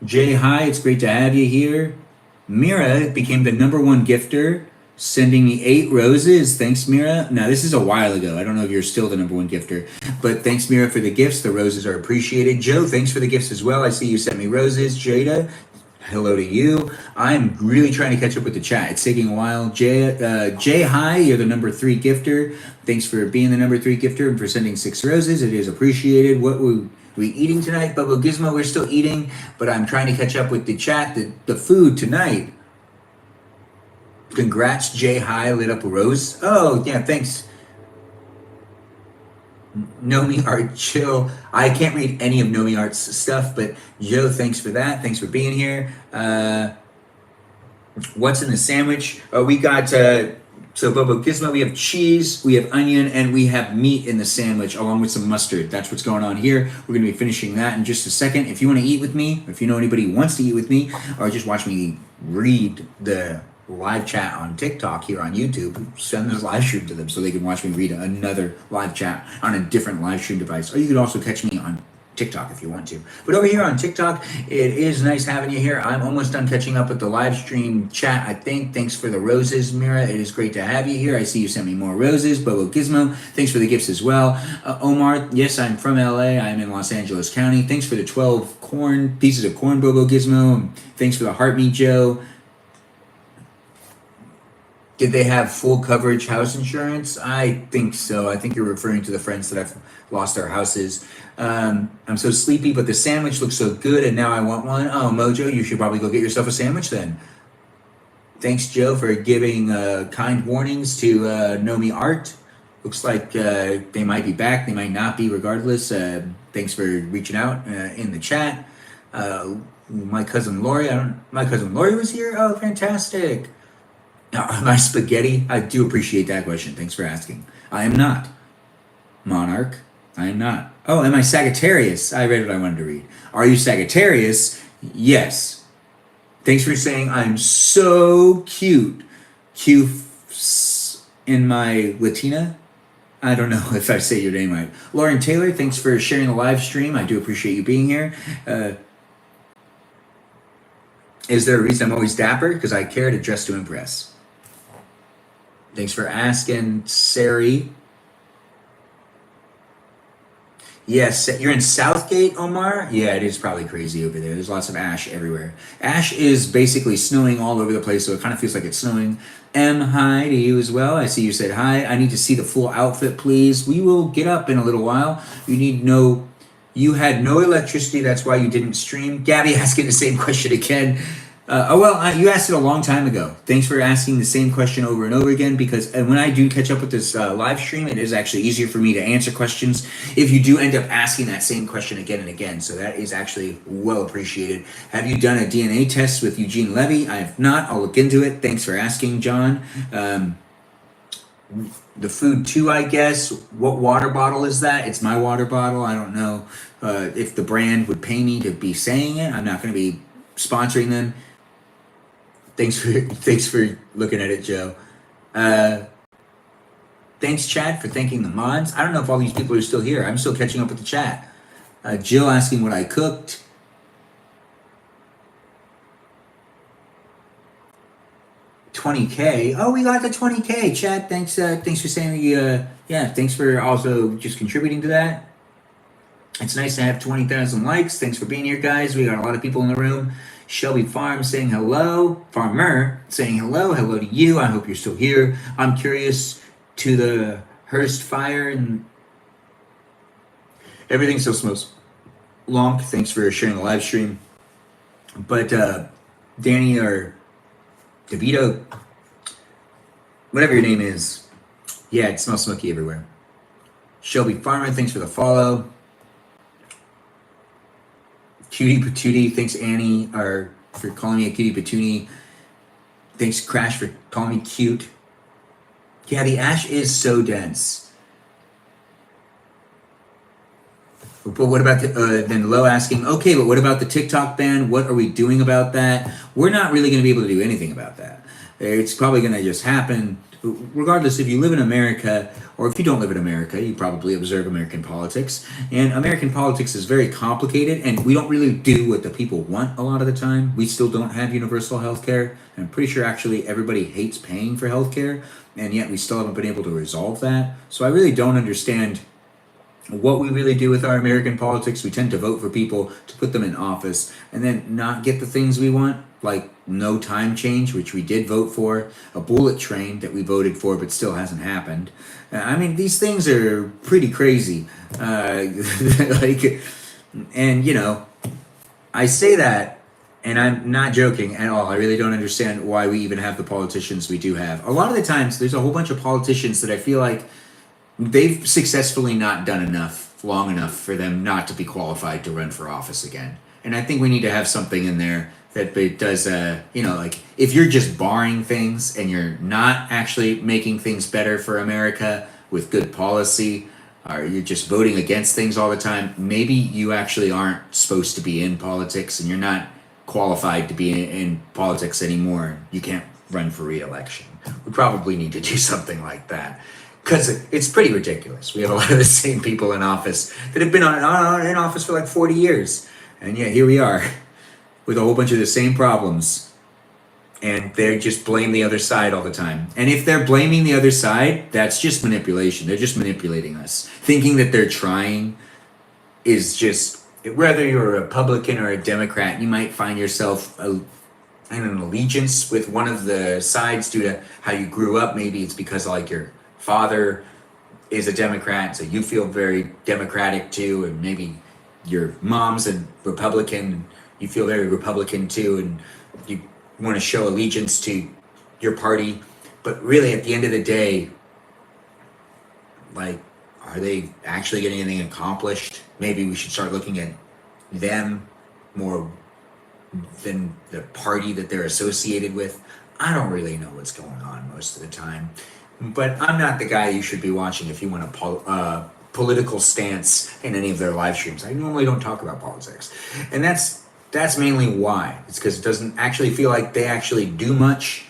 Jay, hi, it's great to have you here. Mira became the #1 gifter, sending me 8 roses. Thanks, Mira. Now, this is a while ago. I don't know if you're still the #1 gifter, but thanks, Mira, for the gifts. The roses are appreciated. Joe, thanks for the gifts as well. I see you sent me roses. Jada, hello to you. I'm really trying to catch up with the chat. It's taking a while. Jay, hi, you're the #3 gifter. Thanks for being the #3 gifter and for sending 6 roses. It is appreciated. What were we eating tonight? Bubba Gizmo, we're still eating, but I'm trying to catch up with the chat. The food tonight. Congrats, Jay, hi, lit up a rose. Oh, yeah, thanks. Nomi Art Chill. I can't read any of Nomi Art's stuff, but Joe, thanks for that. Thanks for being here. What's in the sandwich? We got, so Bobo Gizmo, we have cheese, we have onion, and we have meat in the sandwich along with some mustard. That's what's going on here. We're going to be finishing that in just a second. If you want to eat with me, if you know anybody who wants to eat with me, or just watch me read the live chat on TikTok here on YouTube, send this live stream to them so they can watch me read another live chat on a different live stream device. Or you can also catch me on TikTok if you want to. But over here on TikTok, it is nice having you here. I'm almost done catching up with the live stream chat, I think. Thanks for the roses, Mira. It is great to have you here. I see you sent me more roses. Bobo Gizmo, thanks for the gifts as well. Omar, yes, I'm from LA. I'm in Los Angeles County. Thanks for the 12 pieces of corn, Bobo Gizmo. Thanks for the heart me, Joe. Did they have full coverage house insurance? I think so. I think you're referring to the friends that have lost their houses. I'm so sleepy, but the sandwich looks so good, and now I want one. Oh, Mojo, you should probably go get yourself a sandwich then. Thanks, Joe, for giving kind warnings to Nomi Art. Looks like they might be back. They might not be, regardless. Thanks for reaching out in the chat. My cousin Lori. My cousin Lori was here. Oh, fantastic. Am I spaghetti? I do appreciate that question. Thanks for asking. I am not. Monarch. I am not. Oh, am I Sagittarius? I read what I wanted to read. Are you Sagittarius? Yes. Thanks for saying I'm so cute. Q in my Latina? I don't know if I say your name right. Lauren Taylor, thanks for sharing the live stream. I do appreciate you being here. Is there a reason I'm always dapper? Because I care to dress to impress. Thanks for asking, Sari. Yes, you're in Southgate, Omar? Yeah, it is probably crazy over there. There's lots of ash everywhere. Ash is basically snowing all over the place, so it kind of feels like it's snowing. Hi to you as well. I see you said hi. I need to see the full outfit, please. We will get up in a little while. You had no electricity, that's why you didn't stream. Gabby asking the same question again. You asked it a long time ago. Thanks for asking the same question over and over again, because when I do catch up with this live stream, it is actually easier for me to answer questions if you do end up asking that same question again and again. So that is actually well appreciated. Have you done a DNA test with Eugene Levy? I have not. I'll look into it. Thanks for asking, John. The food too, I guess. What water bottle is that? It's my water bottle. I don't know if the brand would pay me to be saying it. I'm not going to be sponsoring them. Thanks for looking at it, Joe. Thanks, Chad, for thanking the mods. I don't know if all these people are still here. I'm still catching up with the chat. Jill asking what I cooked. $20K. Oh, we got the $20K. Chad, thanks for saying thanks for also just contributing to that. It's nice to have 20,000 likes. Thanks for being here, guys. We got a lot of people in the room. Shelby Farm saying hello. Farmer saying hello. Hello to you. I hope you're still here. I'm curious to the Hearst fire and everything still smells. Lonk, thanks for sharing the live stream. But Danny or DeVito, whatever your name is, yeah, it smells smoky everywhere. Shelby Farmer, thanks for the follow. Cutie Patootie, thanks Annie for calling me a cutie patootie. Thanks Crash for calling me cute. Yeah, the ash is so dense. But what about then Low asking, okay, but what about the TikTok ban? What are we doing about that? We're not really going to be able to do anything about that. It's probably going to just happen. Regardless, if you live in America or if you don't live in America, you probably observe American politics. And American politics is very complicated, and we don't really do what the people want a lot of the time. We still don't have universal health care. And I'm pretty sure actually everybody hates paying for health care, and yet we still haven't been able to resolve that. So I really don't understand what we really do with our American politics. We tend to vote for people to put them in office and then not get the things we want, like no time change, which we did vote for, a bullet train that we voted for but still hasn't happened. I mean, these things are pretty crazy. Like, and you know, I say that, and I'm not joking at all. I really don't understand why we even have the politicians we do have. A lot of the times, there's a whole bunch of politicians that I feel like they've successfully not done enough long enough for them not to be qualified to run for office again. And I think we need to have something in there that does, you know, like if you're just barring things and you're not actually making things better for America with good policy, or you're just voting against things all the time, maybe you actually aren't supposed to be in politics and you're not qualified to be in politics anymore. You can't run for re-election. We probably need to do something like that. Because it's pretty ridiculous. We have a lot of the same people in office that have been in office for like 40 years. And yet here we are with a whole bunch of the same problems. And they just blame the other side all the time. And if they're blaming the other side, that's just manipulation. They're just manipulating us. Thinking that they're trying is just, whether you're a Republican or a Democrat, you might find yourself in an allegiance with one of the sides due to how you grew up. Maybe it's because like your father is a Democrat, so you feel very Democratic too, and maybe your mom's a Republican, you feel very Republican too, and you want to show allegiance to your party. But really, at the end of the day, like, are they actually getting anything accomplished? Maybe we should start looking at them more than the party that they're associated with. I don't really know what's going on most of the time. But I'm not the guy you should be watching if you want a political stance in any of their live streams. I normally don't talk about politics. And that's mainly why. It's because it doesn't actually feel like they actually do much.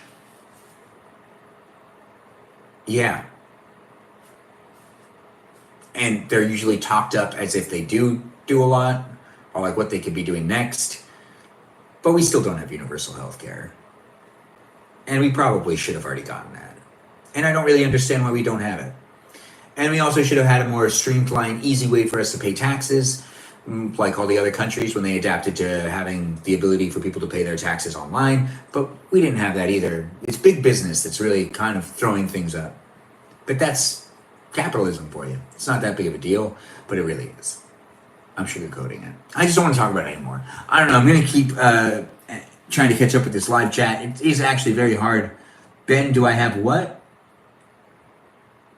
Yeah. And they're usually talked up as if they do a lot, or like what they could be doing next. But we still don't have universal health care. And we probably should have already gotten that. And I don't really understand why we don't have it. And we also should have had a more streamlined, easy way for us to pay taxes, like all the other countries when they adapted to having the ability for people to pay their taxes online. But we didn't have that either. It's big business that's really kind of throwing things up. But that's capitalism for you. It's not that big of a deal, but it really is. I'm sugarcoating it. I just don't want to talk about it anymore. I don't know. I'm going to keep trying to catch up with this live chat. It is actually very hard. Ben, do I have what?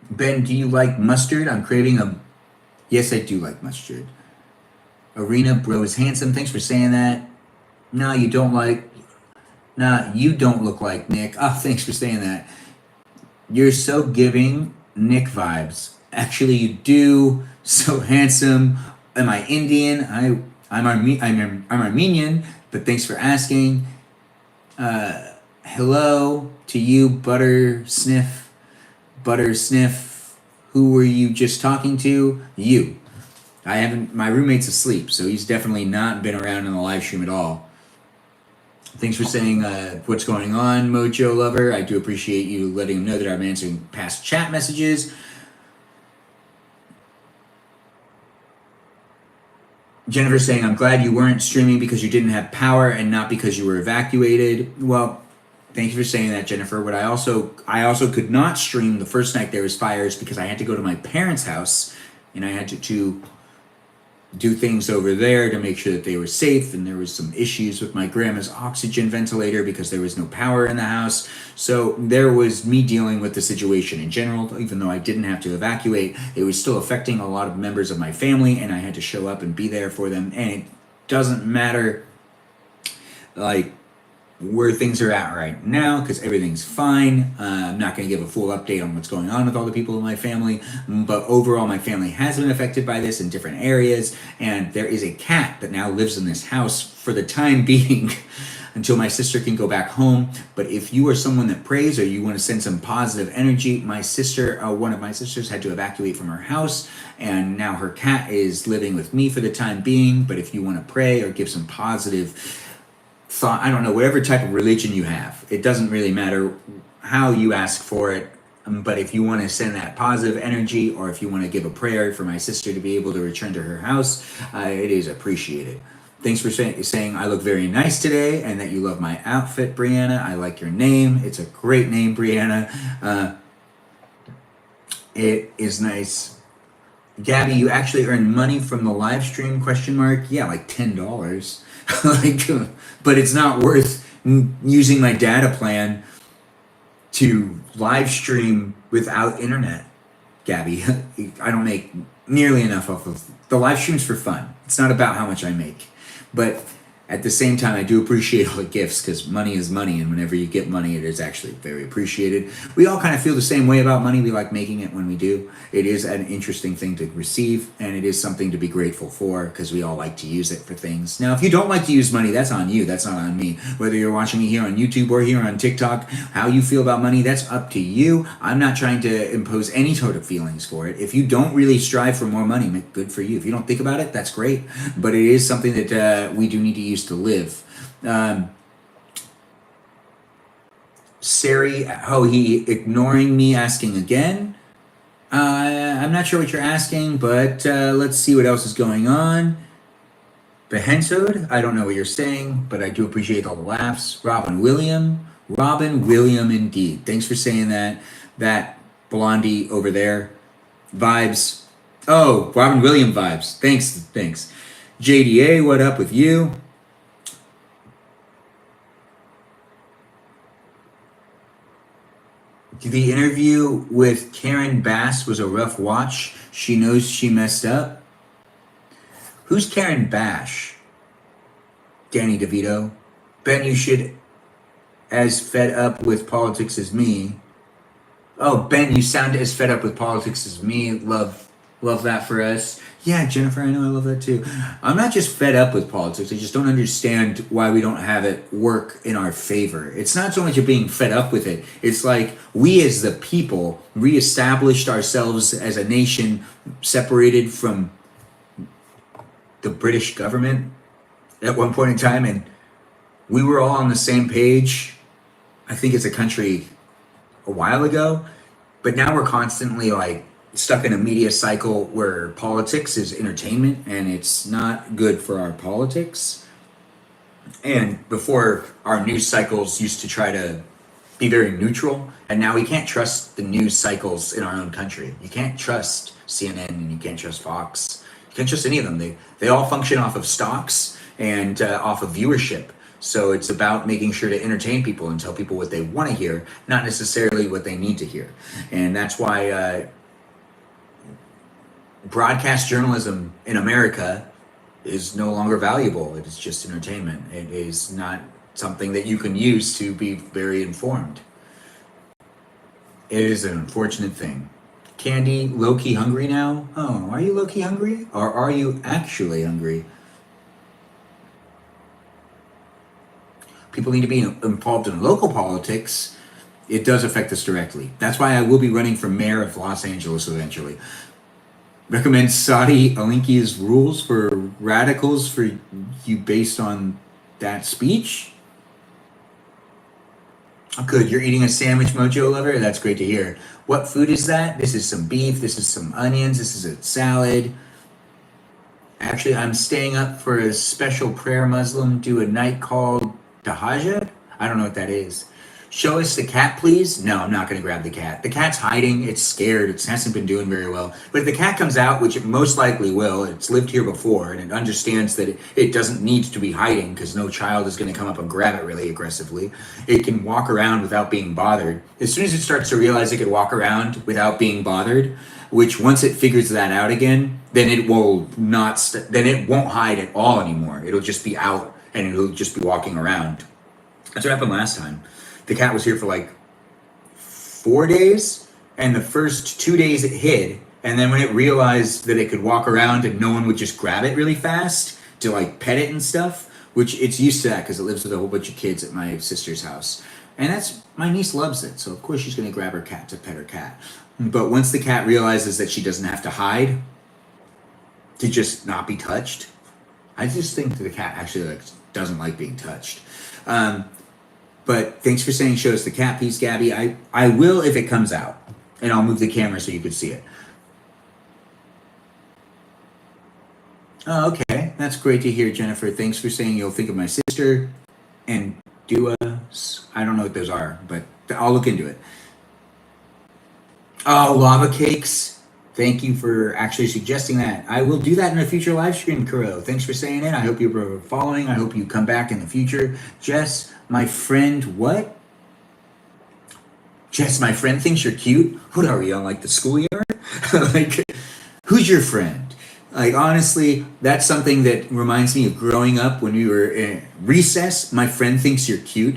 Ben, do you like mustard? I'm craving a... Yes, I do like mustard. Arena Bro is handsome. Thanks for saying that. No, you don't like... Nah, you don't look like Nick. Oh, thanks for saying that. You're so giving Nick vibes. Actually, you do. So handsome. Am I Indian? I'm Armenian, but thanks for asking. Hello to you, Butter Sniff. Who were you just talking to? You. I haven't. My roommate's asleep, so he's definitely not been around in the live stream at all. Thanks for saying what's going on, Mojo Lover. I do appreciate you letting him know that I'm answering past chat messages. Jennifer saying, I'm glad you weren't streaming because you didn't have power and not because you were evacuated. Well, thank you for saying that, Jennifer. But I also could not stream the first night there was fires because I had to go to my parents' house and I had to do things over there to make sure that they were safe, and there was some issues with my grandma's oxygen ventilator because there was no power in the house. So there was me dealing with the situation in general. Even though I didn't have to evacuate, it was still affecting a lot of members of my family, and I had to show up and be there for them. And it doesn't matter, like, where things are at right now because everything's fine. I'm not going to give a full update on what's going on with all the people in my family, but overall, my family has been affected by this in different areas. And there is a cat that now lives in this house for the time being until my sister can go back home. But if you are someone that prays or you want to send some positive energy, my sister, one of my sisters, had to evacuate from her house, and now her cat is living with me for the time being. But if you want to pray or give some positive thought, I don't know, whatever type of religion you have, it doesn't really matter how you ask for it. But if you want to send that positive energy, or if you want to give a prayer for my sister to be able to return to her house, it is appreciated. Thanks for saying I look very nice today and that you love my outfit, Brianna. I like your name. It's a great name, Brianna. It is nice. Gabby, you actually earn money from the live stream? Question mark. Yeah, like $10. Like, but it's not worth using my data plan to live stream without internet, Gabby. I don't make nearly enough off of the live streams for fun. It's not about how much I make. But at the same time, I do appreciate all the gifts because money is money. And whenever you get money, it is actually very appreciated. We all kind of feel the same way about money. We like making it when we do. It is an interesting thing to receive, and it is something to be grateful for because we all like to use it for things. Now, if you don't like to use money, that's on you. That's not on me. Whether you're watching me here on YouTube or here on TikTok, how you feel about money, that's up to you. I'm not trying to impose any sort of feelings for it. If you don't really strive for more money, good for you. If you don't think about it, that's great. But it is something that we do need to use to live. Sari, he ignoring me asking again. I'm not sure what you're asking, but let's see what else is going on. Behensod, I don't know what you're saying, but I do appreciate all the laughs. Robin William indeed. Thanks for saying that. That blondie over there. Vibes. Oh, Robin William vibes. Thanks. JDA, what up with you? The interview with Karen Bass was a rough watch. She knows she messed up. Who's Karen Bash? Danny DeVito. Ben, you should as fed up with politics as me. Oh, Ben, you sound as fed up with politics as me. Love that for us. Yeah, Jennifer, I know, I love that too. I'm not just fed up with politics. I just don't understand why we don't have it work in our favor. It's not so much of being fed up with it. It's like we as the people reestablished ourselves as a nation separated from the British government at one point in time, and we were all on the same page. I think as a country a while ago, but now we're constantly like stuck in a media cycle where politics is entertainment and it's not good for our politics. And before, our news cycles used to try to be very neutral, and now we can't trust the news cycles in our own country. You can't trust CNN and you can't trust Fox. You can't trust any of them. They all function off of stocks and off of viewership. So it's about making sure to entertain people and tell people what they want to hear, not necessarily what they need to hear. And that's why broadcast journalism in America is no longer valuable. It is just entertainment. It is not something that you can use to be very informed. It is an unfortunate thing. Candy, low-key hungry now? Oh, are you low-key hungry? Or are you actually hungry? People need to be involved in local politics. It does affect us directly. That's why I will be running for mayor of Los Angeles eventually. Recommend Saudi Alinki's rules for radicals for you based on that speech? Good, you're eating a sandwich, Mojo lover? That's great to hear. What food is that? This is some beef, this is some onions, this is a salad. Actually, I'm staying up for a special prayer Muslim do a night called Tahajjud? I don't know what that is. Show us the cat, please. No, I'm not going to grab the cat. The cat's hiding. It's scared. It hasn't been doing very well. But if the cat comes out, which it most likely will, it's lived here before, and it understands that it doesn't need to be hiding because no child is going to come up and grab it really aggressively. It can walk around without being bothered. As soon as it starts to realize it can walk around without being bothered, which once it figures that out again, then it will then it won't hide at all anymore. It'll just be out and it'll just be walking around. That's what happened last time. The cat was here for like 4 days, and the first 2 days it hid, and then when it realized that it could walk around and no one would just grab it really fast to like pet it and stuff, which it's used to that because it lives with a whole bunch of kids at my sister's house. And that's, my niece loves it, so of course she's gonna grab her cat to pet her cat. But once the cat realizes that she doesn't have to hide to just not be touched, I just think that the cat actually like doesn't like being touched. But thanks for saying show us the cat piece, Gabby. I will if it comes out, and I'll move the camera so you can see it. Oh, okay. That's great to hear, Jennifer. Thanks for saying you'll think of my sister and duas. I don't know what those are, but I'll look into it. Oh, lava cakes. Thank you for actually suggesting that. I will do that in a future live stream, Kuro. Thanks for saying it. I hope you're following. I hope you come back in the future. Jess, my friend, what? Jess, my friend thinks you're cute. What are we on, like the schoolyard? Like, who's your friend? Like, honestly, that's something that reminds me of growing up when we were in recess. My friend thinks you're cute.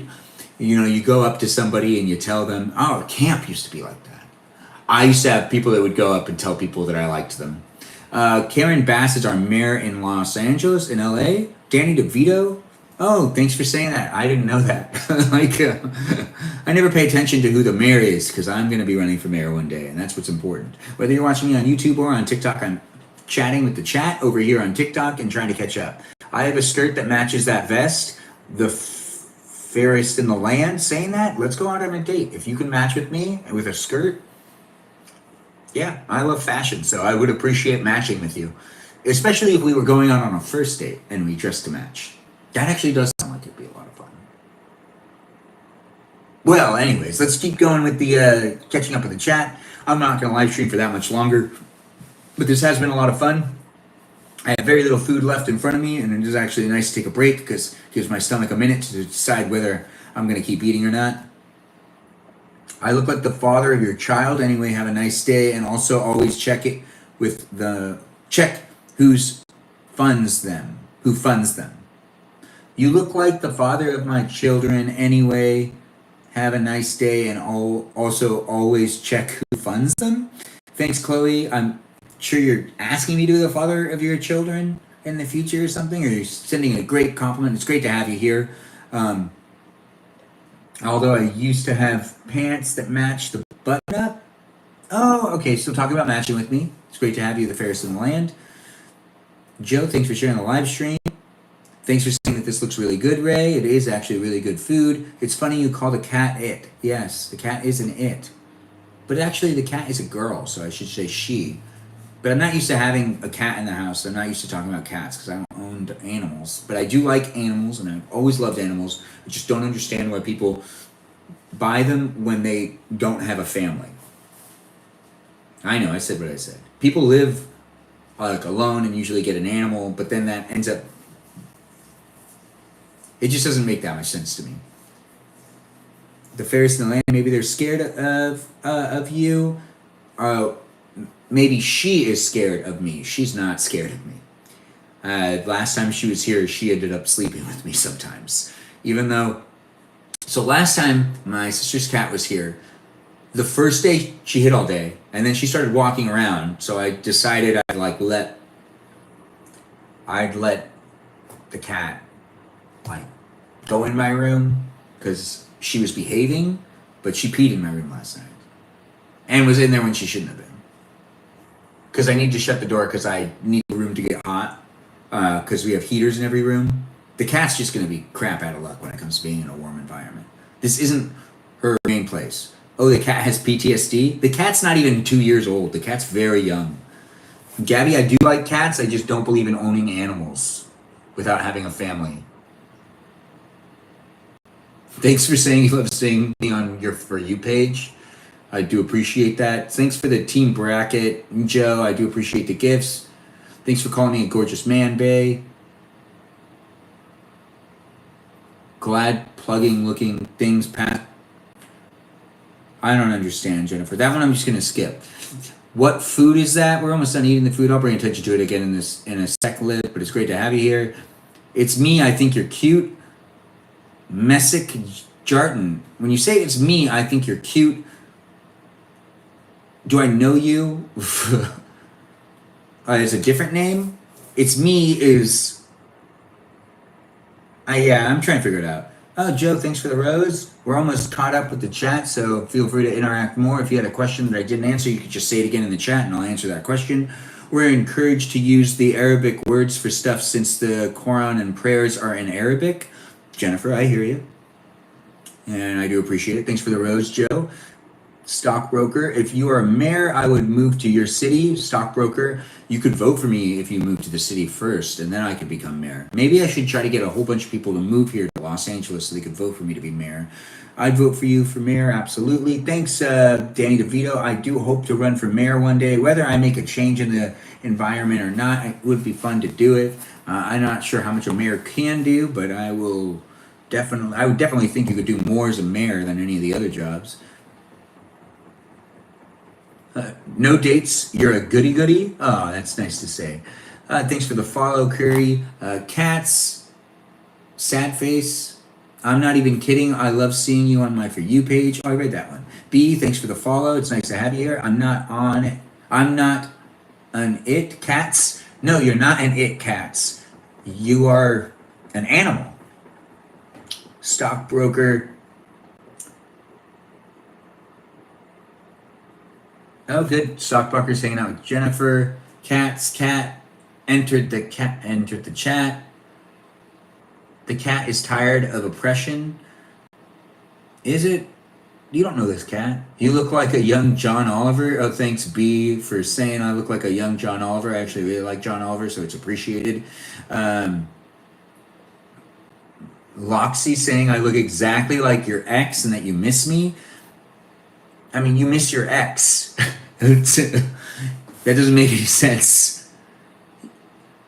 You know, you go up to somebody and you tell them, oh, camp used to be like that. I used to have people that would go up and tell people that I liked them. Karen Bass is our mayor in Los Angeles, in LA. Danny DeVito. Oh, thanks for saying that. I didn't know that. I never pay attention to who the mayor is because I'm going to be running for mayor one day, and that's what's important. Whether you're watching me on YouTube or on TikTok, I'm chatting with the chat over here on TikTok and trying to catch up. I have a skirt that matches that vest. The fairest in the land. Saying that, let's go out on a date. If you can match with me with a skirt, yeah, I love fashion, so I would appreciate matching with you. Especially if we were going out on a first date and we dressed to match. That actually does sound like it'd be a lot of fun. Well, anyways, let's keep going with the catching up with the chat. I'm not going to live stream for that much longer, but this has been a lot of fun. I have very little food left in front of me, and it is actually nice to take a break because it gives my stomach a minute to decide whether I'm going to keep eating or not. I look like the father of your child. Anyway, have a nice day, and also always check it with the check who funds them. You look like the father of my children. Anyway, have a nice day, and also always check who funds them. Thanks, Chloe. I'm sure you're asking me to be the father of your children in the future or something, or you're sending a great compliment. It's great to have you here. Although I used to have pants that matched the button up. Oh, okay. So talk about matching with me. It's great to have you, the fairest in the land. Joe, thanks for sharing the live stream. Thanks for saying that this looks really good, Ray. It is actually really good food. It's funny you call the cat it. Yes, the cat is an it. But actually the cat is a girl, so I should say she. But I'm not used to having a cat in the house. I'm not used to talking about cats because I don't own animals. But I do like animals, and I've always loved animals. I just don't understand why people buy them when they don't have a family. I know, I said what I said. People live like alone and usually get an animal, but then that ends up... It just doesn't make that much sense to me. The fairest in the land, maybe they're scared of you. Maybe she is scared of me. She's not scared of me. Last time she was here, she ended up sleeping with me sometimes. Even though... So last time my sister's cat was here, the first day she hid all day, and then she started walking around, so I decided I'd let the cat go in my room because she was behaving, but she peed in my room last night and was in there when she shouldn't have been. Because I need to shut the door because I need the room to get hot because we have heaters in every room. The cat's just going to be crap out of luck when it comes to being in a warm environment. This isn't her main place. Oh, the cat has PTSD? The cat's not even 2 years old. The cat's very young. Gabby, I do like cats. I just don't believe in owning animals without having a family. Thanks for saying you love seeing me on your For You page. I do appreciate that. Thanks for the team bracket, Joe. I do appreciate the gifts. Thanks for calling me a gorgeous man, Bay. Glad plugging looking things past. I don't understand, Jennifer. That one I'm just going to skip. What food is that? We're almost done eating the food. I'll bring attention to it again in a sec, Liv, but it's great to have you here. It's me. I think you're cute. Messick Jarton. When you say it's me, I think you're cute. Do I know you? Is a different name? It's me is... yeah, I'm trying to figure it out. Oh, Joe, thanks for the rose. We're almost caught up with the chat, so feel free to interact more. If you had a question that I didn't answer, you could just say it again in the chat and I'll answer that question. We're encouraged to use the Arabic words for stuff since the Quran and prayers are in Arabic. Jennifer, I hear you. And I do appreciate it. Thanks for the rose, Joe. Stockbroker, if you are a mayor, I would move to your city. Stockbroker, you could vote for me if you move to the city first, and then I could become mayor. Maybe I should try to get a whole bunch of people to move here to Los Angeles so they could vote for me to be mayor. I'd vote for you for mayor, absolutely. Thanks, Danny DeVito. I do hope to run for mayor one day. Whether I make a change in the environment or not, it would be fun to do it. I'm not sure how much a mayor can do, but I would definitely think you could do more as a mayor than any of the other jobs. No dates, you're a goody goody. Oh, that's nice to say. Thanks for the follow, Curry. Cats, sad face. I'm not even kidding. I love seeing you on my For You page. Oh, I read that one. B, thanks for the follow. It's nice to have you here. I'm not an it, Cats. No, you're not an it, Cats. You are an animal. Stockbroker. Oh, good. Stockbroker's hanging out with Jennifer. Cat entered the chat. The cat is tired of oppression. Is it? You don't know this cat. You look like a young John Oliver. Oh, thanks, B, for saying I look like a young John Oliver. I actually really like John Oliver, so it's appreciated. Loxy saying I look exactly like your ex and that you miss me. I mean, you miss your ex. That doesn't make any sense.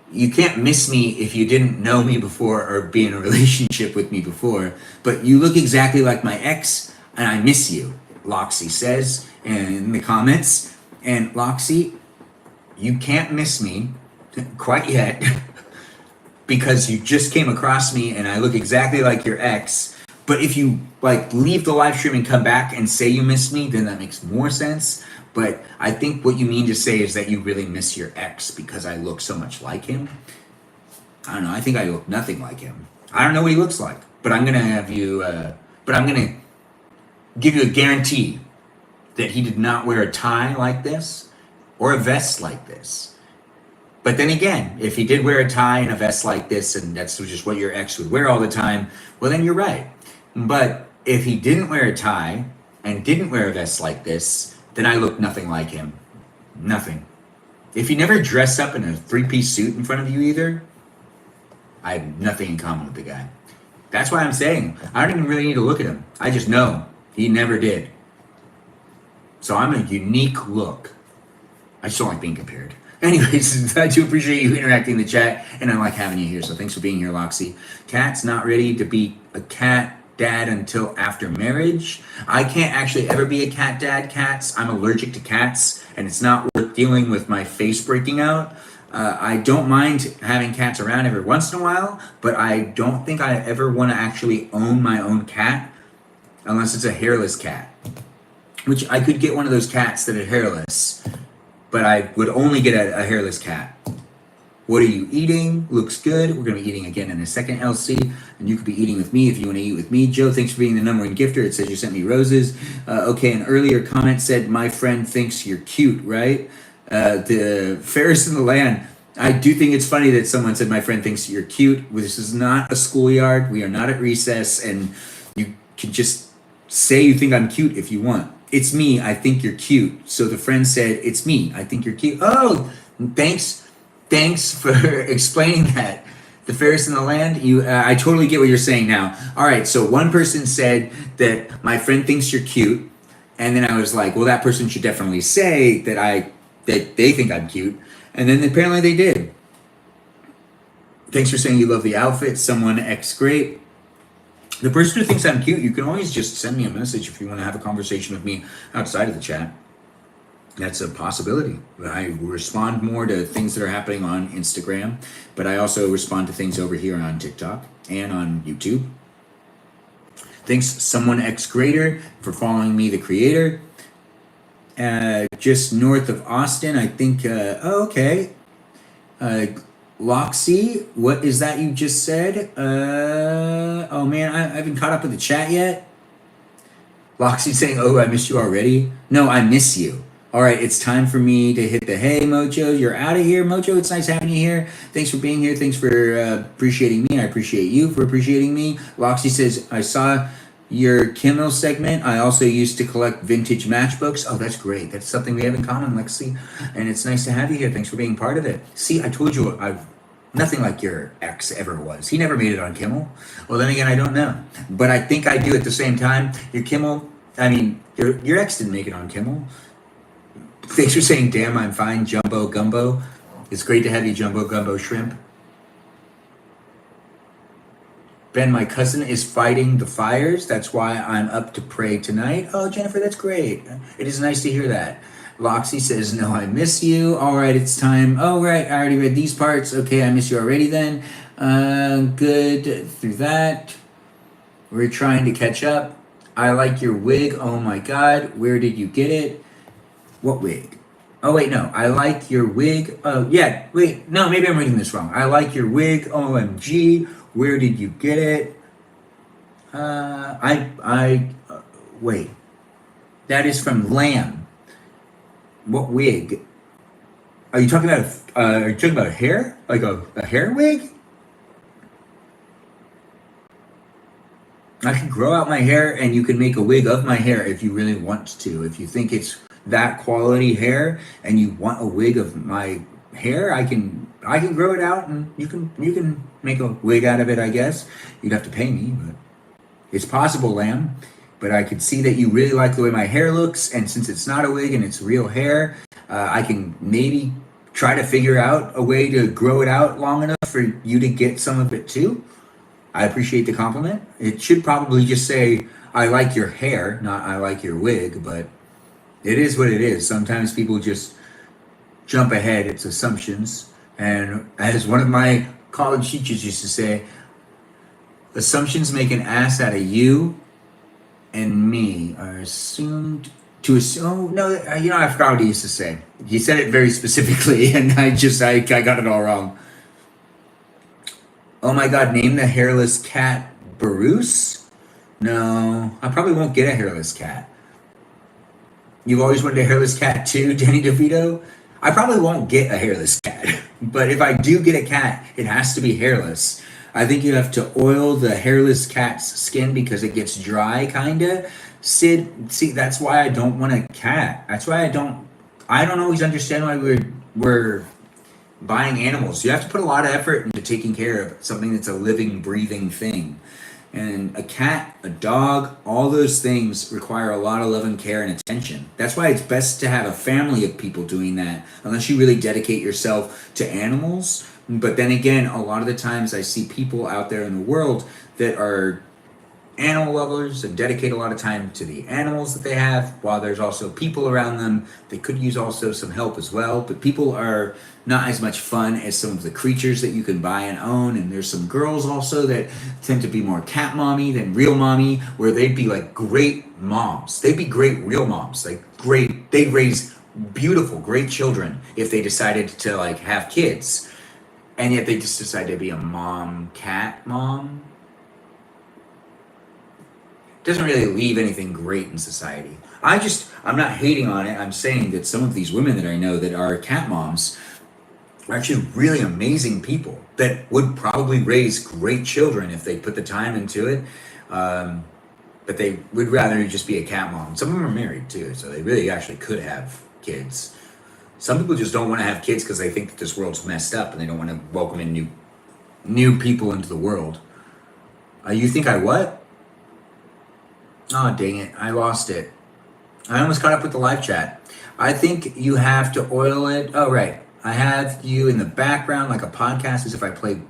You can't miss me if you didn't know me before or be in a relationship with me before. But you look exactly like my ex, and I miss you, Loxy says in the comments. And Loxy, you can't miss me quite yet because you just came across me and I look exactly like your ex. But if you leave the live stream and come back and say you miss me, then that makes more sense. But I think what you mean to say is that you really miss your ex because I look so much like him. I don't know. I think I look nothing like him. I don't know what he looks like, but I'm gonna have you. But I'm gonna give you a guarantee that he did not wear a tie like this or a vest like this. But then again, if he did wear a tie and a vest like this, and that's just what your ex would wear all the time, well, then you're right. But if he didn't wear a tie and didn't wear a vest like this, then I look nothing like him. Nothing. If he never dressed up in a three-piece suit in front of you either, I have nothing in common with the guy. That's why I'm saying I don't even really need to look at him. I just know he never did. So I'm a unique look. I just don't like being compared. Anyways, I do appreciate you interacting in the chat, and I like having you here. So thanks for being here, Loxy. Cat's not ready to be a cat dad until after marriage. I can't actually ever be a cat dad, Cats. I'm allergic to cats, and it's not worth dealing with my face breaking out. I don't mind having cats around every once in a while, but I don't think I ever want to actually own my own cat unless it's a hairless cat. Which I could get one of those cats that are hairless, but I would only get a hairless cat. What are you eating? Looks good. We're going to be eating again in a second, LC. And you could be eating with me if you want to eat with me. Joe, thanks for being the number one gifter. It says you sent me roses. Okay, an earlier comment said, my friend thinks you're cute, right? The Ferris in the Land. I do think it's funny that someone said my friend thinks you're cute. This is not a schoolyard. We are not at recess. And you can just say you think I'm cute if you want. It's me. I think you're cute. So the friend said, it's me. I think you're cute. Oh, thanks. Thanks for explaining that. The Ferris in the Land, I totally get what you're saying now. All right, so one person said that my friend thinks you're cute, and then I was like, well, that person should definitely say that they think I'm cute, and then apparently they did. Thanks for saying you love the outfit. Someone X great. The person who thinks I'm cute, you can always just send me a message if you want to have a conversation with me outside of the chat. That's a possibility. I respond more to things that are happening on Instagram, but I also respond to things over here on TikTok and on YouTube. Thanks, Someone X Greater, for following me, the creator. Just north of Austin, I think. Okay. Loxy, what is that you just said? Oh man, I haven't caught up with the chat yet. Loxy saying, oh, I missed you already. No, I miss you. All right, it's time for me to hit the hey, Mojo. You're out of here, Mojo. It's nice having you here. Thanks for being here. Thanks for appreciating me. I appreciate you for appreciating me. Loxy says, I saw your Kimmel segment. I also used to collect vintage matchbooks. Oh, that's great. That's something we have in common, Lexi. And it's nice to have you here. Thanks for being part of it. See, I told you I've nothing like your ex ever was. He never made it on Kimmel. Well, then again, I don't know. But I think I do at the same time. Your Kimmel, I mean, your ex didn't make it on Kimmel. Thanks for saying, damn, I'm fine, Jumbo Gumbo. It's great to have you, Jumbo Gumbo Shrimp. Ben, my cousin is fighting the fires. That's why I'm up to pray tonight. Oh, Jennifer, that's great. It is nice to hear that. Loxy says, no, I miss you. All right, it's time. Oh, right, I already read these parts. Okay, I miss you already then. Good through that. We're trying to catch up. I like your wig. Oh, my God. Where did you get it? What wig? Oh, wait, no. I like your wig. Oh, yeah. Wait, no, maybe I'm reading this wrong. I like your wig. OMG. Where did you get it? Wait. That is from Lamb. What wig? Are you talking about hair? Like a hair wig? I can grow out my hair and you can make a wig of my hair if you really want to. If you think it's that quality hair and you want a wig of my hair, I can grow it out and you can make a wig out of it, I guess. You'd have to pay me, but it's possible, Lamb. But I could see that you really like the way my hair looks, and since it's not a wig and it's real hair, I can maybe try to figure out a way to grow it out long enough for you to get some of it too. I appreciate the compliment. It should probably just say, I like your hair, not I like your wig, but it is what it is. Sometimes people just jump ahead. It's assumptions. And as one of my college teachers used to say, assumptions make an ass out of you and me are assumed to assume. No, I forgot what he used to say. He said it very specifically, and I got it all wrong. Oh my God, name the hairless cat Bruce? No, I probably won't get a hairless cat. You've always wanted a hairless cat too, Danny DeVito? I probably won't get a hairless cat, but if I do get a cat, it has to be hairless. I think you have to oil the hairless cat's skin because it gets dry, kinda. Sid, see, that's why I don't want a cat. That's why I don't always understand why we're buying animals. You have to put a lot of effort into taking care of something that's a living, breathing thing. And a cat, a dog, all those things require a lot of love and care and attention. That's why it's best to have a family of people doing that, unless you really dedicate yourself to animals. But then again, a lot of the times I see people out there in the world that are animal lovers and dedicate a lot of time to the animals that they have, while there's also people around them that could use also some help as well. But people are not as much fun as some of the creatures that you can buy and own. And there's some girls also that tend to be more cat mommy than real mommy, where they'd be like great moms. They'd be great real moms, like great, they'd raise beautiful, great children if they decided to like have kids. And yet they just decide to be a cat mom. Doesn't really leave anything great in society. I'm not hating on it. I'm saying that some of these women that I know that are cat moms are actually really amazing people that would probably raise great children if they put the time into it. But they would rather just be a cat mom. Some of them are married too, so they really actually could have kids. Some people just don't want to have kids because they think that this world's messed up and they don't want to welcome in new people into the world. You think I what? Oh, dang it. I lost it. I almost caught up with the live chat. I think you have to oil it. Oh, right. I have you in the background like a podcast as if I played.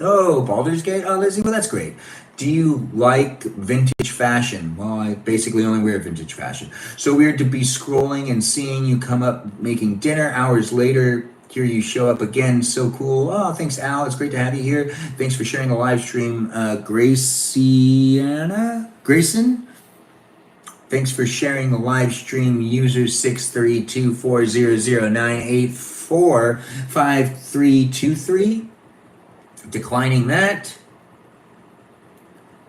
Oh, Baldur's Gate? Oh, Lizzie, well, that's great. Do you like vintage fashion? Well, I basically only wear vintage fashion. So weird to be scrolling and seeing you come up making dinner hours later. hear you show up again. So cool. Oh, thanks, Al. It's great to have you here. Thanks for sharing the live stream, Grayson. Thanks for sharing the live stream. User 6324009845323. Declining that.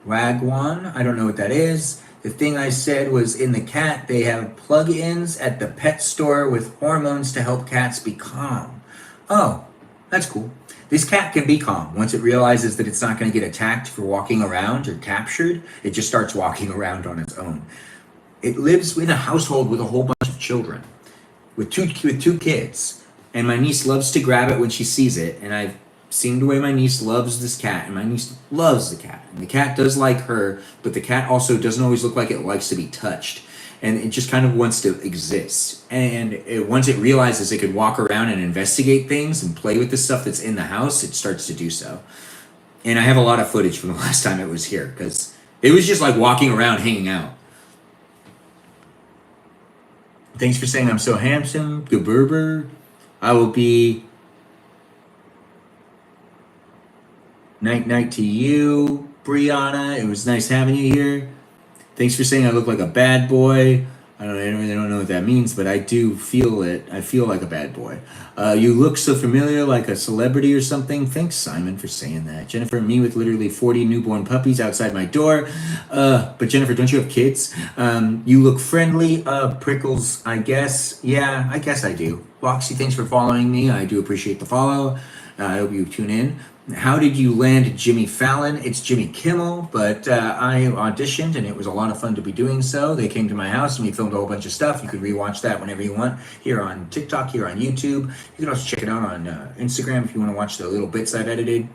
Wagwan, I don't know what that is. The thing I said was in the cat, they have plug-ins at the pet store with hormones to help cats be calm. Oh, that's cool. This cat can be calm. Once it realizes that it's not going to get attacked for walking around or captured, it just starts walking around on its own. It lives in a household with a whole bunch of children, with two kids. And my niece loves to grab it when she sees it. And I've seen the way my niece loves this cat, and my niece loves the cat. And the cat does like her, but the cat also doesn't always look like it likes to be touched. And it just kind of wants to exist. And once it realizes it could walk around and investigate things and play with the stuff that's in the house, it starts to do so. And I have a lot of footage from the last time it was here, because it was just like walking around, hanging out. Thanks for saying I'm so handsome, Geberber. I will be night to you, Brianna. It was nice having you here. Thanks for saying I look like a bad boy. I really don't know what that means, but I do feel it. I feel like a bad boy. You look so familiar, like a celebrity or something. Thanks, Simon, for saying that. Jennifer, me with literally 40 newborn puppies outside my door. But Jennifer, don't you have kids? You look friendly. Prickles, I guess. Yeah, I guess I do. Roxy, thanks for following me. I do appreciate the follow. I hope you tune in. How did you land Jimmy Fallon? It's Jimmy Kimmel, but I auditioned and it was a lot of fun to be doing so. They came to my house and we filmed a whole bunch of stuff. You could rewatch that whenever you want here on TikTok, here on YouTube. You can also check it out on Instagram if you want to watch the little bits I've edited.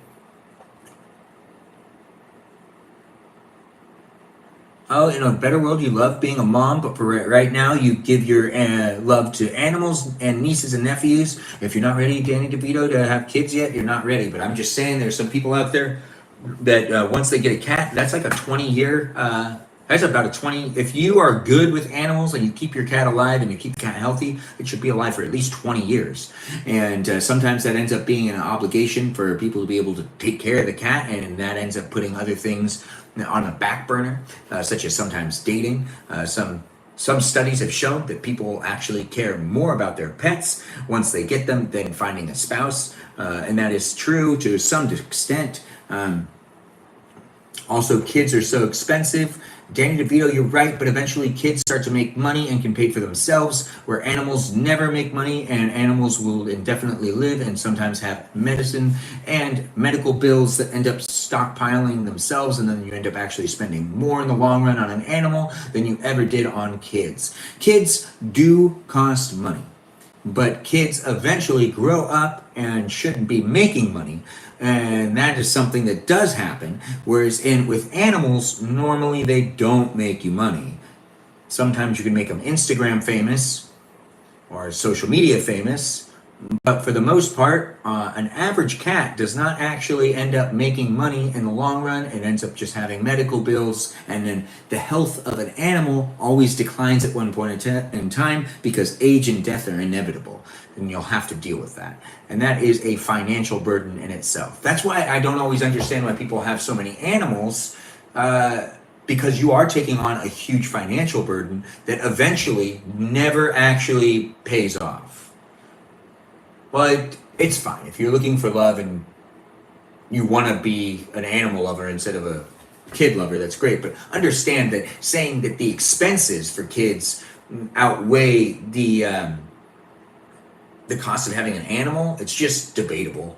Oh, in a better world, you love being a mom, but for right now, you give your love to animals and nieces and nephews. If you're not ready, Danny DeVito, to have kids yet, you're not ready. But I'm just saying there's some people out there that once they get a cat, that's like a 20-year, that's about a 20, if you are good with animals and you keep your cat alive and you keep the cat healthy, it should be alive for at least 20 years. And sometimes that ends up being an obligation for people to be able to take care of the cat, and that ends up putting other things on the back burner, such as sometimes dating. Some studies have shown that people actually care more about their pets once they get them than finding a spouse, and that is true to some extent. Also, kids are so expensive. Danny DeVito, you're right, but eventually kids start to make money and can pay for themselves, where animals never make money, and animals will indefinitely live and sometimes have medicine and medical bills that end up stockpiling themselves, and then you end up actually spending more in the long run on an animal than you ever did on kids. Kids do cost money, but kids eventually grow up and shouldn't be making money. And that is something that does happen. Whereas with animals, normally they don't make you money. Sometimes you can make them Instagram famous or social media famous. But for the most part, an average cat does not actually end up making money in the long run. It ends up just having medical bills. And then the health of an animal always declines at one point in time because age and death are inevitable. And you'll have to deal with that. And that is a financial burden in itself. That's why I don't always understand why people have so many animals, because you are taking on a huge financial burden that eventually never actually pays off. Well, it's fine. If you're looking for love and you want to be an animal lover instead of a kid lover, that's great. But understand that saying that the expenses for kids outweigh the cost of having an animal, it's just debatable.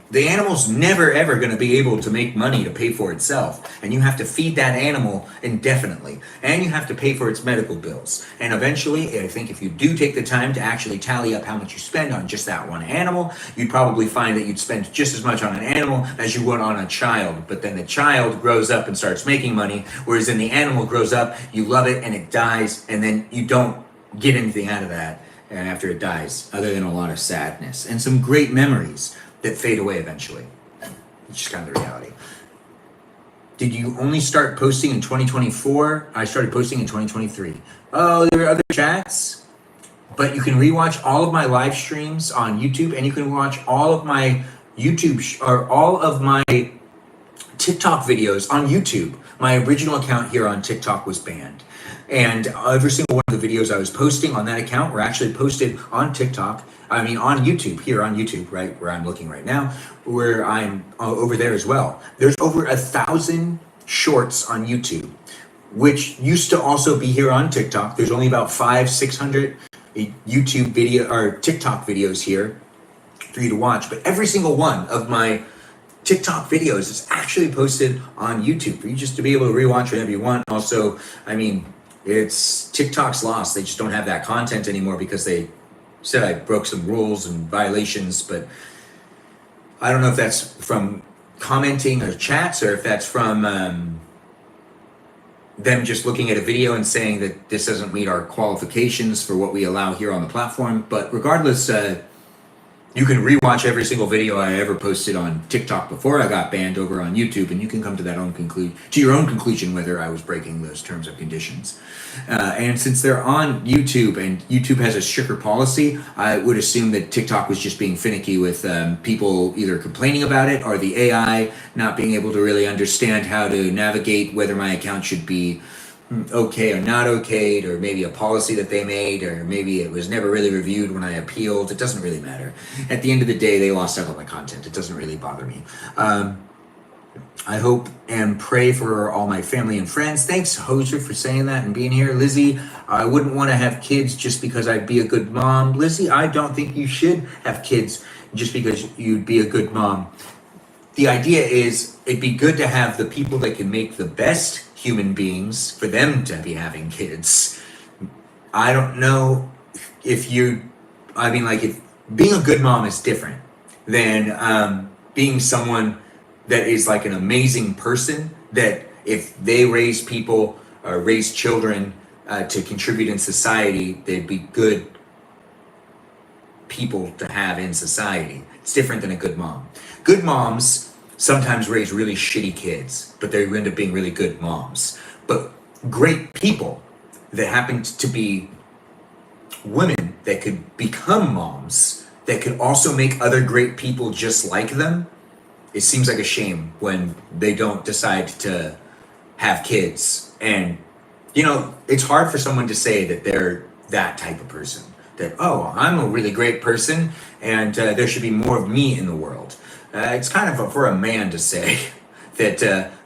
The animal's never ever going to be able to make money to pay for itself, and you have to feed that animal indefinitely, and you have to pay for its medical bills. And eventually, I think if you do take the time to actually tally up how much you spend on just that one animal, you'd probably find that you'd spend just as much on an animal as you would on a child. But then the child grows up and starts making money, whereas then the animal grows up, you love it, and it dies, and then you don't get anything out of that after it dies, other than a lot of sadness and some great memories that fade away eventually. It's just kind of the reality. Did you only start posting in 2024? I started posting in 2023. Oh, there were other chats? but you can rewatch all of my live streams on YouTube, and you can watch all of my or all of my TikTok videos on YouTube. My original account here on TikTok was banned. And every single one of the videos I was posting on that account were actually posted on TikTok. I mean, on YouTube, here on YouTube, right where I'm looking right now, where I'm over there as well. There's over 1,000 shorts on YouTube, which used to also be here on TikTok. There's only about 600 YouTube video or TikTok videos here for you to watch. But every single one of my TikTok videos is actually posted on YouTube for you just to be able to rewatch whenever you want. Also, I mean, it's TikTok's loss. They just don't have that content anymore because they said I broke some rules and violations, but I don't know if that's from commenting or chats or if that's from them just looking at a video and saying that this doesn't meet our qualifications for what we allow here on the platform. But regardless, you can rewatch every single video I ever posted on TikTok before I got banned over on YouTube, and you can come to your own conclusion whether I was breaking those terms and conditions. And since they're on YouTube and YouTube has a stricter policy, I would assume that TikTok was just being finicky with people either complaining about it or the AI not being able to really understand how to navigate whether my account should be okay or not okayed, or maybe a policy that they made, or maybe it was never really reviewed when I appealed. It doesn't really matter. At the end of the day, they lost out on my content. It doesn't really bother me. I hope and pray for all my family and friends. Thanks, Hoser, for saying that and being here. Lizzie, I wouldn't want to have kids just because I'd be a good mom. Lizzie, I don't think you should have kids just because you'd be a good mom. The idea is it'd be good to have the people that can make the best human beings for them to be having kids. I don't know if if being a good mom is different than being someone that is like an amazing person, that if they raise people or raise children to contribute in society, they'd be good people to have in society. It's different than a good mom. Good moms sometimes raise really shitty kids, but they end up being really good moms. But great people that happen to be women that could become moms, that could also make other great people just like them, it seems like a shame when they don't decide to have kids. And, you know, it's hard for someone to say that they're that type of person. That, oh, I'm a really great person and there should be more of me in the world. It's kind of for a man to say that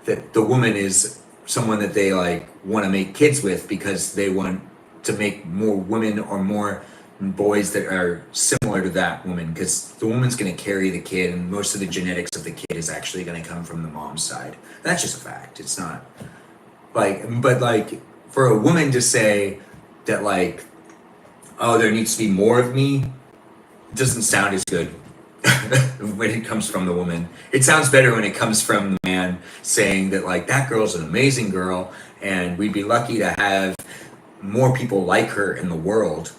that the woman is someone that they like want to make kids with because they want to make more women or more boys that are similar to that woman, because the woman's going to carry the kid and most of the genetics of the kid is actually going to come from the mom's side. That's just a fact. It's not but for a woman to say that like, oh, there needs to be more of me, it doesn't sound as good when it comes from the woman. It sounds better when it comes from the man saying that like, that girl's an amazing girl and we'd be lucky to have more people like her in the world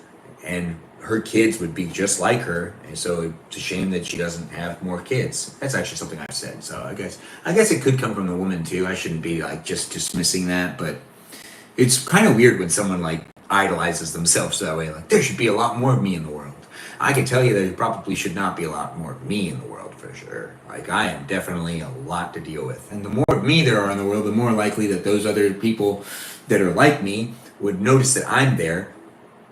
and her kids would be just like her, and so it's a shame that she doesn't have more kids. That's actually something I've said, so I guess it could come from the woman too. I shouldn't be like just dismissing that, but it's kind of weird when someone like idolizes themselves that way, like there should be a lot more of me in the world. I can tell you that there probably should not be a lot more of me in the world for sure. Like I am definitely a lot to deal with, and the more of me there are in the world, the more likely that those other people that are like me would notice that I'm there.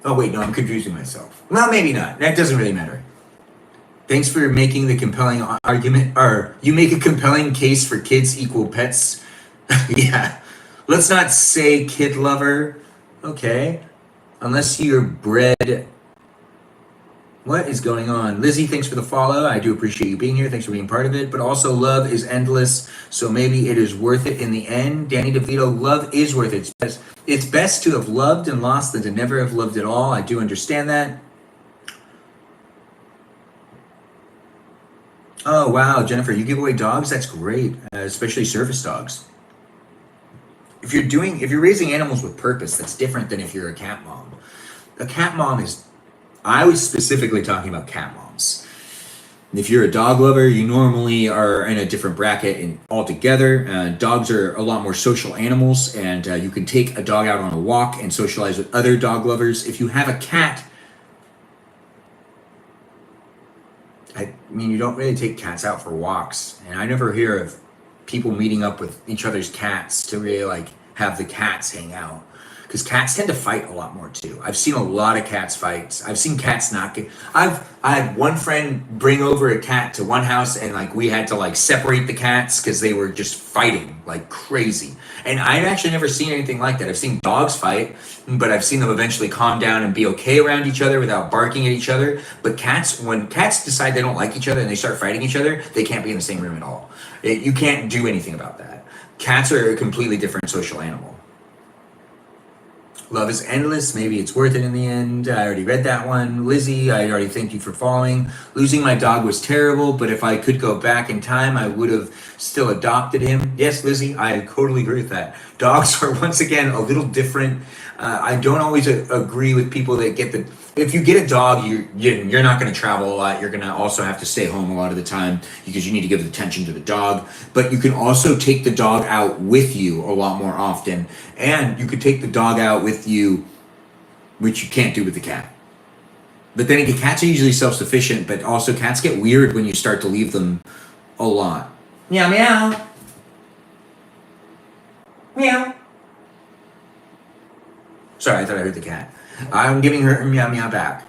Oh wait, no, I'm confusing myself. Well, maybe not. That doesn't really matter. Thanks for making the compelling argument, or you make a compelling case for kids equal pets. Yeah. Let's not say kid lover. Okay. Unless you're bred. What is going on? Lizzie, thanks for the follow. I do appreciate you being here. Thanks for being part of it. But also, love is endless, so maybe it is worth it in the end. Danny DeVito, love is worth it. It's best to have loved and lost than to never have loved at all. I do understand that. Oh, wow, Jennifer, you give away dogs? That's great, especially service dogs. If you're raising animals with purpose, that's different than if you're a cat mom. A cat mom is... I was specifically talking about cat moms. If you're a dog lover, you normally are in a different bracket altogether. Dogs are a lot more social animals, and you can take a dog out on a walk and socialize with other dog lovers. If you have a cat, I mean, you don't really take cats out for walks, and I never hear of people meeting up with each other's cats to really like have the cats hang out. Because cats tend to fight a lot more too. I've seen a lot of cats fights. I've seen cats not get. I had one friend bring over a cat to one house, and like we had to like separate the cats because they were just fighting like crazy. And I've actually never seen anything like that. I've seen dogs fight, but I've seen them eventually calm down and be okay around each other without barking at each other. But cats, when cats decide they don't like each other and they start fighting each other, they can't be in the same room at all. You can't do anything about that. Cats are a completely different social animal. Love is endless. Maybe it's worth it in the end. I already read that one. Lizzie, I already thank you for following. Losing my dog was terrible, but if I could go back in time, I would have still adopted him. Yes, Lizzie, I totally agree with that. Dogs are once again a little different. I don't always agree with people that get the. If you get a dog, you're not going to travel a lot. You're going to also have to stay home a lot of the time because you need to give attention to the dog. But you can also take the dog out with you a lot more often, and you could take the dog out with you, which you can't do with the cat. But then again, cats are usually self-sufficient, but also cats get weird when you start to leave them a lot. Meow meow. Meow. Sorry, I thought I heard the cat. I'm giving her meow meow back.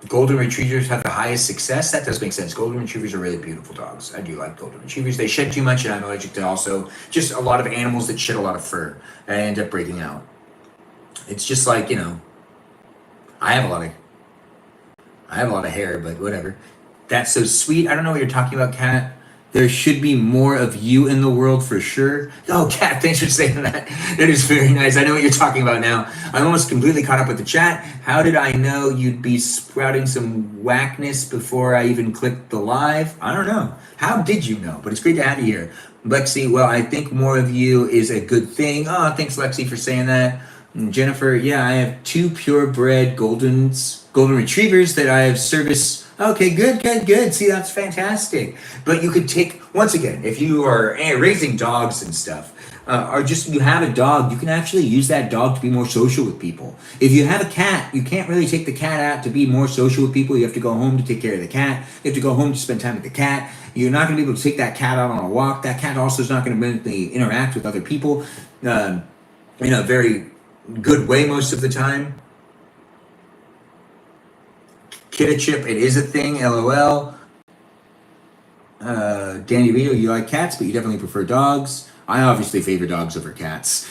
Golden Retrievers have the highest success. That does make sense. Golden Retrievers are really beautiful dogs. I do like Golden Retrievers. They shed too much, and I'm allergic to also just a lot of animals that shed a lot of fur and I end up breaking out. It's just like, I have a lot of hair, but whatever. That's so sweet. I don't know what you're talking about, Kat. There should be more of you in the world for sure. Oh, Kat, thanks for saying that. That is very nice. I know what you're talking about now. I'm almost completely caught up with the chat. How did I know you'd be sprouting some whackness before I even clicked the live? I don't know. How did you know? But it's great to have you here. Lexi, well, I think more of you is a good thing. Oh, thanks, Lexi, for saying that. And Jennifer, yeah, I have 2 purebred golden retrievers that I have serviced. Okay, good. See, that's fantastic. But you could take, once again, if you are raising dogs and stuff, or just you have a dog, you can actually use that dog to be more social with people. If you have a cat, you can't really take the cat out to be more social with people. You have to go home to take care of the cat. You have to go home to spend time with the cat. You're not going to be able to take that cat out on a walk. That cat also is not going to interact with other people in a very good way most of the time. Kid a chip, it is a thing, LOL. Danny Vito, you like cats, but you definitely prefer dogs. I obviously favor dogs over cats.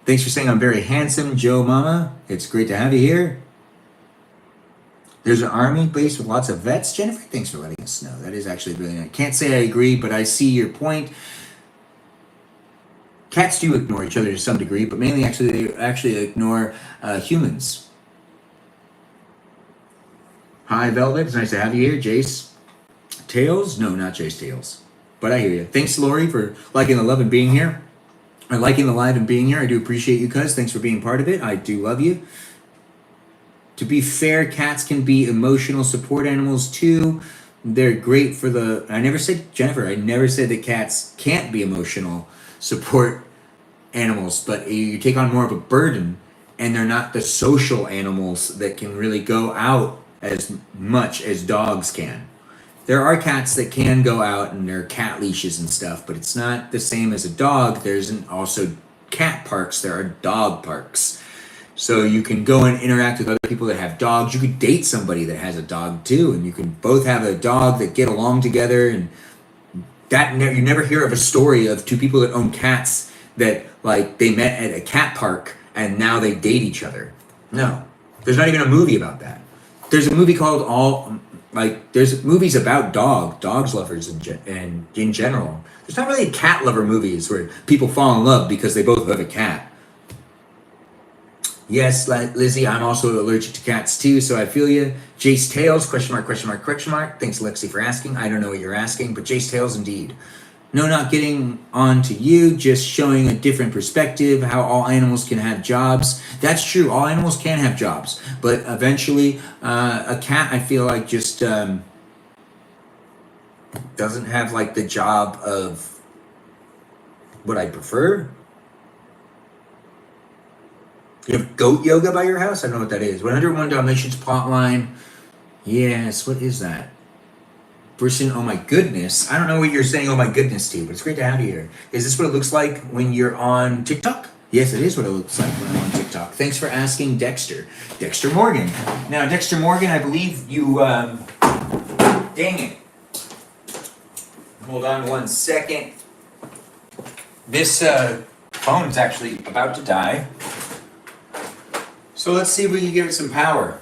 Thanks for saying I'm very handsome, Joe Mama. It's great to have you here. There's an army base with lots of vets. Jennifer, thanks for letting us know. That is actually really nice. Can't say I agree, but I see your point. Cats do ignore each other to some degree, but mainly they actually ignore humans. Hi, Velvet. It's nice to have you here. Jace Tails? No, not Jace Tails. But I hear you. Thanks, Lori, for liking the love and being here. Or liking the live and being here. I do appreciate you, cuz. Thanks for being part of it. I do love you. To be fair, cats can be emotional support animals too. They're great for I never said, Jennifer, I never said that cats can't be emotional support animals, but you take on more of a burden, and they're not the social animals that can really go out as much as dogs can. There are cats that can go out and there are cat leashes and stuff, but it's not the same as a dog. There's also cat parks, there are dog parks. So you can go and interact with other people that have dogs. You could date somebody that has a dog too, and you can both have a dog that get along together. And you never hear of a story of 2 people that own cats that like they met at a cat park and now they date each other. No, there's not even a movie about that. There's a movie called there's movies about dogs lovers and in general. There's not really cat lover movies where people fall in love because they both love a cat. Yes, Lizzie, I'm also allergic to cats too, so I feel you. Jace Tails, question mark. Thanks, Lexi, for asking. I don't know what you're asking, but Jace Tails indeed. No, not getting on to you, just showing a different perspective, how all animals can have jobs. That's true, all animals can have jobs, but eventually a cat, I feel like, just doesn't have like the job of what I prefer. You have goat yoga by your house? I don't know what that is. 101 Dalmatians plotline. Yes, what is that? Person, oh my goodness. I don't know what you're saying, oh my goodness to, but it's great to have you here. Is this what it looks like when you're on TikTok? Yes, it is what it looks like when I'm on TikTok. Thanks for asking, Dexter. Dexter Morgan. Now, Dexter Morgan, I believe you, dang it. Hold on 1 second. This phone is actually about to die. So let's see if we can give it some power.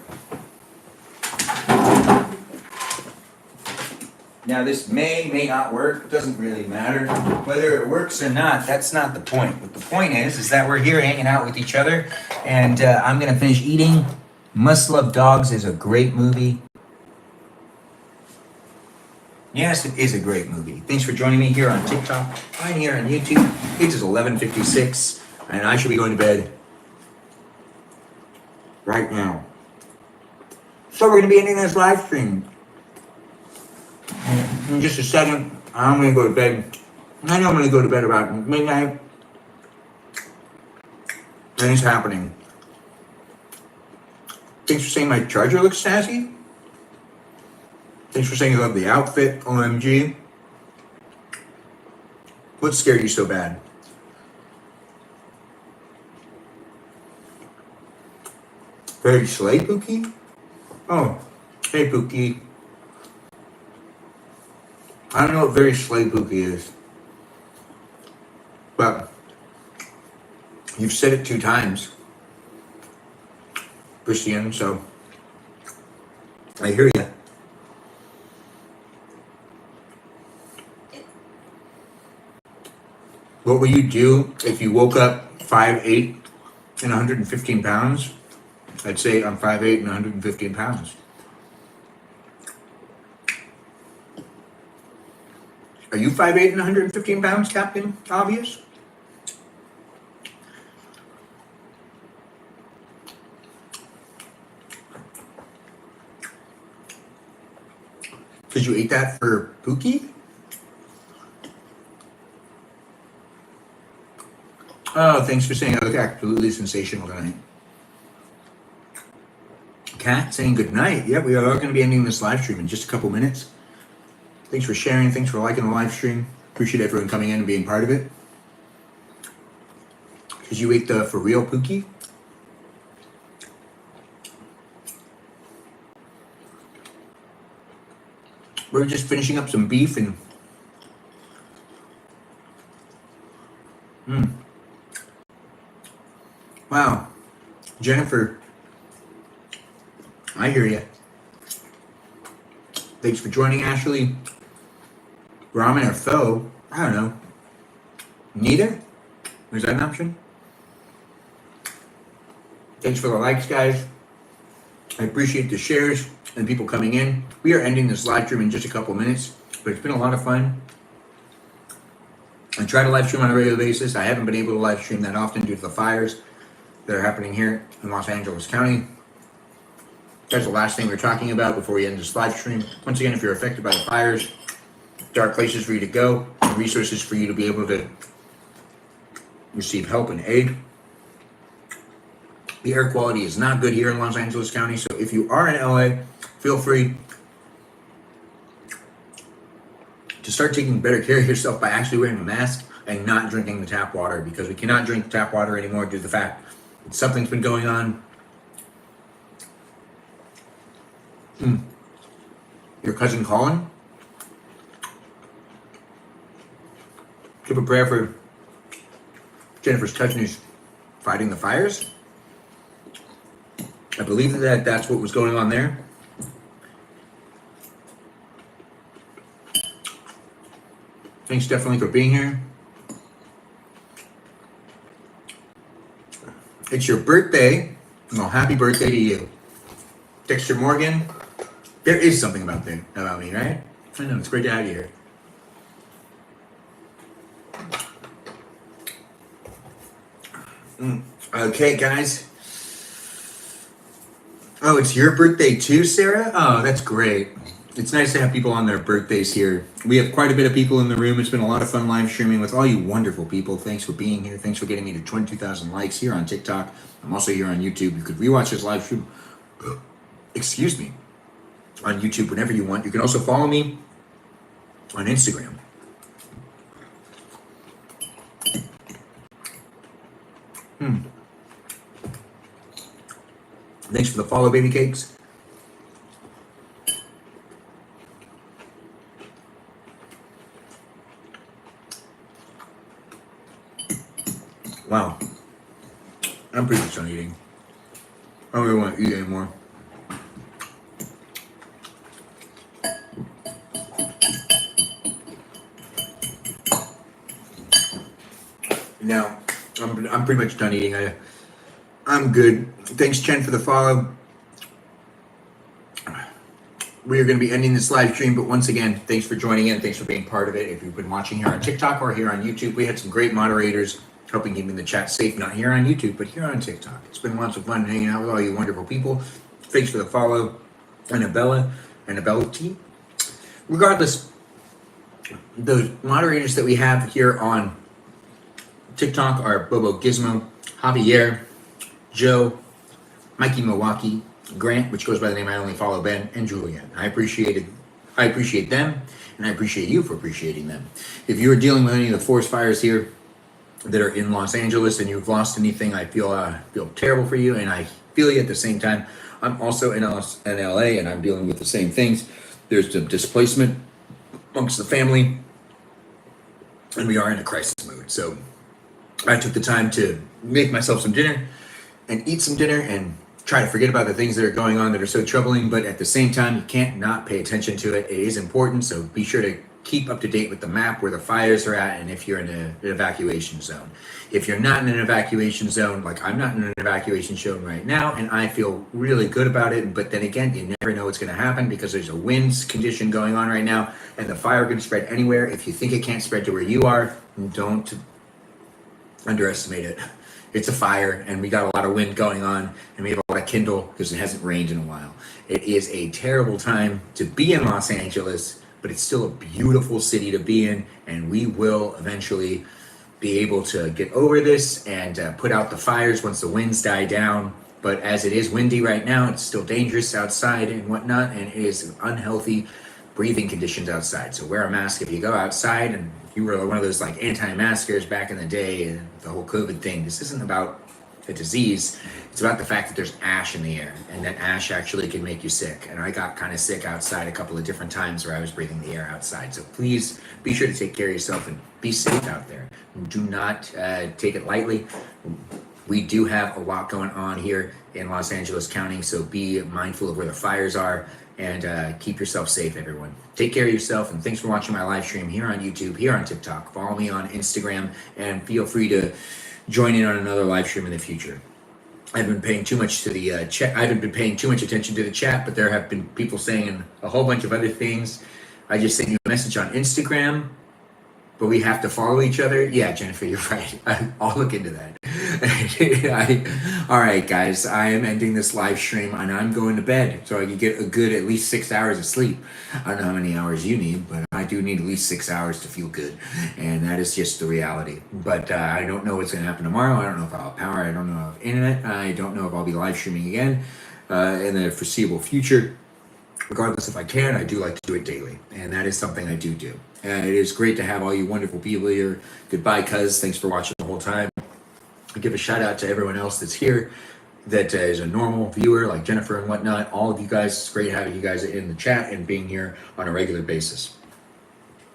Now this may not work, it doesn't really matter. Whether it works or not, that's not the point. But the point is that we're here hanging out with each other, and I'm gonna finish eating. Must Love Dogs is a great movie. Yes, it is a great movie. Thanks for joining me here on TikTok and here on YouTube. It is 11:56, and I should be going to bed right now. So we're gonna be ending this live stream in just a second. I'm gonna go to bed. I know I'm gonna go to bed about midnight. And it's happening. Thanks for saying my charger looks sassy. Thanks for saying you love the outfit. OMG. What scared you so bad? Very Slay Pookie? Oh, hey Pookie. I don't know what Very Slay Pookie is. But you've said it 2 times, Christian, so I hear you. What would you do if you woke up 5'8" and 115 pounds? I'd say I'm 5'8" and 115 pounds. Are you 5'8" and 115 pounds, Captain Obvious? Did you eat that for Pookie? Oh, thanks for saying I look absolutely sensational tonight. Kat saying good night. Yep, we are going to be ending this live stream in just a couple minutes. Thanks for sharing. Thanks for liking the live stream. Appreciate everyone coming in and being part of it. Did you eat the for real Pookie? We're just finishing up some beef and wow, Jennifer, I hear you. Thanks for joining, Ashley. Ramen or pho? I don't know. Neither? Is that an option? Thanks for the likes, guys. I appreciate the shares and people coming in. We are ending this live stream in just a couple minutes, but it's been a lot of fun. I try to live stream on a regular basis. I haven't been able to live stream that often due to the fires that are happening here in Los Angeles County. That's the last thing we're talking about before we end this live stream. Once again, if you're affected by the fires, there are places for you to go, resources for you to be able to receive help and aid. The air quality is not good here in Los Angeles County, so if you are in LA, feel free to start taking better care of yourself by actually wearing a mask and not drinking the tap water, because we cannot drink tap water anymore due to the fact that something's been going on. Your cousin Colin? Keep a prayer for Jennifer's cousin who's fighting the fires. I believe that that's what was going on there. Thanks definitely for being here. It's your birthday. Well, happy birthday to you. Dexter Morgan. There is something about me, right? I know, it's great to have you here. Okay, guys. Oh, it's your birthday too, Sarah? Oh, that's great. It's nice to have people on their birthdays here. We have quite a bit of people in the room. It's been a lot of fun live streaming with all you wonderful people. Thanks for being here. Thanks for getting me to 22,000 likes here on TikTok. I'm also here on YouTube. You could rewatch this live stream, excuse me, on YouTube whenever you want. You can also follow me on Instagram. Thanks for the follow, baby cakes. Wow. I'm pretty much done eating. I don't really want to eat anymore. Now, I'm pretty much done eating. I'm good. Thanks, Chen, for the follow. We are going to be ending this live stream, but once again, thanks for joining in. Thanks for being part of it. If you've been watching here on TikTok or here on YouTube, we had some great moderators helping keeping the chat safe, not here on YouTube, but here on TikTok. It's been lots of fun hanging out with all you wonderful people. Thanks for the follow, Annabella T. Regardless, the moderators that we have here on TikTok are Bobo Gizmo, Javier, Joe, Mikey Milwaukee, Grant, which goes by the name I only follow Ben, and Julian. I appreciate them, and I appreciate you for appreciating them. If you're dealing with any of the forest fires here that are in Los Angeles and you've lost anything, I feel terrible for you, and I feel you at the same time. I'm also in LA, and I'm dealing with the same things. There's some displacement amongst the family, and we are in a crisis mode. So I took the time to make myself some dinner and eat some dinner and try to forget about the things that are going on that are so troubling, but at the same time, you can't not pay attention to it. It is important, so be sure to keep up to date with the map where the fires are at and if you're in an evacuation zone. If you're not in an evacuation zone, like I'm not in an evacuation zone right now, and I feel really good about it, but then again, you never know what's going to happen because there's a winds condition going on right now, and the fire can spread anywhere. If you think it can't spread to where you are, don't underestimate it. It's a fire, and we got a lot of wind going on, and we have a lot of kindle because it hasn't rained in a while. It is a terrible time to be in Los Angeles, but it's still a beautiful city to be in, and we will eventually be able to get over this and put out the fires once the winds die down. But as it is windy right now, it's still dangerous outside and whatnot, and it is unhealthy breathing conditions outside. So wear a mask if you go outside, and you were one of those like anti-maskers back in the day and the whole COVID thing. This isn't about the disease. It's about the fact that there's ash in the air, and that ash actually can make you sick. And I got kind of sick outside a couple of different times where I was breathing the air outside. So please be sure to take care of yourself and be safe out there. Do not take it lightly. We do have a lot going on here in Los Angeles County, so be mindful of where the fires are, and keep yourself safe, everyone. Take care of yourself, and thanks for watching my live stream here on YouTube, here on TikTok. Follow me on Instagram, and feel free to join in on another live stream in the future. I haven't been paying too much to the chat. I haven't been paying too much attention to the chat, but there have been people saying a whole bunch of other things. I just sent you a message on Instagram, but we have to follow each other. Yeah, Jennifer, you're right. I'll look into that. All right, guys, I am ending this live stream, and I'm going to bed so I can get a good at least 6 hours of sleep. I don't know how many hours you need, but I do need at least 6 hours to feel good, and that is just the reality. But I don't know what's going to happen tomorrow. I don't know if I'll have power. I don't know if I'll have internet. I don't know if I'll be live streaming again in the foreseeable future. Regardless, if I can, I do like to do it daily, and that is something I do. It is great to have all you wonderful people here. Goodbye, cuz. Thanks for watching the whole time. I give a shout out to everyone else that's here that is a normal viewer, like Jennifer and whatnot. All of you guys, it's great having you guys in the chat and being here on a regular basis.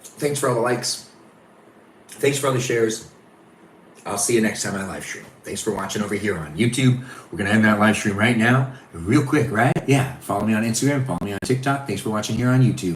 Thanks for all the likes. Thanks for all the shares. I'll see you next time I live stream. Thanks for watching over here on YouTube. We're going to end that live stream right now. Real quick, right? Yeah. Follow me on Instagram. Follow me on TikTok. Thanks for watching here on YouTube.